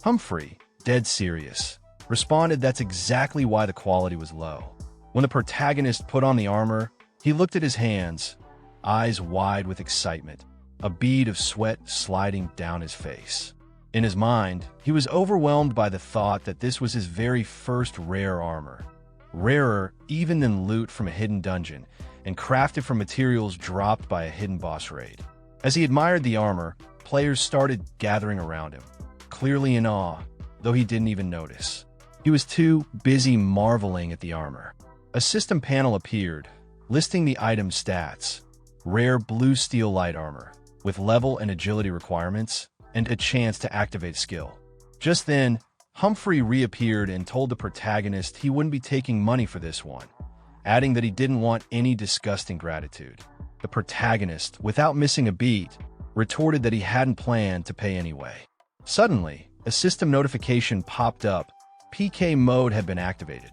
Humphrey, dead serious, responded that's exactly why the quality was low. When the protagonist put on the armor, he looked at his hands, eyes wide with excitement, a bead of sweat sliding down his face. In his mind, he was overwhelmed by the thought that this was his very first rare armor, rarer even than loot from a hidden dungeon, and crafted from materials dropped by a hidden boss raid. As he admired the armor, players started gathering around him, clearly in awe, though he didn't even notice. He was too busy marveling at the armor. A system panel appeared, listing the item stats: rare blue steel light armor, with level and agility requirements, and a chance to activate skill. Just then, Humphrey reappeared and told the protagonist he wouldn't be taking money for this one, adding that he didn't want any disgusting gratitude. The protagonist, without missing a beat, retorted that he hadn't planned to pay anyway. Suddenly, a system notification popped up. PK mode had been activated.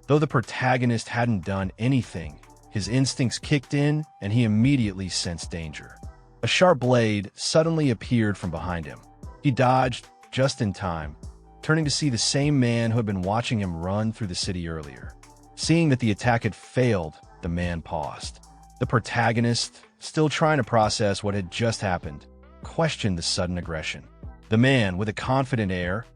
Though the protagonist hadn't done anything, his instincts kicked in and he immediately sensed danger. A sharp blade suddenly appeared from behind him. He dodged just in time, turning to see the same man who had been watching him run through the city earlier. Seeing that the attack had failed, the man paused. The protagonist, still trying to process what had just happened, questioned the sudden aggression. The man, with a confident air,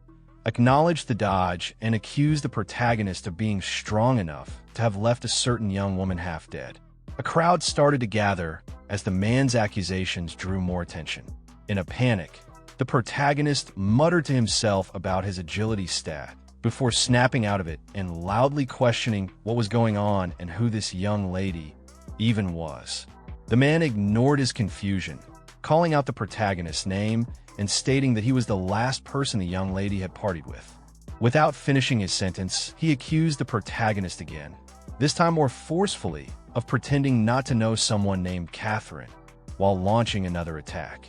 acknowledged the dodge and accused the protagonist of being strong enough to have left a certain young woman half dead. A crowd started to gather as the man's accusations drew more attention. In a panic, the protagonist muttered to himself about his agility stat before snapping out of it and loudly questioning what was going on and who this young lady even was. The man ignored his confusion, calling out the protagonist's name and stating that he was the last person the young lady had partied with. Without finishing his sentence, he accused the protagonist again, this time more forcefully, of pretending not to know someone named Catherine, while launching another attack.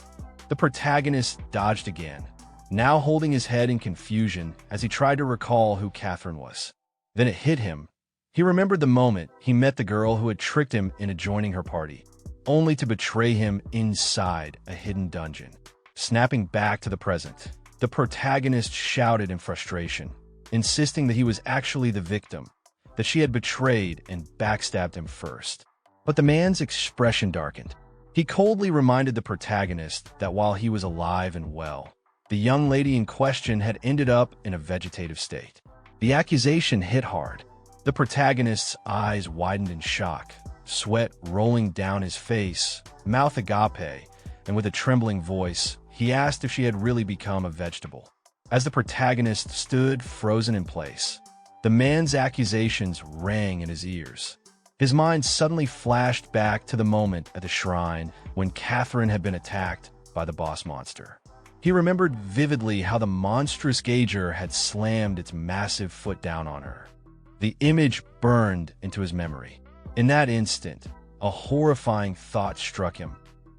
The protagonist dodged again, now holding his head in confusion as he tried to recall who Catherine was. Then it hit him. He remembered the moment he met the girl who had tricked him into joining her party, only to betray him inside a hidden dungeon. Snapping back to the present, the protagonist shouted in frustration, insisting that he was actually the victim, that she had betrayed and backstabbed him first. But the man's expression darkened. He coldly reminded the protagonist that while he was alive and well, the young lady in question had ended up in a vegetative state. The accusation hit hard. The protagonist's eyes widened in shock, sweat rolling down his face, mouth agape, and with a trembling voice, he asked if she had really become a vegetable. As the protagonist stood frozen in place, the man's accusations rang in his ears. His mind suddenly flashed back to the moment at the shrine when Catherine had been attacked by the boss monster. He remembered vividly how the monstrous gauger had slammed its massive foot down on her. The image burned into his memory. In that instant, a horrifying thought struck him.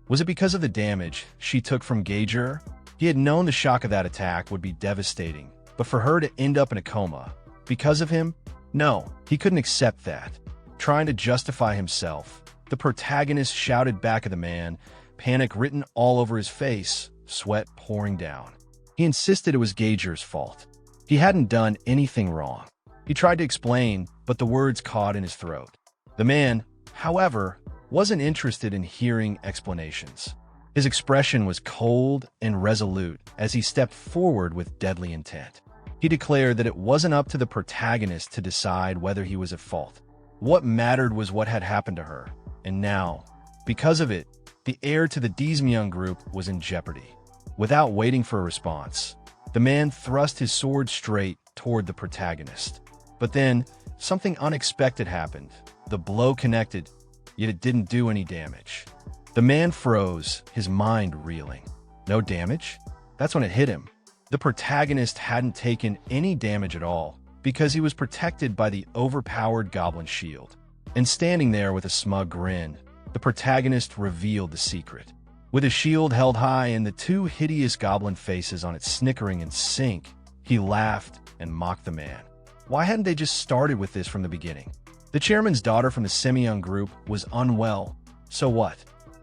Was it because of the damage she took from Gauger? He had known the shock of that attack would be devastating, but for her to end up in a coma, because of him? No, he couldn't accept that. Trying to justify himself, the protagonist shouted back at the man, panic written all over his face, sweat pouring down. He insisted it was Gauger's fault. He hadn't done anything wrong. He tried to explain, but the words caught in his throat. The man, however, wasn't interested in hearing explanations. His expression was cold and resolute as he stepped forward with deadly intent. He declared that it wasn't up to the protagonist to decide whether he was at fault. What mattered was what had happened to her, and now, because of it, the heir to the Dizmyeon group was in jeopardy. Without waiting for a response, the man thrust his sword straight toward the protagonist. But then, something unexpected happened. The blow connected, yet it didn't do any damage. The man froze, his mind reeling. No damage? That's when it hit him. The protagonist hadn't taken any damage at all because he was protected by the overpowered goblin shield. And standing there with a smug grin, the protagonist revealed the secret. With his shield held high and the two hideous goblin faces on it snickering in sync, he laughed and mocked the man. Why hadn't they just started with this from the beginning? The chairman's daughter from the Semyeon group was unwell. So what?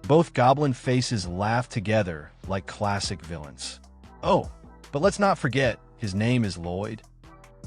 Both goblin faces laughed together like classic villains. Oh, but let's not forget, his name is Lloyd.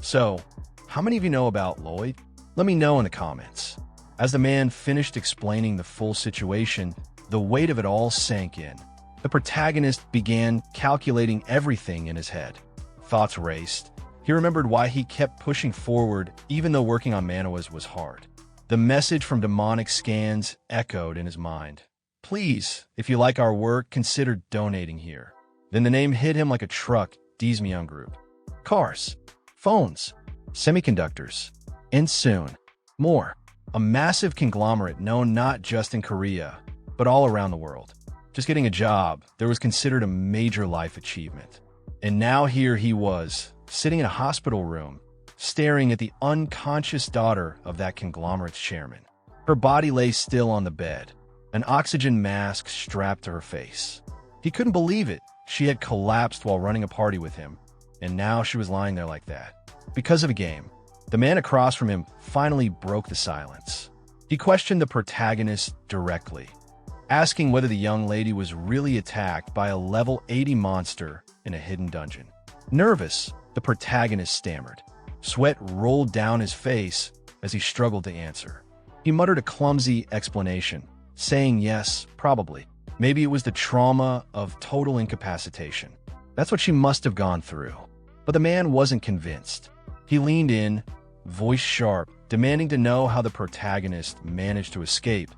So, how many of you know about Lloyd? Let me know in the comments. As the man finished explaining the full situation, the weight of it all sank in. The protagonist began calculating everything in his head. Thoughts raced. He remembered why he kept pushing forward even though working on manhwas was hard. The message from demonic scans echoed in his mind. Please, if you like our work, consider donating here. Then the name hit him like a truck, Dizmyeon Group. Cars, phones, semiconductors, and soon, more. A massive conglomerate known not just in Korea, but all around the world. Just getting a job, there was considered a major life achievement. And now here he was, sitting in a hospital room, staring at the unconscious daughter of that conglomerate's chairman. Her body lay still on the bed, an oxygen mask strapped to her face. He couldn't believe it. She had collapsed while running a party with him, and now she was lying there like that. Because of a game, the man across from him finally broke the silence. He questioned the protagonist directly, asking whether the young lady was really attacked by a level 80 monster in a hidden dungeon. Nervous, the protagonist stammered. Sweat rolled down his face as he struggled to answer. He muttered a clumsy explanation, saying yes, probably. Maybe it was the trauma of total incapacitation. That's what she must have gone through. But the man wasn't convinced. He leaned in, voice sharp, demanding to know how the protagonist managed to escape,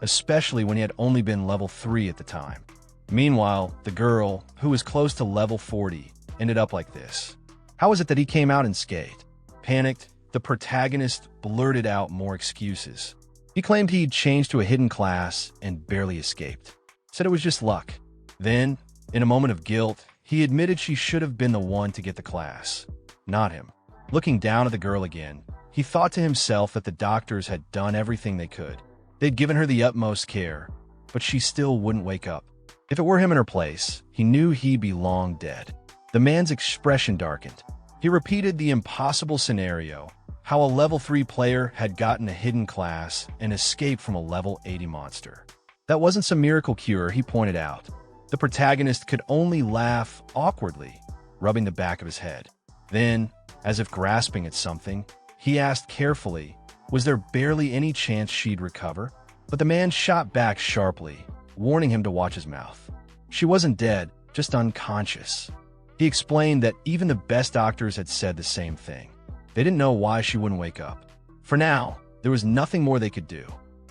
especially when he had only been level 3 at the time. Meanwhile, the girl, who was close to level 40, ended up like this. How was it that he came out unscathed? Panicked, the protagonist blurted out more excuses. He claimed he'd changed to a hidden class and barely escaped. Said it was just luck. Then, in a moment of guilt, he admitted she should have been the one to get the class, not him. Looking down at the girl again, he thought to himself that the doctors had done everything they could. They'd given her the utmost care, but she still wouldn't wake up. If it were him in her place, he knew he'd be long dead. The man's expression darkened. He repeated the impossible scenario, how a level 3 player had gotten a hidden class and escaped from a level 80 monster. That wasn't some miracle cure, he pointed out. The protagonist could only laugh awkwardly, rubbing the back of his head. Then, as if grasping at something, he asked carefully, was there barely any chance she'd recover? But the man shot back sharply, warning him to watch his mouth. She wasn't dead, just unconscious. He explained that even the best doctors had said the same thing. They didn't know why she wouldn't wake up. For now, there was nothing more they could do.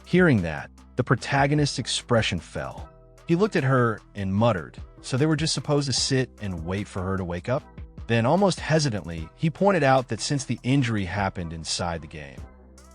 Hearing that, the protagonist's expression fell. He looked at her and muttered, so they were just supposed to sit and wait for her to wake up? Then, almost hesitantly, he pointed out that since the injury happened inside the game.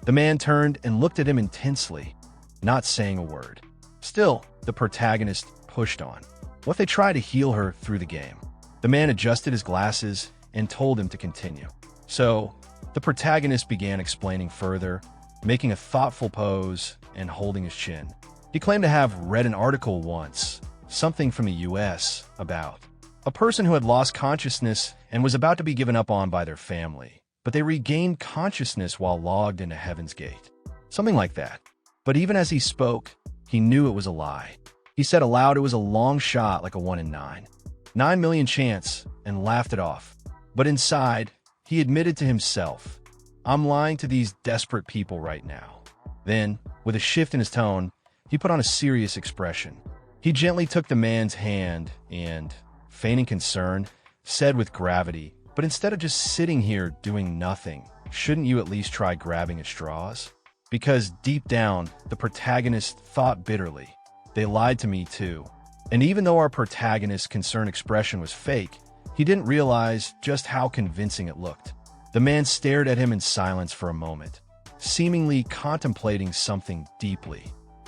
The man turned and looked at him intensely, not saying a word. Still, the protagonist pushed on. What if they tried to heal her through the game? The man adjusted his glasses and told him to continue. So, the protagonist began explaining further, making a thoughtful pose and holding his chin. He claimed to have read an article once, something from the US, about a person who had lost consciousness and was about to be given up on by their family, but they regained consciousness while logged into Heaven's Gate. Something like that. But even as he spoke, he knew it was a lie. He said aloud it was a long shot like a 1 in 9. 9 million chance, and laughed it off. But inside, he admitted to himself, I'm lying to these desperate people right now. Then, with a shift in his tone, he put on a serious expression. He gently took the man's hand and, feigning concern, said with gravity, but instead of just sitting here doing nothing, shouldn't you at least try grabbing at straws? Because deep down, the protagonist thought bitterly. They lied to me too. And even though our protagonist's concerned expression was fake, he didn't realize just how convincing it looked. The man stared at him in silence for a moment, seemingly contemplating something deeply.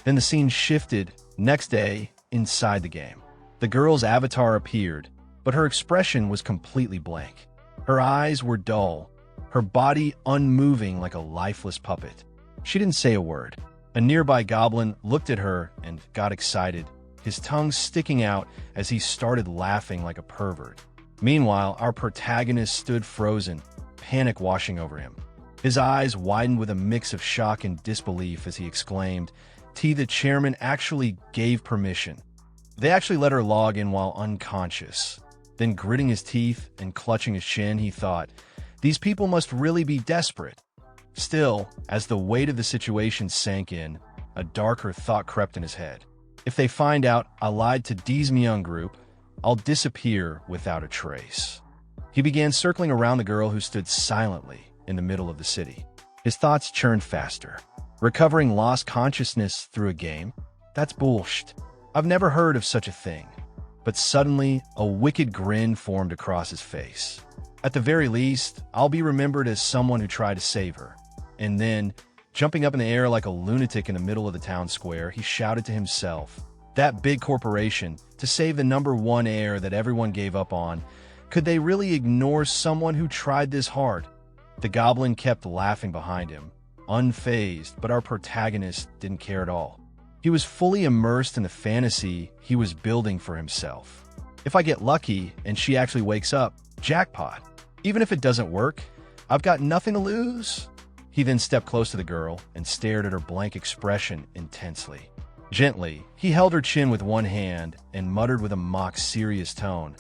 Then the scene shifted. Next day, inside the game. The girl's avatar appeared, but her expression was completely blank. Her eyes were dull, her body unmoving like a lifeless puppet. She didn't say a word. A nearby goblin looked at her and got excited, his tongue sticking out as he started laughing like a pervert. Meanwhile, our protagonist stood frozen, panic washing over him. His eyes widened with a mix of shock and disbelief as he exclaimed, the chairman actually gave permission. They actually let her log in while unconscious. Then gritting his teeth and clutching his chin, he thought, these people must really be desperate. Still, as the weight of the situation sank in, a darker thought crept in his head. If they find out I lied to Dee's Myung group, I'll disappear without a trace. He began circling around the girl who stood silently in the middle of the city. His thoughts churned faster. Recovering lost consciousness through a game? That's bullshit. I've never heard of such a thing. But suddenly, a wicked grin formed across his face. At the very least, I'll be remembered as someone who tried to save her. And then, jumping up in the air like a lunatic in the middle of the town square, he shouted to himself, that big corporation, to save the #1 heir that everyone gave up on, could they really ignore someone who tried this hard? The goblin kept laughing behind him, unfazed, but our protagonist didn't care at all. He was fully immersed in the fantasy he was building for himself. If I get lucky and she actually wakes up, jackpot. Even if it doesn't work, I've got nothing to lose. He then stepped close to the girl and stared at her blank expression intensely. Gently, he held her chin with one hand and muttered with a mock serious tone,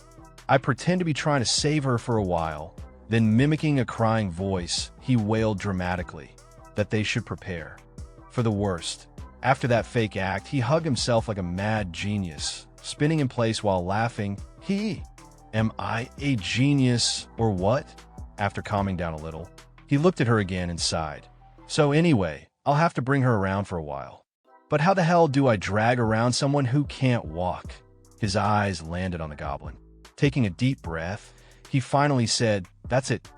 I pretend to be trying to save her for a while. Then mimicking a crying voice, he wailed dramatically that they should prepare for the worst. After that fake act, he hugged himself like a mad genius, spinning in place while laughing. Am I a genius or what? After calming down a little, he looked at her again and sighed. So anyway, I'll have to bring her around for a while. But how the hell do I drag around someone who can't walk? His eyes landed on the goblin. Taking a deep breath, he finally said, that's it.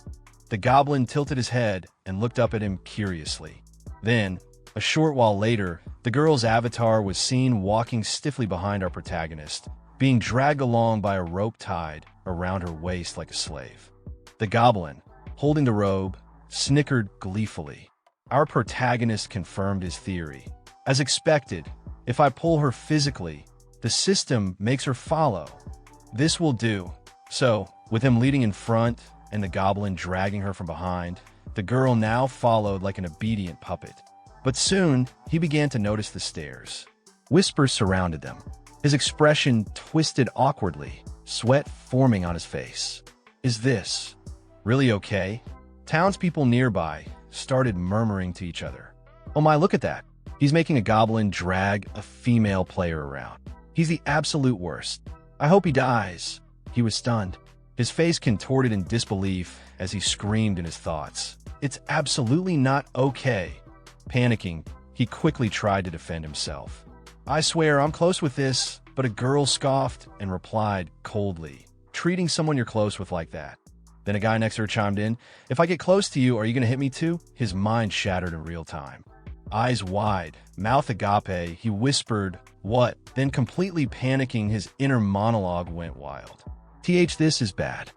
The goblin tilted his head and looked up at him curiously. Then, a short while later, the girl's avatar was seen walking stiffly behind our protagonist, being dragged along by a rope tied around her waist like a slave. The goblin, holding the robe, snickered gleefully. Our protagonist confirmed his theory. As expected, if I pull her physically, the system makes her follow. This will do. So, with him leading in front and the goblin dragging her from behind, the girl now followed like an obedient puppet. But soon, he began to notice the stairs. Whispers surrounded them. His expression twisted awkwardly, sweat forming on his face. Is this really okay? Townspeople nearby started murmuring to each other. Oh my, look at that. He's making a goblin drag a female player around. He's the absolute worst. I hope he dies. He was stunned. His face contorted in disbelief as he screamed in his thoughts. It's absolutely not okay. Panicking, he quickly tried to defend himself. I swear I'm close with this, but a girl scoffed and replied coldly, treating someone you're close with like that. Then a guy next to her chimed in, if I get close to you, are you going to hit me too? His mind shattered in real time. Eyes wide, mouth agape, he whispered, what? Then completely panicking, his inner monologue went wild. This is bad.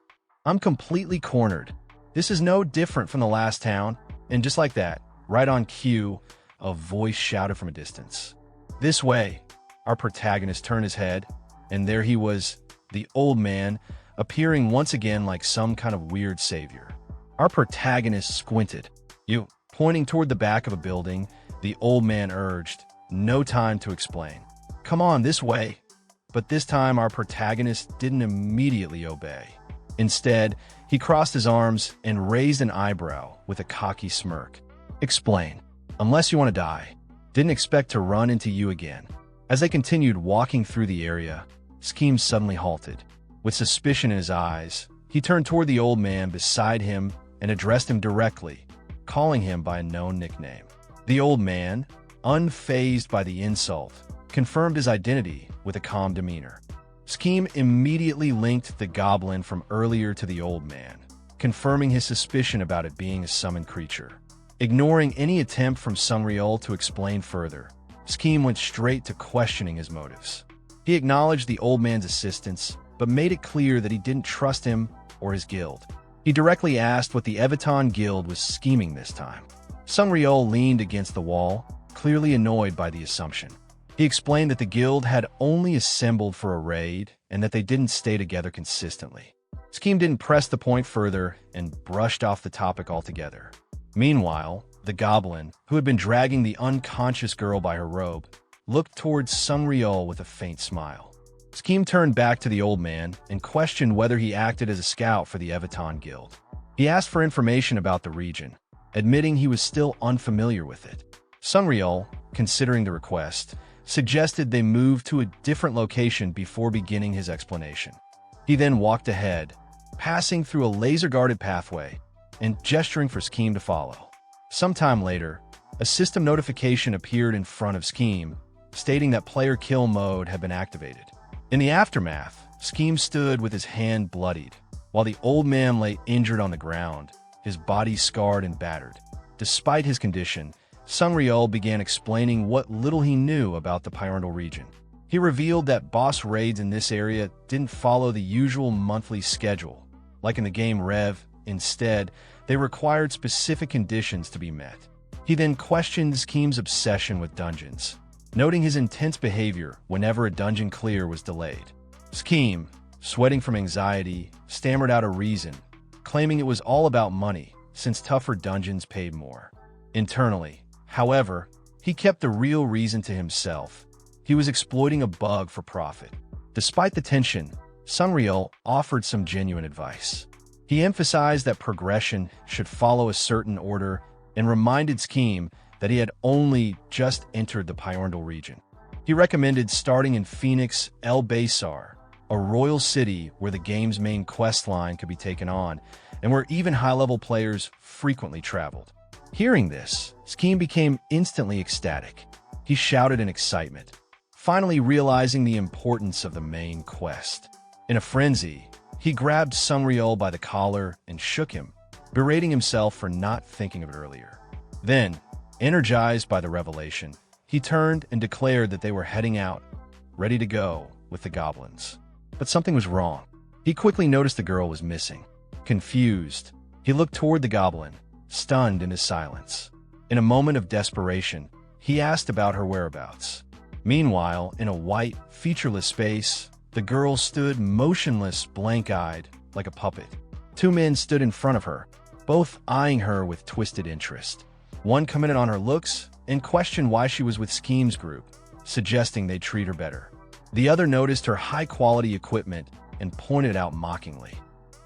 I'm completely cornered. This is no different from the last town. And just like that, right on cue, a voice shouted from a distance. This way. Our protagonist turned his head, and there he was, the old man, appearing once again like some kind of weird savior. Our protagonist squinted. You, pointing toward the back of a building, the old man urged, no time to explain. Come on, this way. But this time our protagonist didn't immediately obey. Instead, he crossed his arms and raised an eyebrow with a cocky smirk. Explain. Unless you want to die. Didn't expect to run into you again. As they continued walking through the area, Scheme suddenly halted. With suspicion in his eyes, he turned toward the old man beside him and addressed him directly, calling him by a known nickname. The old man, unfazed by the insult, confirmed his identity with a calm demeanor. Scheme immediately linked the goblin from earlier to the old man, confirming his suspicion about it being a summoned creature. Ignoring any attempt from Sungryul to explain further, Scheme went straight to questioning his motives. He acknowledged the old man's assistance, but made it clear that he didn't trust him or his guild. He directly asked what the Evaton guild was scheming this time. Sungryul leaned against the wall, clearly annoyed by the assumption. He explained that the guild had only assembled for a raid and that they didn't stay together consistently. Scheme didn't press the point further and brushed off the topic altogether. Meanwhile, the goblin, who had been dragging the unconscious girl by her robe, looked towards Sungryul with a faint smile. Scheme turned back to the old man and questioned whether he acted as a scout for the Evaton guild. He asked for information about the region, admitting he was still unfamiliar with it. Sungryul, considering the request, suggested they move to a different location before beginning his explanation. He then walked ahead, passing through a laser-guarded pathway and gesturing for Scheme to follow. Sometime later, a system notification appeared in front of Scheme, stating that player kill mode had been activated. In the aftermath, Scheme stood with his hand bloodied, while the old man lay injured on the ground, his body scarred and battered. Despite his condition, Sungryul began explaining what little he knew about the Fjornale region. He revealed that boss raids in this area didn't follow the usual monthly schedule. Like in the game Rev, instead, they required specific conditions to be met. He then questioned Scheme's obsession with dungeons, noting his intense behavior whenever a dungeon clear was delayed. Scheme, sweating from anxiety, stammered out a reason, claiming it was all about money, since tougher dungeons paid more. Internally, however, he kept the real reason to himself. He was exploiting a bug for profit. Despite the tension, Sungryul offered some genuine advice. He emphasized that progression should follow a certain order and reminded Scheme that he had only just entered the Fjornale region. He recommended starting in Phoenix El Baysar, a royal city where the game's main quest line could be taken on and where even high-level players frequently traveled. Hearing this, Scheme became instantly ecstatic. He shouted in excitement, finally realizing the importance of the main quest. In a frenzy, he grabbed Sungryul by the collar and shook him, berating himself for not thinking of it earlier. Then, energized by the revelation, he turned and declared that they were heading out, ready to go, with the goblins. But something was wrong. He quickly noticed the girl was missing. Confused, he looked toward the goblin, stunned in his silence. In a moment of desperation, he asked about her whereabouts. Meanwhile, in a white, featureless space, the girl stood motionless, blank-eyed, like a puppet. Two men stood in front of her, both eyeing her with twisted interest. One commented on her looks and questioned why she was with Scheme's group, suggesting they treat her better. The other noticed her high-quality equipment and pointed out mockingly.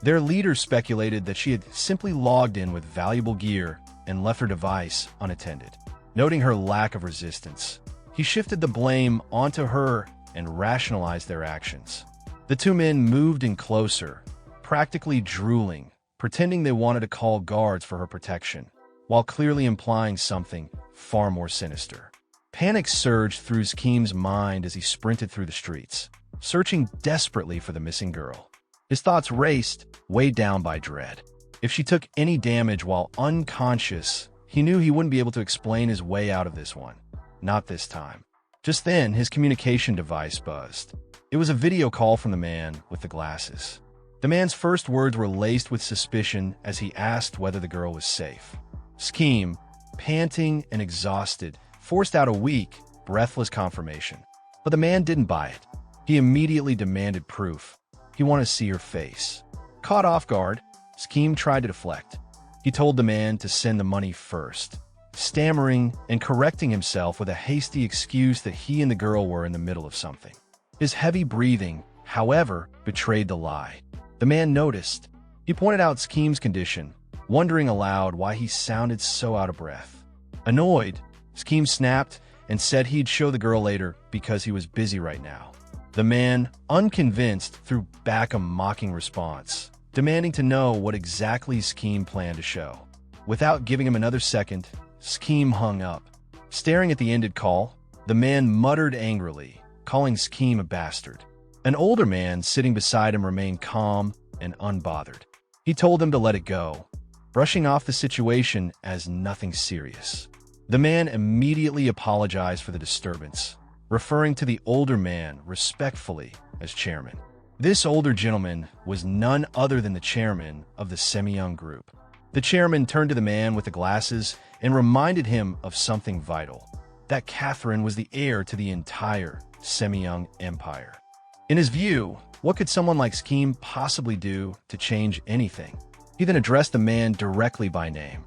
Their leader speculated that she had simply logged in with valuable gear and left her device unattended. Noting her lack of resistance, he shifted the blame onto her and rationalized their actions. The two men moved in closer, practically drooling, pretending they wanted to call guards for her protection, while clearly implying something far more sinister. Panic surged through Skim's mind as he sprinted through the streets, searching desperately for the missing girl. His thoughts raced, weighed down by dread. If she took any damage while unconscious, he knew he wouldn't be able to explain his way out of this one. Not this time. Just then, his communication device buzzed. It was a video call from the man with the glasses. The man's first words were laced with suspicion as he asked whether the girl was safe. Skim, panting and exhausted, forced out a weak, breathless confirmation. But the man didn't buy it. He immediately demanded proof. He wanted to see her face. Caught off guard, Skim tried to deflect. He told the man to send the money first, stammering and correcting himself with a hasty excuse that he and the girl were in the middle of something. His heavy breathing, however, betrayed the lie. The man noticed. He pointed out Skim's condition, wondering aloud why he sounded so out of breath. Annoyed, Skim snapped and said he'd show the girl later because he was busy right now. The man, unconvinced, threw back a mocking response, demanding to know what exactly Skim planned to show. Without giving him another second, Skim hung up. Staring at the ended call, the man muttered angrily, calling Skim a bastard. An older man sitting beside him remained calm and unbothered. He told him to let it go, brushing off the situation as nothing serious. The man immediately apologized for the disturbance, referring to the older man respectfully as chairman. This older gentleman was none other than the chairman of the semi-young group. The chairman turned to the man with the glasses and reminded him of something vital, that Catherine was the heir to the entire semi-young empire. In his view, what could someone like Skim possibly do to change anything? He then addressed the man directly by name.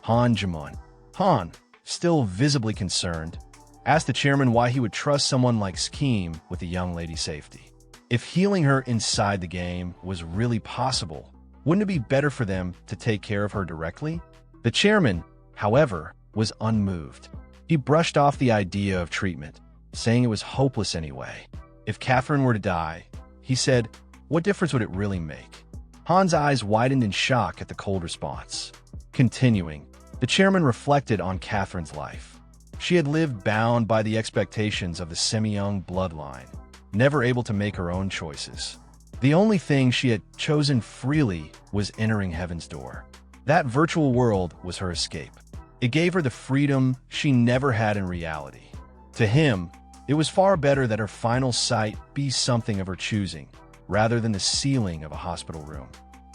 Han Jamun. Han, still visibly concerned, asked the chairman why he would trust someone like Skim with the young lady's safety. If healing her inside the game was really possible, wouldn't it be better for them to take care of her directly? The chairman, however, was unmoved. He brushed off the idea of treatment, saying it was hopeless anyway. If Catherine were to die, he said, what difference would it really make? Han's eyes widened in shock at the cold response. Continuing, the chairman reflected on Catherine's life. She had lived bound by the expectations of the semi-young bloodline, never able to make her own choices. The only thing she had chosen freely was entering heaven's door. That virtual world was her escape. It gave her the freedom she never had in reality. To him, it was far better that her final sight be something of her choosing, rather than the ceiling of a hospital room.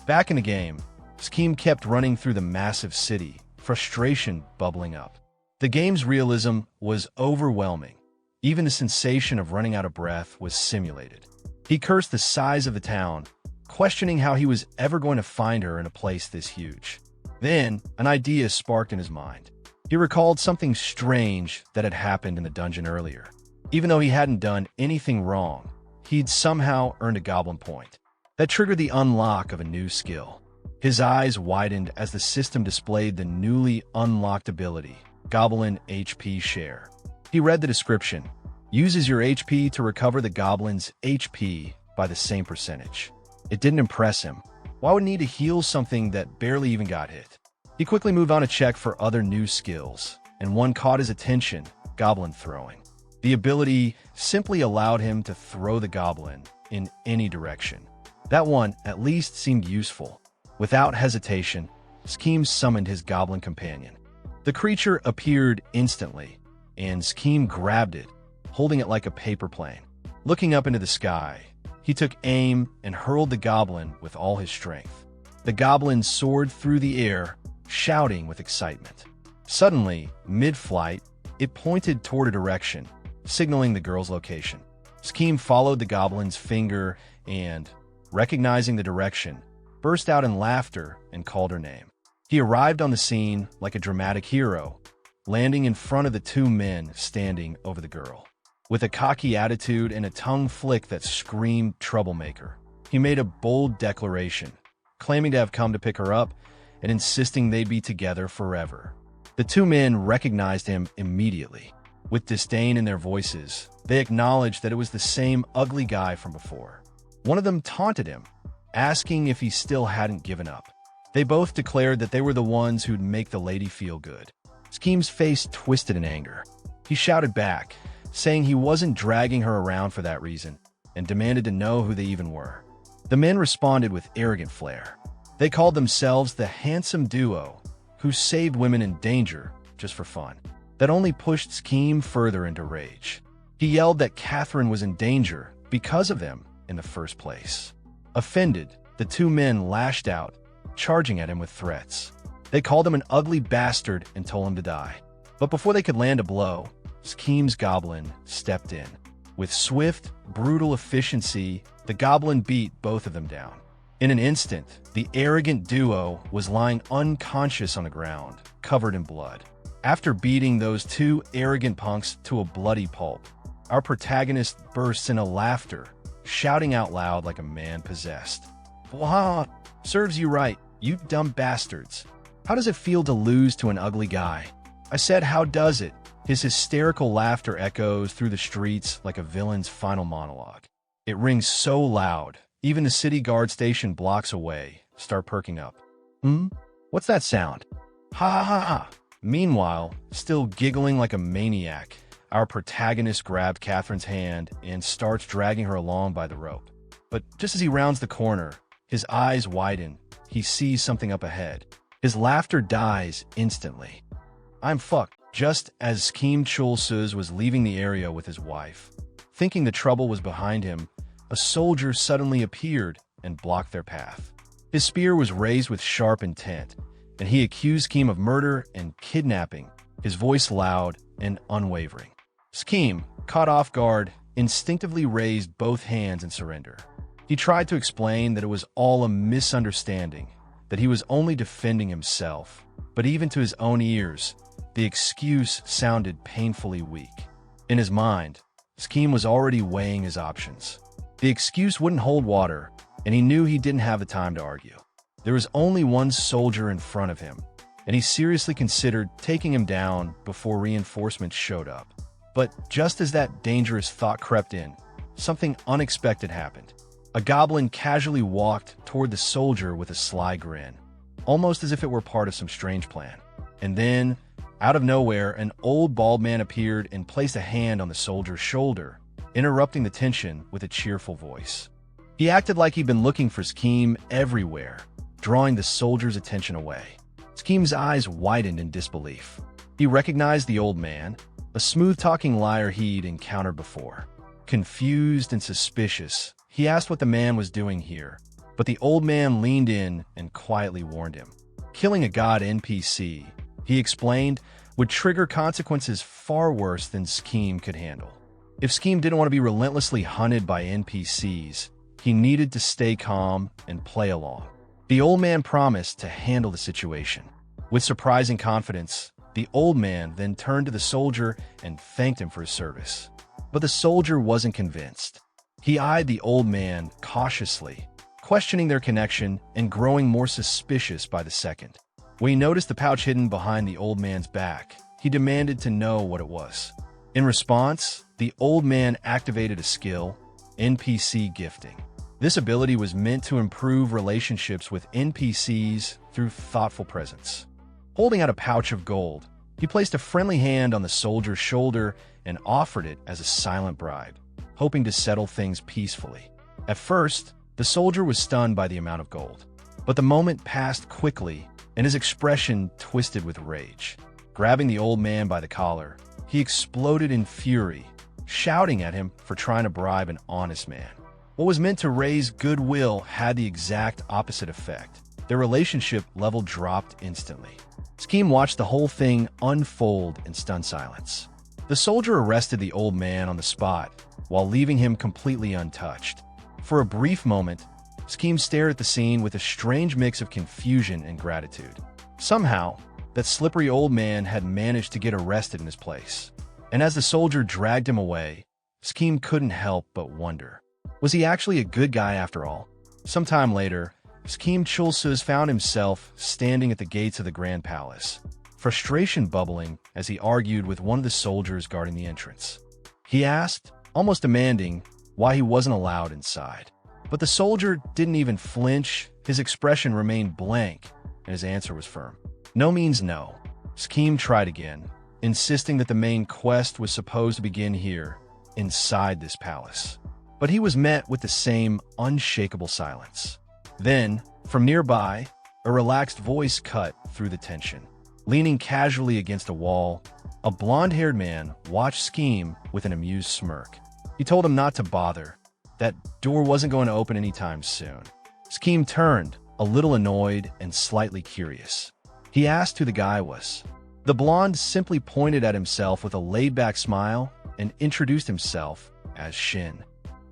Back in the game, Skim kept running through the massive city, frustration bubbling up. The game's realism was overwhelming. Even the sensation of running out of breath was simulated. He cursed the size of the town, questioning how he was ever going to find her in a place this huge. Then, an idea sparked in his mind. He recalled something strange that had happened in the dungeon earlier. Even though he hadn't done anything wrong, he'd somehow earned a goblin point. That triggered the unlock of a new skill. His eyes widened as the system displayed the newly unlocked ability, Goblin HP Share. He read the description. Uses your HP to recover the goblin's HP by the same percentage. It didn't impress him. Why would he need to heal something that barely even got hit? He quickly moved on to check for other new skills, and one caught his attention, Goblin Throwing. The ability simply allowed him to throw the goblin in any direction. That one at least seemed useful. Without hesitation, Skim summoned his goblin companion. The creature appeared instantly, and Skim grabbed it, holding it like a paper plane. Looking up into the sky, he took aim and hurled the goblin with all his strength. The goblin soared through the air, shouting with excitement. Suddenly, mid-flight, it pointed toward a direction, signaling the girl's location. Skim followed the goblin's finger and, recognizing the direction, burst out in laughter and called her name. He arrived on the scene like a dramatic hero, landing in front of the two men standing over the girl. With a cocky attitude and a tongue flick that screamed troublemaker, he made a bold declaration, claiming to have come to pick her up and insisting they'd be together forever. The two men recognized him immediately. With disdain in their voices, they acknowledged that it was the same ugly guy from before. One of them taunted him, asking if he still hadn't given up. They both declared that they were the ones who'd make the lady feel good. Scheme's face twisted in anger. He shouted back, saying he wasn't dragging her around for that reason, and demanded to know who they even were. The men responded with arrogant flair. They called themselves the handsome duo who saved women in danger just for fun. That only pushed Scheme further into rage. He yelled that Catherine was in danger because of them in the first place. Offended, the two men lashed out, charging at him with threats. They called him an ugly bastard and told him to die. But before they could land a blow, Scheme's Goblin stepped in. With swift, brutal efficiency, the Goblin beat both of them down. In an instant, the arrogant duo was lying unconscious on the ground, covered in blood. After beating those two arrogant punks to a bloody pulp, our protagonist bursts into laughter, shouting out loud like a man possessed. "Wah! Serves you right, you dumb bastards. How does it feel to lose to an ugly guy?" I said, "How does it?" His hysterical laughter echoes through the streets like a villain's final monologue. It rings so loud, even the city guard station blocks away start perking up. What's that sound? Ha ha ha ha. Meanwhile, still giggling like a maniac, our protagonist grabbed Catherine's hand and starts dragging her along by the rope. But just as he rounds the corner, his eyes widen. He sees something up ahead. His laughter dies instantly. I'm fucked. Just as Scheme Chulsuz was leaving the area with his wife, thinking the trouble was behind him, a soldier suddenly appeared and blocked their path. His spear was raised with sharp intent, and he accused Scheme of murder and kidnapping, his voice loud and unwavering. Scheme, caught off guard, instinctively raised both hands in surrender. He tried to explain that it was all a misunderstanding, that he was only defending himself, but even to his own ears, the excuse sounded painfully weak. In his mind, Scheme was already weighing his options. The excuse wouldn't hold water, and he knew he didn't have the time to argue. There was only one soldier in front of him, and he seriously considered taking him down before reinforcements showed up. But just as that dangerous thought crept in, something unexpected happened. A goblin casually walked toward the soldier with a sly grin, almost as if it were part of some strange plan. And then, out of nowhere, an old bald man appeared and placed a hand on the soldier's shoulder, interrupting the tension with a cheerful voice. He acted like he'd been looking for Scheme everywhere, drawing the soldier's attention away. Scheme's eyes widened in disbelief. He recognized the old man, a smooth-talking liar he'd encountered before. Confused and suspicious, he asked what the man was doing here, but the old man leaned in and quietly warned him. Killing a god NPC, he explained, would trigger consequences far worse than Scheme could handle. If Scheme didn't want to be relentlessly hunted by NPCs, he needed to stay calm and play along. The old man promised to handle the situation. With surprising confidence, the old man then turned to the soldier and thanked him for his service. But the soldier wasn't convinced. He eyed the old man cautiously, questioning their connection and growing more suspicious by the second. When he noticed the pouch hidden behind the old man's back, he demanded to know what it was. In response, the old man activated a skill, NPC gifting. This ability was meant to improve relationships with NPCs through thoughtful presence. Holding out a pouch of gold, he placed a friendly hand on the soldier's shoulder and offered it as a silent bribe, hoping to settle things peacefully. At first, the soldier was stunned by the amount of gold, but the moment passed quickly and his expression twisted with rage. Grabbing the old man by the collar, he exploded in fury, shouting at him for trying to bribe an honest man. What was meant to raise goodwill had the exact opposite effect. Their relationship level dropped instantly. Scheme watched the whole thing unfold in stunned silence. The soldier arrested the old man on the spot, while leaving him completely untouched. For a brief moment, Scheme stared at the scene with a strange mix of confusion and gratitude. Somehow, that slippery old man had managed to get arrested in his place. And as the soldier dragged him away, Scheme couldn't help but wonder. Was he actually a good guy after all? Sometime later, Scheme Chulsuz found himself standing at the gates of the Grand Palace, frustration bubbling as he argued with one of the soldiers guarding the entrance. He asked, almost demanding, why he wasn't allowed inside. But the soldier didn't even flinch, his expression remained blank, and his answer was firm. No means no. Scheme tried again, insisting that the main quest was supposed to begin here, inside this palace. But he was met with the same unshakable silence. Then, from nearby, a relaxed voice cut through the tension. Leaning casually against a wall, a blonde-haired man watched Scheme with an amused smirk. He told him not to bother. That door wasn't going to open anytime soon. Scheme turned, a little annoyed and slightly curious. He asked who the guy was. The blonde simply pointed at himself with a laid-back smile and introduced himself as Shin.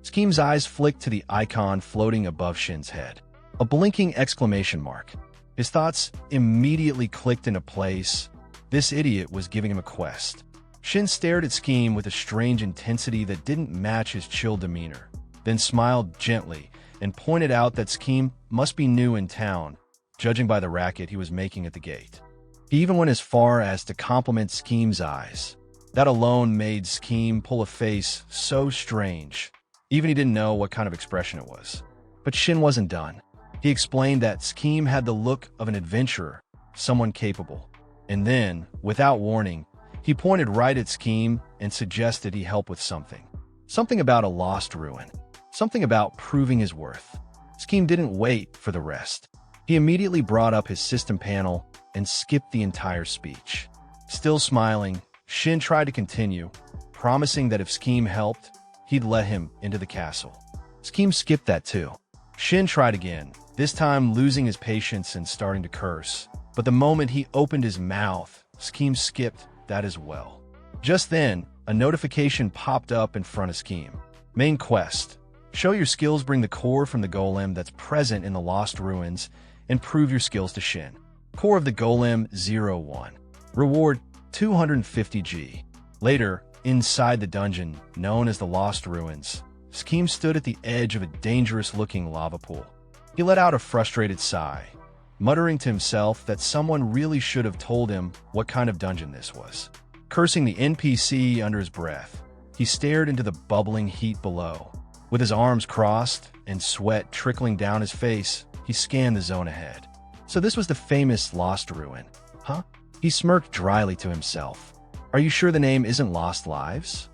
Scheme's eyes flicked to the icon floating above Shin's head. A blinking exclamation mark. His thoughts immediately clicked into place. This idiot was giving him a quest. Shin stared at Scheme with a strange intensity that didn't match his chill demeanor, then smiled gently and pointed out that Scheme must be new in town, judging by the racket he was making at the gate. He even went as far as to compliment Scheme's eyes. That alone made Scheme pull a face so strange. Even he didn't know what kind of expression it was. But Shin wasn't done. He explained that Scheme had the look of an adventurer, someone capable. And then, without warning, he pointed right at Scheme and suggested he help with something. Something about a lost ruin. Something about proving his worth. Scheme didn't wait for the rest. He immediately brought up his system panel and skipped the entire speech. Still smiling, Shin tried to continue, promising that if Scheme helped, he'd let him into the castle. Scheme skipped that too. Shin tried again, this time losing his patience and starting to curse. But the moment he opened his mouth, Scheme skipped that as well. Just then, a notification popped up in front of Scheme. Main quest. Show your skills, bring the core from the golem that's present in the lost ruins, and prove your skills to Shin. Core of the Golem 01. Reward 250G. Later, inside the dungeon, known as the Lost Ruins, Scheme stood at the edge of a dangerous-looking lava pool. He let out a frustrated sigh, muttering to himself that someone really should have told him what kind of dungeon this was. Cursing the NPC under his breath, he stared into the bubbling heat below. With his arms crossed and sweat trickling down his face, he scanned the zone ahead. So this was the famous Lost Ruin, huh? He smirked dryly to himself. Are you sure the name isn't Lost Lives?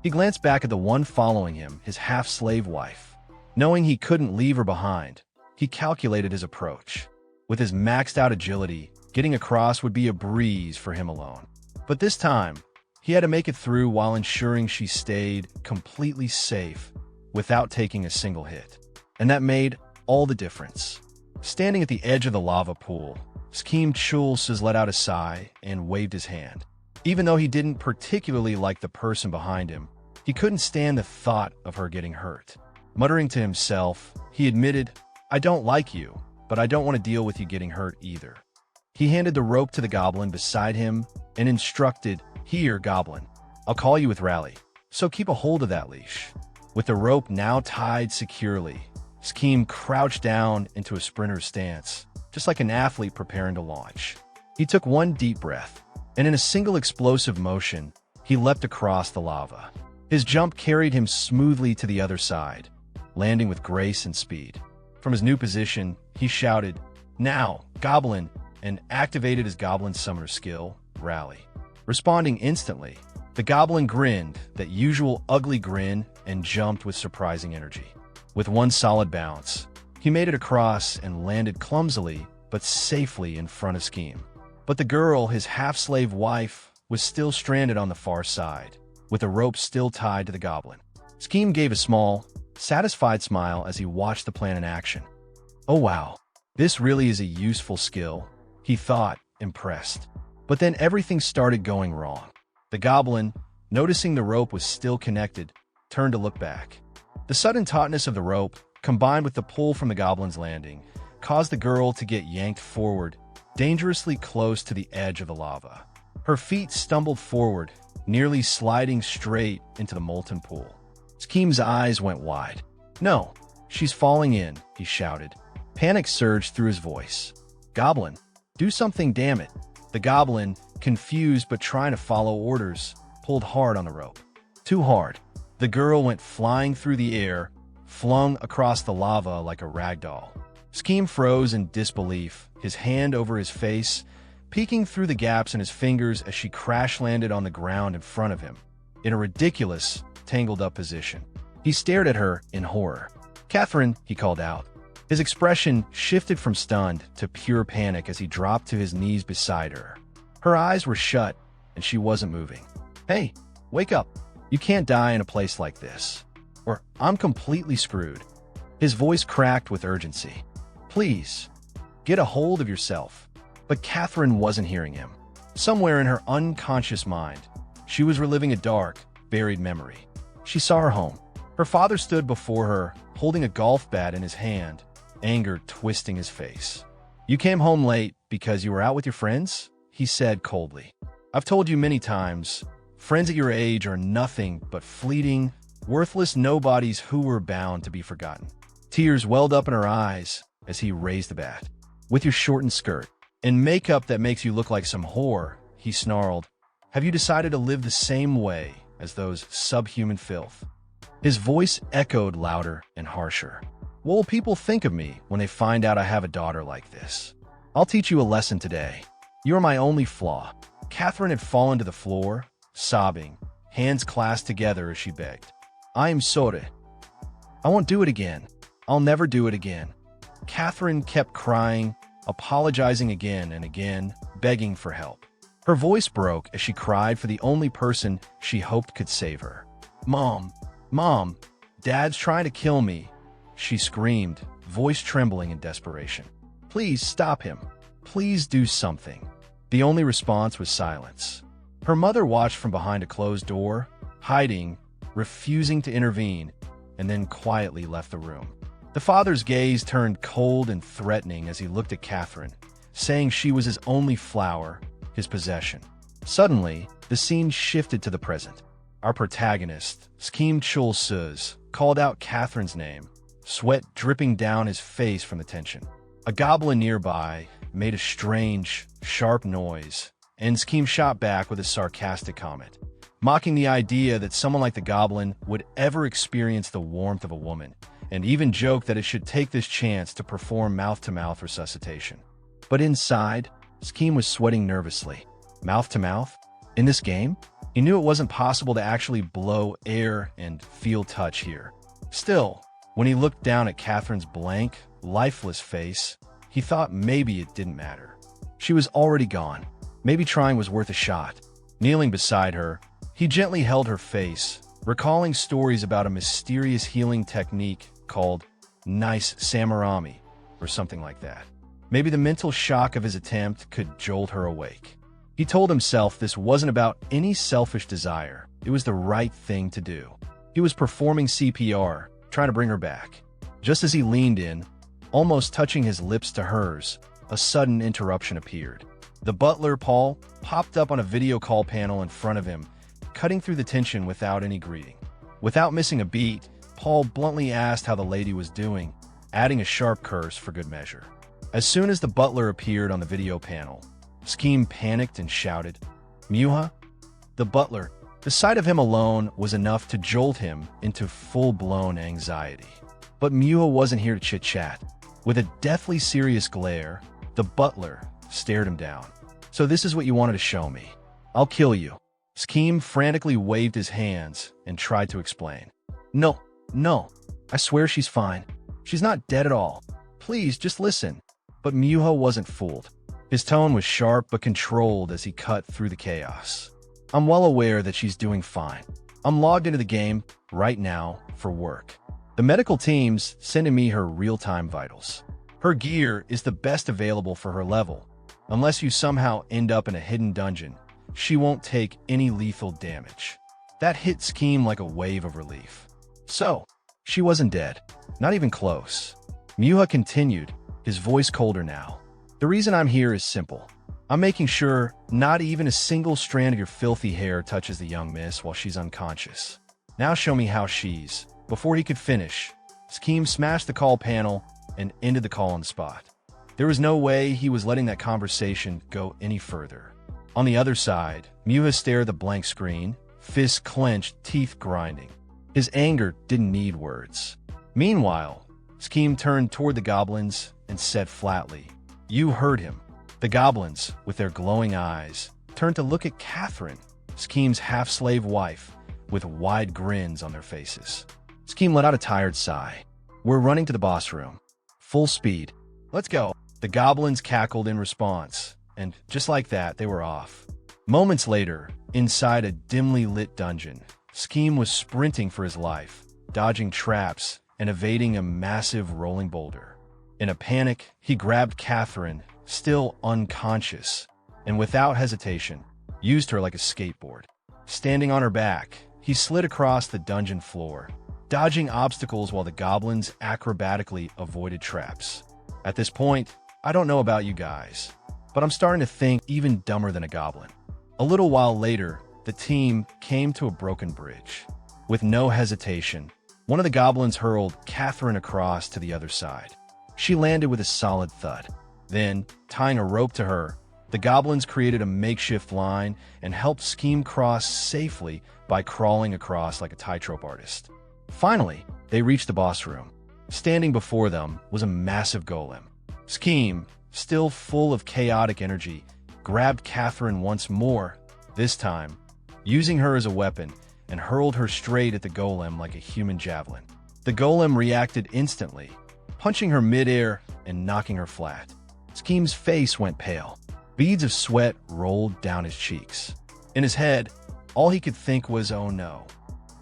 He glanced back at the one following him, his half-slave wife. Knowing he couldn't leave her behind, he calculated his approach. With his maxed-out agility, getting across would be a breeze for him alone. But this time, he had to make it through while ensuring she stayed completely safe without taking a single hit. And that made all the difference. Standing at the edge of the lava pool, Scheme Chulsuz let out a sigh and waved his hand. Even though he didn't particularly like the person behind him, he couldn't stand the thought of her getting hurt. Muttering to himself, he admitted, I don't like you, but I don't want to deal with you getting hurt either. He handed the rope to the goblin beside him and instructed, Here, goblin, I'll call you with Rally, so keep a hold of that leash. With the rope now tied securely, Scheme crouched down into a sprinter's stance, just like an athlete preparing to launch. He took one deep breath, and in a single explosive motion, he leapt across the lava. His jump carried him smoothly to the other side, landing with grace and speed. From his new position, he shouted, Now, Goblin, and activated his Goblin summoner skill, Rally. Responding instantly, the Goblin grinned that usual ugly grin and jumped with surprising energy. With one solid bounce, he made it across and landed clumsily but safely in front of Scheme. But the girl, his half-slave wife, was still stranded on the far side, with a rope still tied to the goblin. Scheme gave a small, satisfied smile as he watched the plan in action. Oh wow, this really is a useful skill, he thought, impressed. But then everything started going wrong. The goblin, noticing the rope was still connected, turned to look back. The sudden tautness of the rope, combined with the pull from the goblin's landing, caused the girl to get yanked forward, dangerously close to the edge of the lava. Her feet stumbled forward, nearly sliding straight into the molten pool. Schem's eyes went wide. "No, she's falling in," he shouted. Panic surged through his voice. "Goblin, do something, damn it." The goblin, confused but trying to follow orders, pulled hard on the rope. Too hard. The girl went flying through the air, flung across the lava like a rag doll. Scheme froze in disbelief, his hand over his face, peeking through the gaps in his fingers as she crash-landed on the ground in front of him, in a ridiculous, tangled-up position. He stared at her in horror. "Catherine," he called out. His expression shifted from stunned to pure panic as he dropped to his knees beside her. Her eyes were shut, and she wasn't moving. "Hey, wake up. You can't die in a place like this, or I'm completely screwed." His voice cracked with urgency. "Please, get a hold of yourself." But Catherine wasn't hearing him. Somewhere in her unconscious mind, she was reliving a dark, buried memory. She saw her home. Her father stood before her, holding a golf bat in his hand, anger twisting his face. "You came home late because you were out with your friends?" he said coldly. "I've told you many times, friends at your age are nothing but fleeting, worthless nobodies who were bound to be forgotten." Tears welled up in her eyes as he raised the bat. "With your shortened skirt and makeup that makes you look like some whore," he snarled, "have you decided to live the same way as those subhuman filth?" His voice echoed louder and harsher. "What will people think of me when they find out I have a daughter like this? I'll teach you a lesson today. You are my only flaw." Catherine had fallen to the floor, sobbing, hands clasped together as she begged. "I am sorry. I won't do it again. I'll never do it again." Catherine kept crying, apologizing again and again, begging for help. Her voice broke as she cried for the only person she hoped could save her. Mom, Dad's trying to kill me," she screamed, voice trembling in desperation. "Please stop him. Please do something." The only response was silence. Her mother watched from behind a closed door, hiding, refusing to intervene, and then quietly left the room. The father's gaze turned cold and threatening as he looked at Catherine, saying she was his only flower, his possession. Suddenly, the scene shifted to the present. Our protagonist, Scheme Chul-Suz, called out Catherine's name, sweat dripping down his face from the tension. A goblin nearby made a strange, sharp noise, and Scheme shot back with a sarcastic comment, mocking the idea that someone like the goblin would ever experience the warmth of a woman, and even joked that it should take this chance to perform mouth-to-mouth resuscitation. But inside, Scheme was sweating nervously. Mouth-to-mouth? In this game? He knew it wasn't possible to actually blow air and feel touch here. Still, when he looked down at Catherine's blank, lifeless face, he thought maybe it didn't matter. She was already gone. Maybe trying was worth a shot. Kneeling beside her, he gently held her face, recalling stories about a mysterious healing technique called Nice Samurami, or something like that. Maybe the mental shock of his attempt could jolt her awake. He told himself this wasn't about any selfish desire. It was the right thing to do. He was performing CPR, trying to bring her back. Just as he leaned in, almost touching his lips to hers, a sudden interruption appeared. The butler, Paul, popped up on a video call panel in front of him, cutting through the tension without any greeting. Without missing a beat, Paul bluntly asked how the lady was doing, adding a sharp curse for good measure. As soon as the butler appeared on the video panel, Scheme panicked and shouted, "Manhwa?" The butler. The sight of him alone was enough to jolt him into full-blown anxiety. But Manhwa wasn't here to chit-chat. With a deathly serious glare, the butler stared him down. "So this is what you wanted to show me. I'll kill you." Scheme frantically waved his hands and tried to explain. No, I swear she's fine. She's not dead at all. Please, just listen." But Manhwa wasn't fooled. His tone was sharp but controlled as he cut through the chaos. "I'm well aware that she's doing fine. I'm logged into the game right now for work. The medical team's sending me her real-time vitals. Her gear is the best available for her level. Unless you somehow end up in a hidden dungeon, she won't take any lethal damage." That hit Scheme like a wave of relief. So, she wasn't dead. Not even close. Manhwa continued, his voice colder now. "The reason I'm here is simple. I'm making sure not even a single strand of your filthy hair touches the young miss while she's unconscious. Now show me how she's. Before he could finish, Scheme smashed the call panel and ended the call on the spot. There was no way he was letting that conversation go any further. On the other side, Manhwa stared at the blank screen, fists clenched, teeth grinding. His anger didn't need words. Meanwhile, Scheme turned toward the goblins and said flatly, "You heard him." The goblins, with their glowing eyes, turned to look at Catherine, Scheme's half-slave wife, with wide grins on their faces. Scheme let out a tired sigh. "We're running to the boss room. Full speed. Let's go." The goblins cackled in response, and just like that, they were off. Moments later, inside a dimly lit dungeon, Scheme was sprinting for his life, dodging traps and evading a massive rolling boulder. In a panic, he grabbed Catherine, still unconscious, and without hesitation, used her like a skateboard. Standing on her back, he slid across the dungeon floor, dodging obstacles while the goblins acrobatically avoided traps. At this point, I don't know about you guys, but I'm starting to think even dumber than a goblin. A little while later, the team came to a broken bridge. With no hesitation, one of the goblins hurled Catherine across to the other side. She landed with a solid thud. Then, tying a rope to her, the goblins created a makeshift line and helped Scheme cross safely by crawling across like a tightrope artist. Finally, they reached the boss room. Standing before them was a massive golem. Scheme, still full of chaotic energy, grabbed Catherine once more, this time using her as a weapon, and hurled her straight at the golem like a human javelin. The golem reacted instantly, punching her midair and knocking her flat. Scheme's face went pale. Beads of sweat rolled down his cheeks. In his head, all he could think was, "Oh no.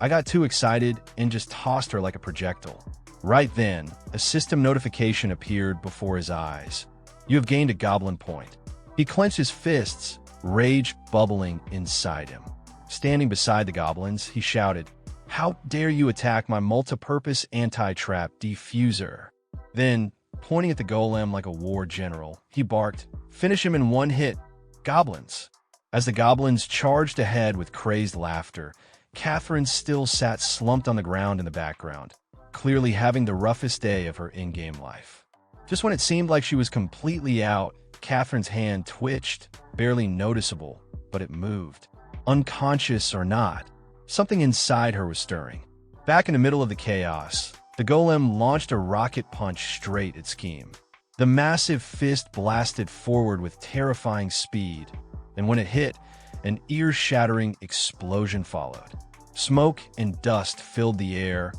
I got too excited and just tossed her like a projectile." Right then, a system notification appeared before his eyes. "You have gained a goblin point." He clenched his fists, rage bubbling inside him. Standing beside the goblins, he shouted, "How dare you attack my multi-purpose anti-trap diffuser?" Then, pointing at the golem like a war general, he barked, "Finish him in one hit, goblins." As the goblins charged ahead with crazed laughter, Catherine still sat slumped on the ground in the background, clearly having the roughest day of her in-game life. Just when it seemed like she was completely out, Catherine's hand twitched, barely noticeable, but it moved. Unconscious or not, something inside her was stirring. Back in the middle of the chaos, the golem launched a rocket punch straight at Scheme. The massive fist blasted forward with terrifying speed, and when it hit, an ear-shattering explosion followed. Smoke and dust filled the air,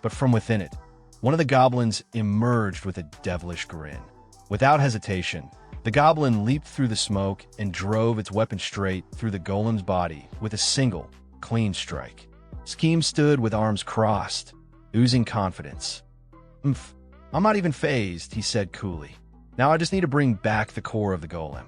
but from within it, one of the goblins emerged with a devilish grin. Without hesitation, the goblin leaped through the smoke and drove its weapon straight through the golem's body with a single, clean strike. Scheme stood with arms crossed, oozing confidence. I'm not even phased," he said coolly. "Now I just need to bring back the core of the golem."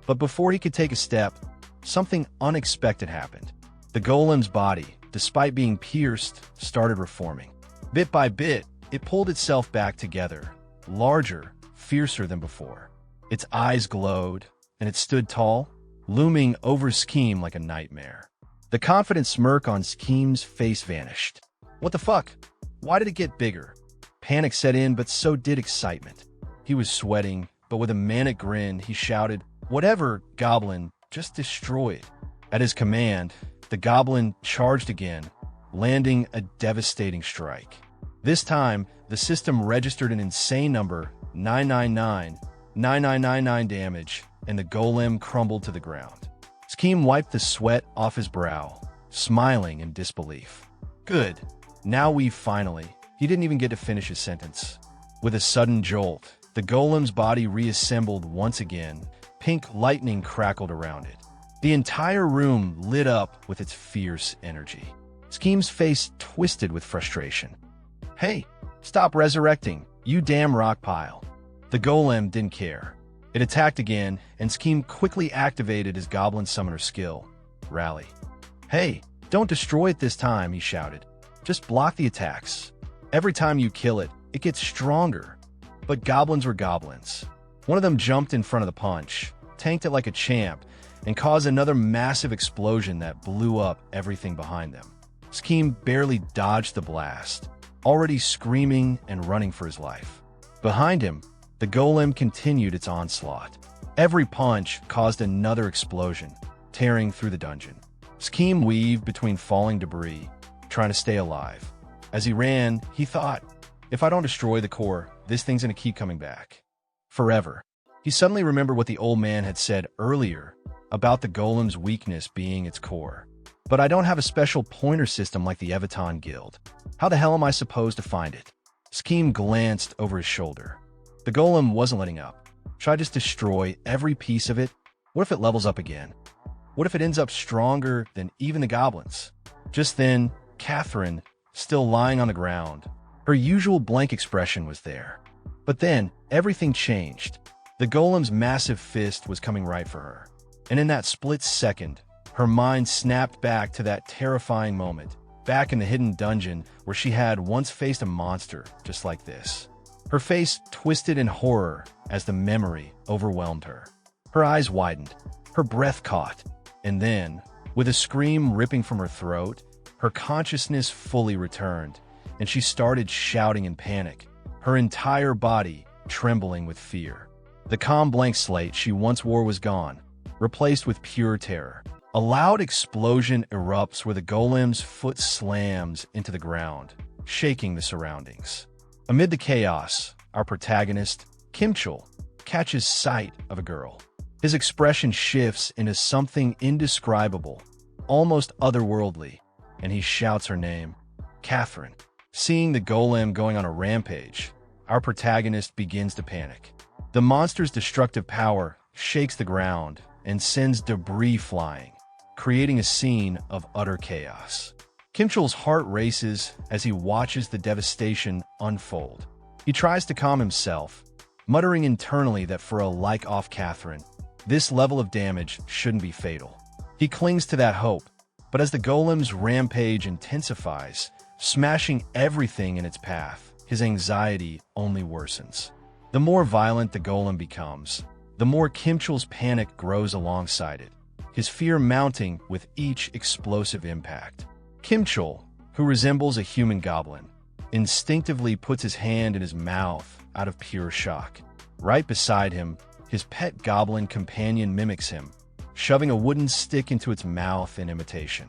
But before he could take a step, something unexpected happened. The golem's body, despite being pierced, started reforming. Bit by bit, it pulled itself back together, larger, fiercer than before. Its eyes glowed, and it stood tall, looming over Scheme like a nightmare. The confident smirk on Scheme's face vanished. What the fuck? Why did it get bigger? Panic set in, but so did excitement. He was sweating, but with a manic grin, he shouted, "Whatever, Goblin, just destroy it." At his command, the Goblin charged again, landing a devastating strike. This time, the system registered an insane number, 999 damage, and the golem crumbled to the ground. Scheme wiped the sweat off his brow, smiling in disbelief. "Good. Now we've finally..." He didn't even get to finish his sentence. With a sudden jolt, the golem's body reassembled once again. Pink lightning crackled around it. The entire room lit up with its fierce energy. Scheme's face twisted with frustration. "Hey, stop resurrecting, you damn rock pile." The golem didn't care. It attacked again, and Scheme quickly activated his goblin summoner skill, Rally. "Hey, don't destroy it this time," he shouted. "Just block the attacks. Every time you kill it, it gets stronger." But goblins were goblins. One of them jumped in front of the punch, tanked it like a champ, and caused another massive explosion that blew up everything behind them. Scheme barely dodged the blast, already screaming and running for his life. Behind him, the golem continued its onslaught. Every punch caused another explosion, tearing through the dungeon. Scheme weaved between falling debris, trying to stay alive. As he ran, he thought, if I don't destroy the core, this thing's gonna keep coming back. Forever. He suddenly remembered what the old man had said earlier about the golem's weakness being its core. But I don't have a special pointer system like the Evaton Guild. How the hell am I supposed to find it? Scheme glanced over his shoulder. The golem wasn't letting up. Should I just destroy every piece of it? What if it levels up again? What if it ends up stronger than even the goblins? Just then, Catherine, still lying on the ground, her usual blank expression was there. But then, everything changed. The golem's massive fist was coming right for her. And in that split second, her mind snapped back to that terrifying moment, back in the hidden dungeon where she had once faced a monster just like this. Her face twisted in horror as the memory overwhelmed her. Her eyes widened, her breath caught, and then, with a scream ripping from her throat, her consciousness fully returned, and she started shouting in panic, her entire body trembling with fear. The calm blank slate she once wore was gone, replaced with pure terror. A loud explosion erupts where the golem's foot slams into the ground, shaking the surroundings. Amid the chaos, our protagonist, Kimchul, catches sight of a girl. His expression shifts into something indescribable, almost otherworldly, and he shouts her name, Catherine. Seeing the golem going on a rampage, our protagonist begins to panic. The monster's destructive power shakes the ground and sends debris flying, creating a scene of utter chaos. Kimchul's heart races as he watches the devastation unfold. He tries to calm himself, muttering internally that for a like-off Catherine, this level of damage shouldn't be fatal. He clings to that hope, but as the golem's rampage intensifies, smashing everything in its path, his anxiety only worsens. The more violent the golem becomes, the more Kimchul's panic grows alongside it, his fear mounting with each explosive impact. Kimchul, who resembles a human goblin, instinctively puts his hand in his mouth out of pure shock. Right beside him, his pet goblin companion mimics him, shoving a wooden stick into its mouth in imitation.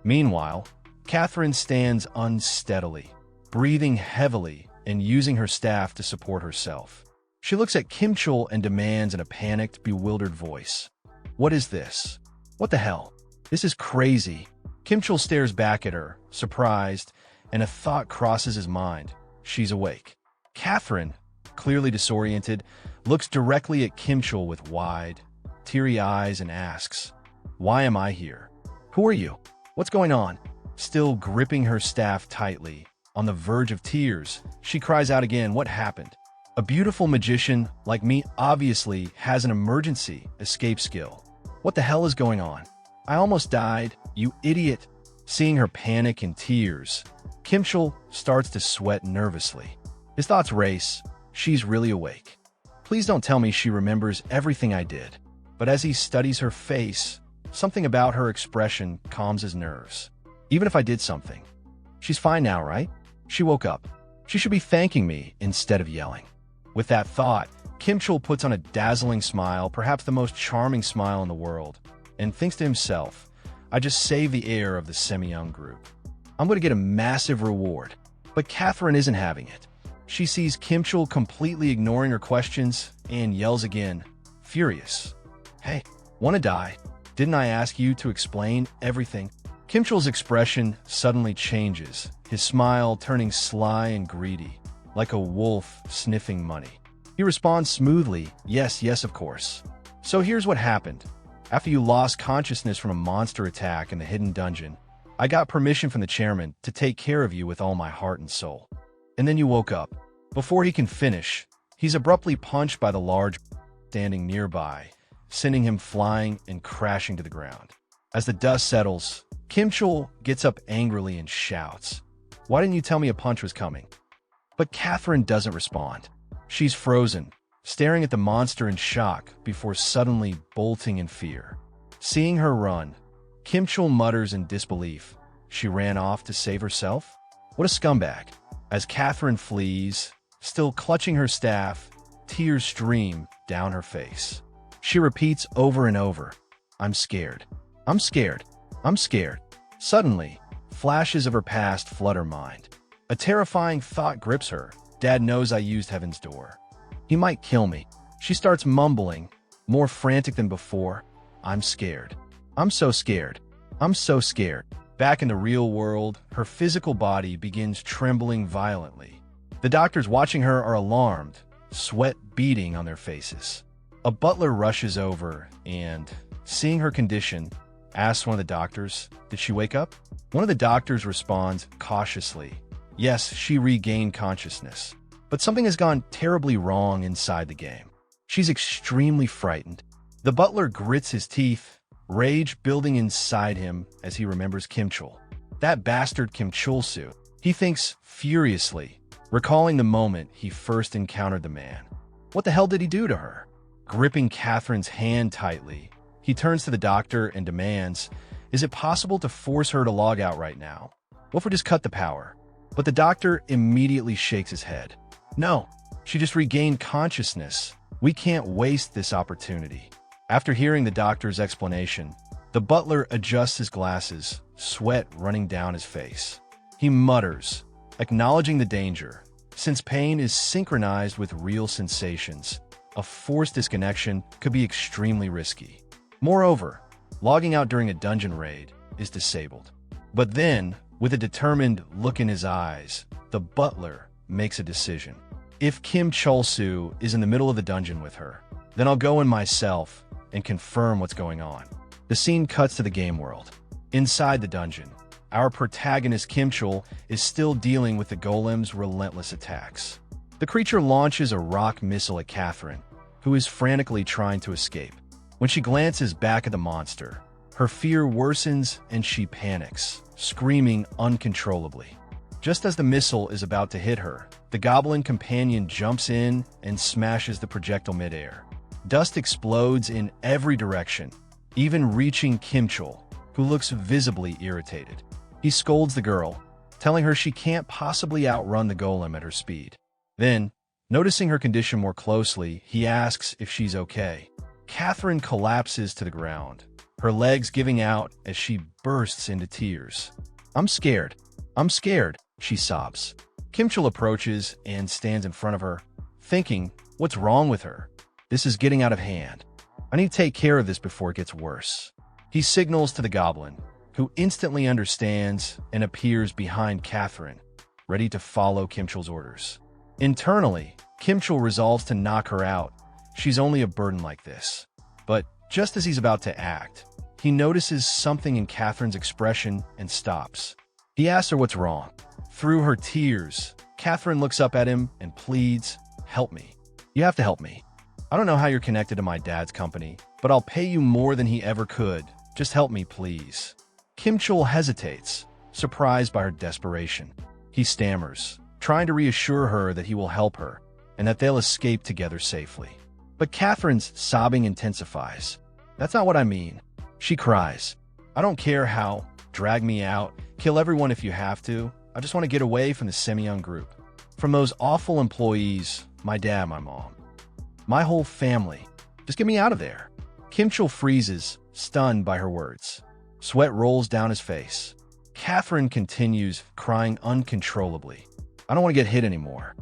Meanwhile, Catherine stands unsteadily, breathing heavily and using her staff to support herself. She looks at Kimchul and demands in a panicked, bewildered voice, "What is this? What the hell? This is crazy." Kimchul stares back at her, surprised, and a thought crosses his mind. She's awake. Catherine, clearly disoriented, looks directly at Kimchul with wide, teary eyes and asks, "Why am I here? Who are you? What's going on?" Still gripping her staff tightly, on the verge of tears, she cries out again, "What happened? A beautiful magician like me obviously has an emergency escape skill. What the hell is going on? I almost died, you idiot." Seeing her panic and tears, Kimchul starts to sweat nervously. His thoughts race. She's really awake. Please don't tell me she remembers everything I did. But as he studies her face, something about her expression calms his nerves. Even if I did something. She's fine now, right? She woke up. She should be thanking me instead of yelling. With that thought, Kimchul puts on a dazzling smile, perhaps the most charming smile in the world, and thinks to himself, I just saved the heir of the semi-young group. I'm going to get a massive reward. But Catherine isn't having it. She sees Kimchul completely ignoring her questions and yells again, furious. "Hey, wanna die? Didn't I ask you to explain everything?" Kimchul's expression suddenly changes, his smile turning sly and greedy, like a wolf sniffing money. He responds smoothly, yes, of course. "So here's what happened. After you lost consciousness from a monster attack in the hidden dungeon, I got permission from the chairman to take care of you with all my heart and soul. And then you woke up." Before he can finish, he's abruptly punched by the large standing nearby, sending him flying and crashing to the ground. As the dust settles, Kimchul gets up angrily and shouts, "Why didn't you tell me a punch was coming?" But Catherine doesn't respond. She's frozen, staring at the monster in shock before suddenly bolting in fear. Seeing her run, Kimchul mutters in disbelief, she ran off to save herself? What a scumbag. As Catherine flees, still clutching her staff, tears stream down her face. She repeats over and over, "I'm scared. I'm scared. I'm scared." Suddenly, flashes of her past flood her mind. A terrifying thought grips her. Dad knows I used Heaven's Door. He might kill me. She starts mumbling, more frantic than before. "I'm scared. I'm so scared. I'm so scared." Back in the real world, her physical body begins trembling violently. The doctors watching her are alarmed, sweat beading on their faces. A butler rushes over and, seeing her condition, asks one of the doctors, "Did she wake up?" One of the doctors responds cautiously, "Yes, she regained consciousness. But something has gone terribly wrong inside the game. She's extremely frightened." The butler grits his teeth, rage building inside him as he remembers Kim Chul. That bastard Kim Chul-soo. He thinks furiously, recalling the moment he first encountered the man. What the hell did he do to her? Gripping Catherine's hand tightly, he turns to the doctor and demands, "Is it possible to force her to log out right now? What if we just cut the power?" But the doctor immediately shakes his head. "No, she just regained consciousness. We can't waste this opportunity." After hearing the doctor's explanation, the butler adjusts his glasses, sweat running down his face. He mutters, acknowledging the danger. Since pain is synchronized with real sensations, a forced disconnection could be extremely risky. Moreover, logging out during a dungeon raid is disabled. But then, with a determined look in his eyes, the butler makes a decision. If Kim Chul-soo is in the middle of the dungeon with her, then I'll go in myself and confirm what's going on. The scene cuts to the game world. Inside the dungeon, our protagonist Kim Chul is still dealing with the golem's relentless attacks. The creature launches a rock missile at Catherine, who is frantically trying to escape. When she glances back at the monster, her fear worsens and she panics, screaming uncontrollably. Just as the missile is about to hit her, the goblin companion jumps in and smashes the projectile midair. Dust explodes in every direction, even reaching Kim Chul, who looks visibly irritated. He scolds the girl, telling her she can't possibly outrun the golem at her speed. Then, noticing her condition more closely, he asks if she's okay. Catherine collapses to the ground, her legs giving out as she bursts into tears. "I'm scared. I'm scared," she sobs. Kim Chul approaches and stands in front of her, thinking, what's wrong with her? This is getting out of hand. I need to take care of this before it gets worse. He signals to the goblin, who instantly understands and appears behind Catherine, ready to follow Kim Chul's orders. Internally, Kim Chul resolves to knock her out. She's only a burden like this. But just as he's about to act, he notices something in Catherine's expression and stops. He asks her what's wrong. Through her tears, Catherine looks up at him and pleads, "Help me. You have to help me. I don't know how you're connected to my dad's company, but I'll pay you more than he ever could. Just help me, please." Kim Chul hesitates, surprised by her desperation. He stammers, trying to reassure her that he will help her and that they'll escape together safely. But Catherine's sobbing intensifies. "That's not what I mean." She cries, "I don't care how. Drag me out. Kill everyone if you have to. I just want to get away from the Semyon group. From those awful employees, my dad, my mom. My whole family. Just get me out of there." Kim Chul freezes, stunned by her words. Sweat rolls down his face. Catherine continues, crying uncontrollably. "I don't want to get hit anymore."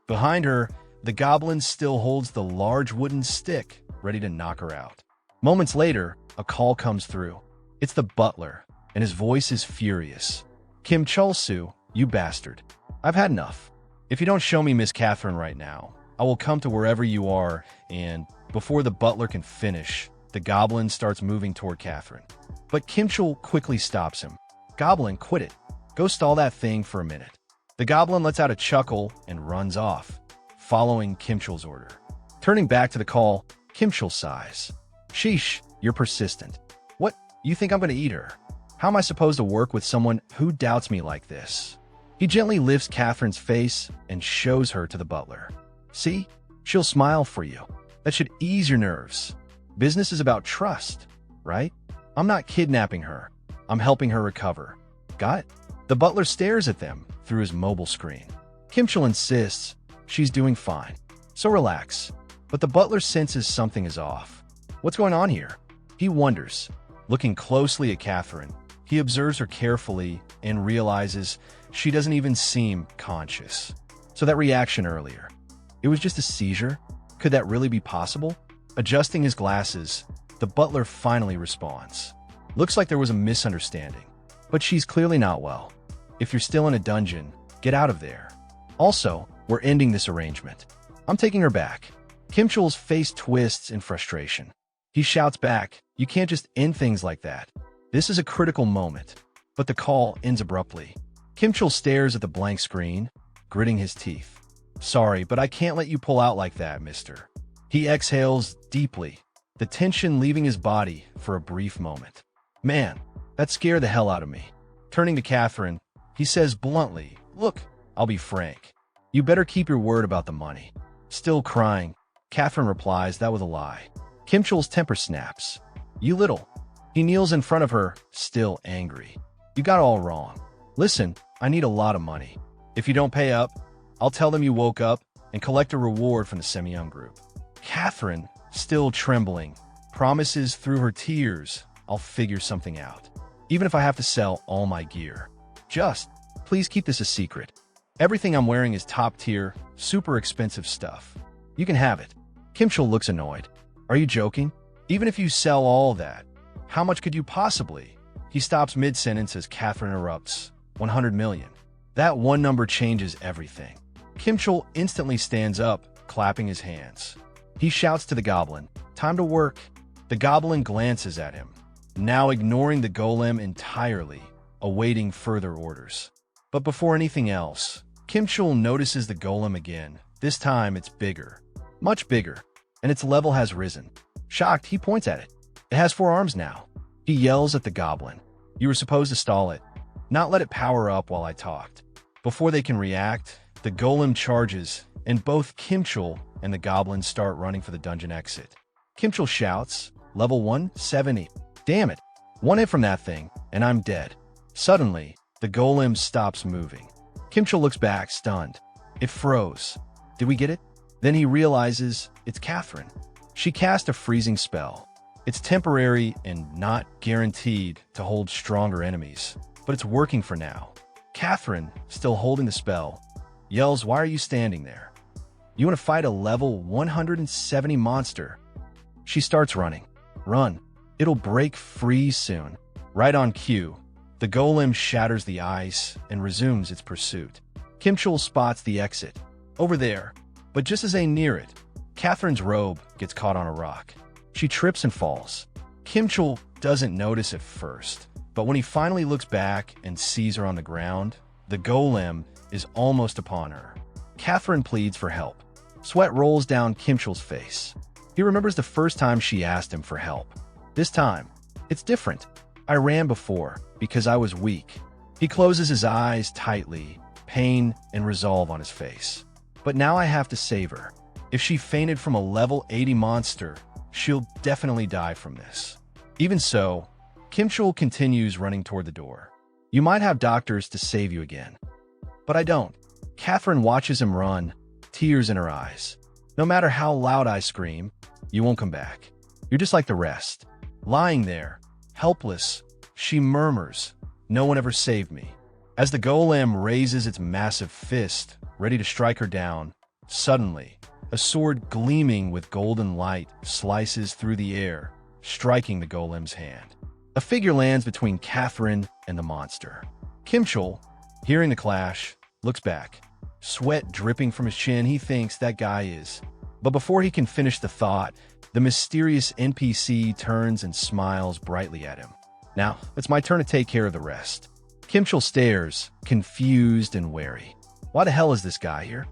Behind her, the goblin still holds the large wooden stick, ready to knock her out. Moments later, a call comes through. It's the butler, and his voice is furious. "Kim Chul-soo, you bastard. I've had enough. If you don't show me Miss Catherine right now, I will come to wherever you are," and before the butler can finish, the goblin starts moving toward Catherine. But Kim Chul quickly stops him. "Goblin, quit it. Go stall that thing for a minute." The goblin lets out a chuckle and runs off, following Kim Chul's order. Turning back to the call, Kim Chul sighs. "Sheesh, you're persistent. What, you think I'm going to eat her? How am I supposed to work with someone who doubts me like this?" He gently lifts Catherine's face and shows her to the butler. "See? She'll smile for you. That should ease your nerves. Business is about trust, right? I'm not kidnapping her. I'm helping her recover." Got it? The butler stares at them through his mobile screen. Kimchul insists she's doing fine, so relax. But the butler senses something is off. What's going on here? He wonders. Looking closely at Catherine, he observes her carefully and realizes she doesn't even seem conscious. So that reaction earlier, it was just a seizure? Could that really be possible? Adjusting his glasses, the butler finally responds. Looks like there was a misunderstanding, but she's clearly not well. If you're still in a dungeon, get out of there. Also, we're ending this arrangement. I'm taking her back. Kimchul's face twists in frustration. He shouts back, you can't just end things like that. This is a critical moment. But the call ends abruptly. Kimchul stares at the blank screen, gritting his teeth. Sorry, but I can't let you pull out like that, mister. He exhales deeply, the tension leaving his body for a brief moment. Man, that scared the hell out of me. Turning to Catherine, he says bluntly, look, I'll be frank. You better keep your word about the money. Still crying, Catherine replies that was a lie. Kimchul's temper snaps. You little. He kneels in front of her, still angry. You got it all wrong. Listen, I need a lot of money. If you don't pay up, I'll tell them you woke up and collect a reward from the Semyon group. Catherine, still trembling, promises through her tears, I'll figure something out. Even if I have to sell all my gear. Just, please keep this a secret. Everything I'm wearing is top tier, super expensive stuff. You can have it. Kimchul looks annoyed. Are you joking? Even if you sell all that, how much could you possibly? He stops mid-sentence as Catherine erupts. 100 million. That one number changes everything. Kimchul instantly stands up, clapping his hands. He shouts to the Goblin, time to work. The Goblin glances at him, now ignoring the golem entirely, awaiting further orders. But before anything else, Kimchul notices the golem again. This time it's bigger, much bigger, and its level has risen. Shocked, he points at it. It has 4 arms now. He yells at the Goblin. You were supposed to stall it, not let it power up while I talked. Before they can react, the golem charges, and both Kimchul and the Goblin start running for the dungeon exit. Kimchul shouts, level 170. Damn it, one hit from that thing, and I'm dead. Suddenly, the golem stops moving. Kimchul looks back, stunned. It froze. Did we get it? Then he realizes it's Catherine. She cast a freezing spell. It's temporary and not guaranteed to hold stronger enemies, but it's working for now. Catherine, still holding the spell, yells, why are you standing there? You want to fight a level 170 monster? She starts running. Run. It'll break free soon. Right on cue, the golem shatters the ice and resumes its pursuit. Kimchul spots the exit. Over there. But just as they near it, Catherine's robe gets caught on a rock. She trips and falls. Kimchul doesn't notice at first, but when he finally looks back and sees her on the ground, the golem is almost upon her. Catherine pleads for help. Sweat rolls down Kimchul's face. He remembers the first time she asked him for help. This time, it's different. I ran before because I was weak. He closes his eyes tightly, pain and resolve on his face. But now I have to save her. If she fainted from a level 80 monster, she'll definitely die from this. Even so, Kimchul continues running toward the door. You might have doctors to save you again. But I don't. Catherine watches him run, tears in her eyes. No matter how loud I scream, you won't come back. You're just like the rest. Lying there, helpless, she murmurs, no one ever saved me. As the golem raises its massive fist, ready to strike her down, suddenly, a sword gleaming with golden light slices through the air, striking the golem's hand. A figure lands between Catherine and the monster. Kimchul, hearing the clash, looks back. Sweat dripping from his chin, he thinks that guy is. But before he can finish the thought, the mysterious NPC turns and smiles brightly at him. Now, it's my turn to take care of the rest. Kimchul stares, confused and wary. Why the hell is this guy here?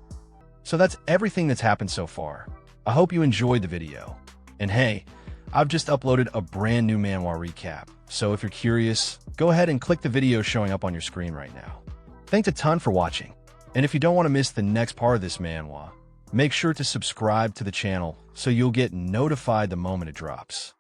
So that's everything that's happened so far. I hope you enjoyed the video. And hey, I've just uploaded a brand new Manhwa recap, so if you're curious, go ahead and click the video showing up on your screen right now. Thanks a ton for watching. And if you don't want to miss the next part of this manhwa, make sure to subscribe to the channel so you'll get notified the moment it drops.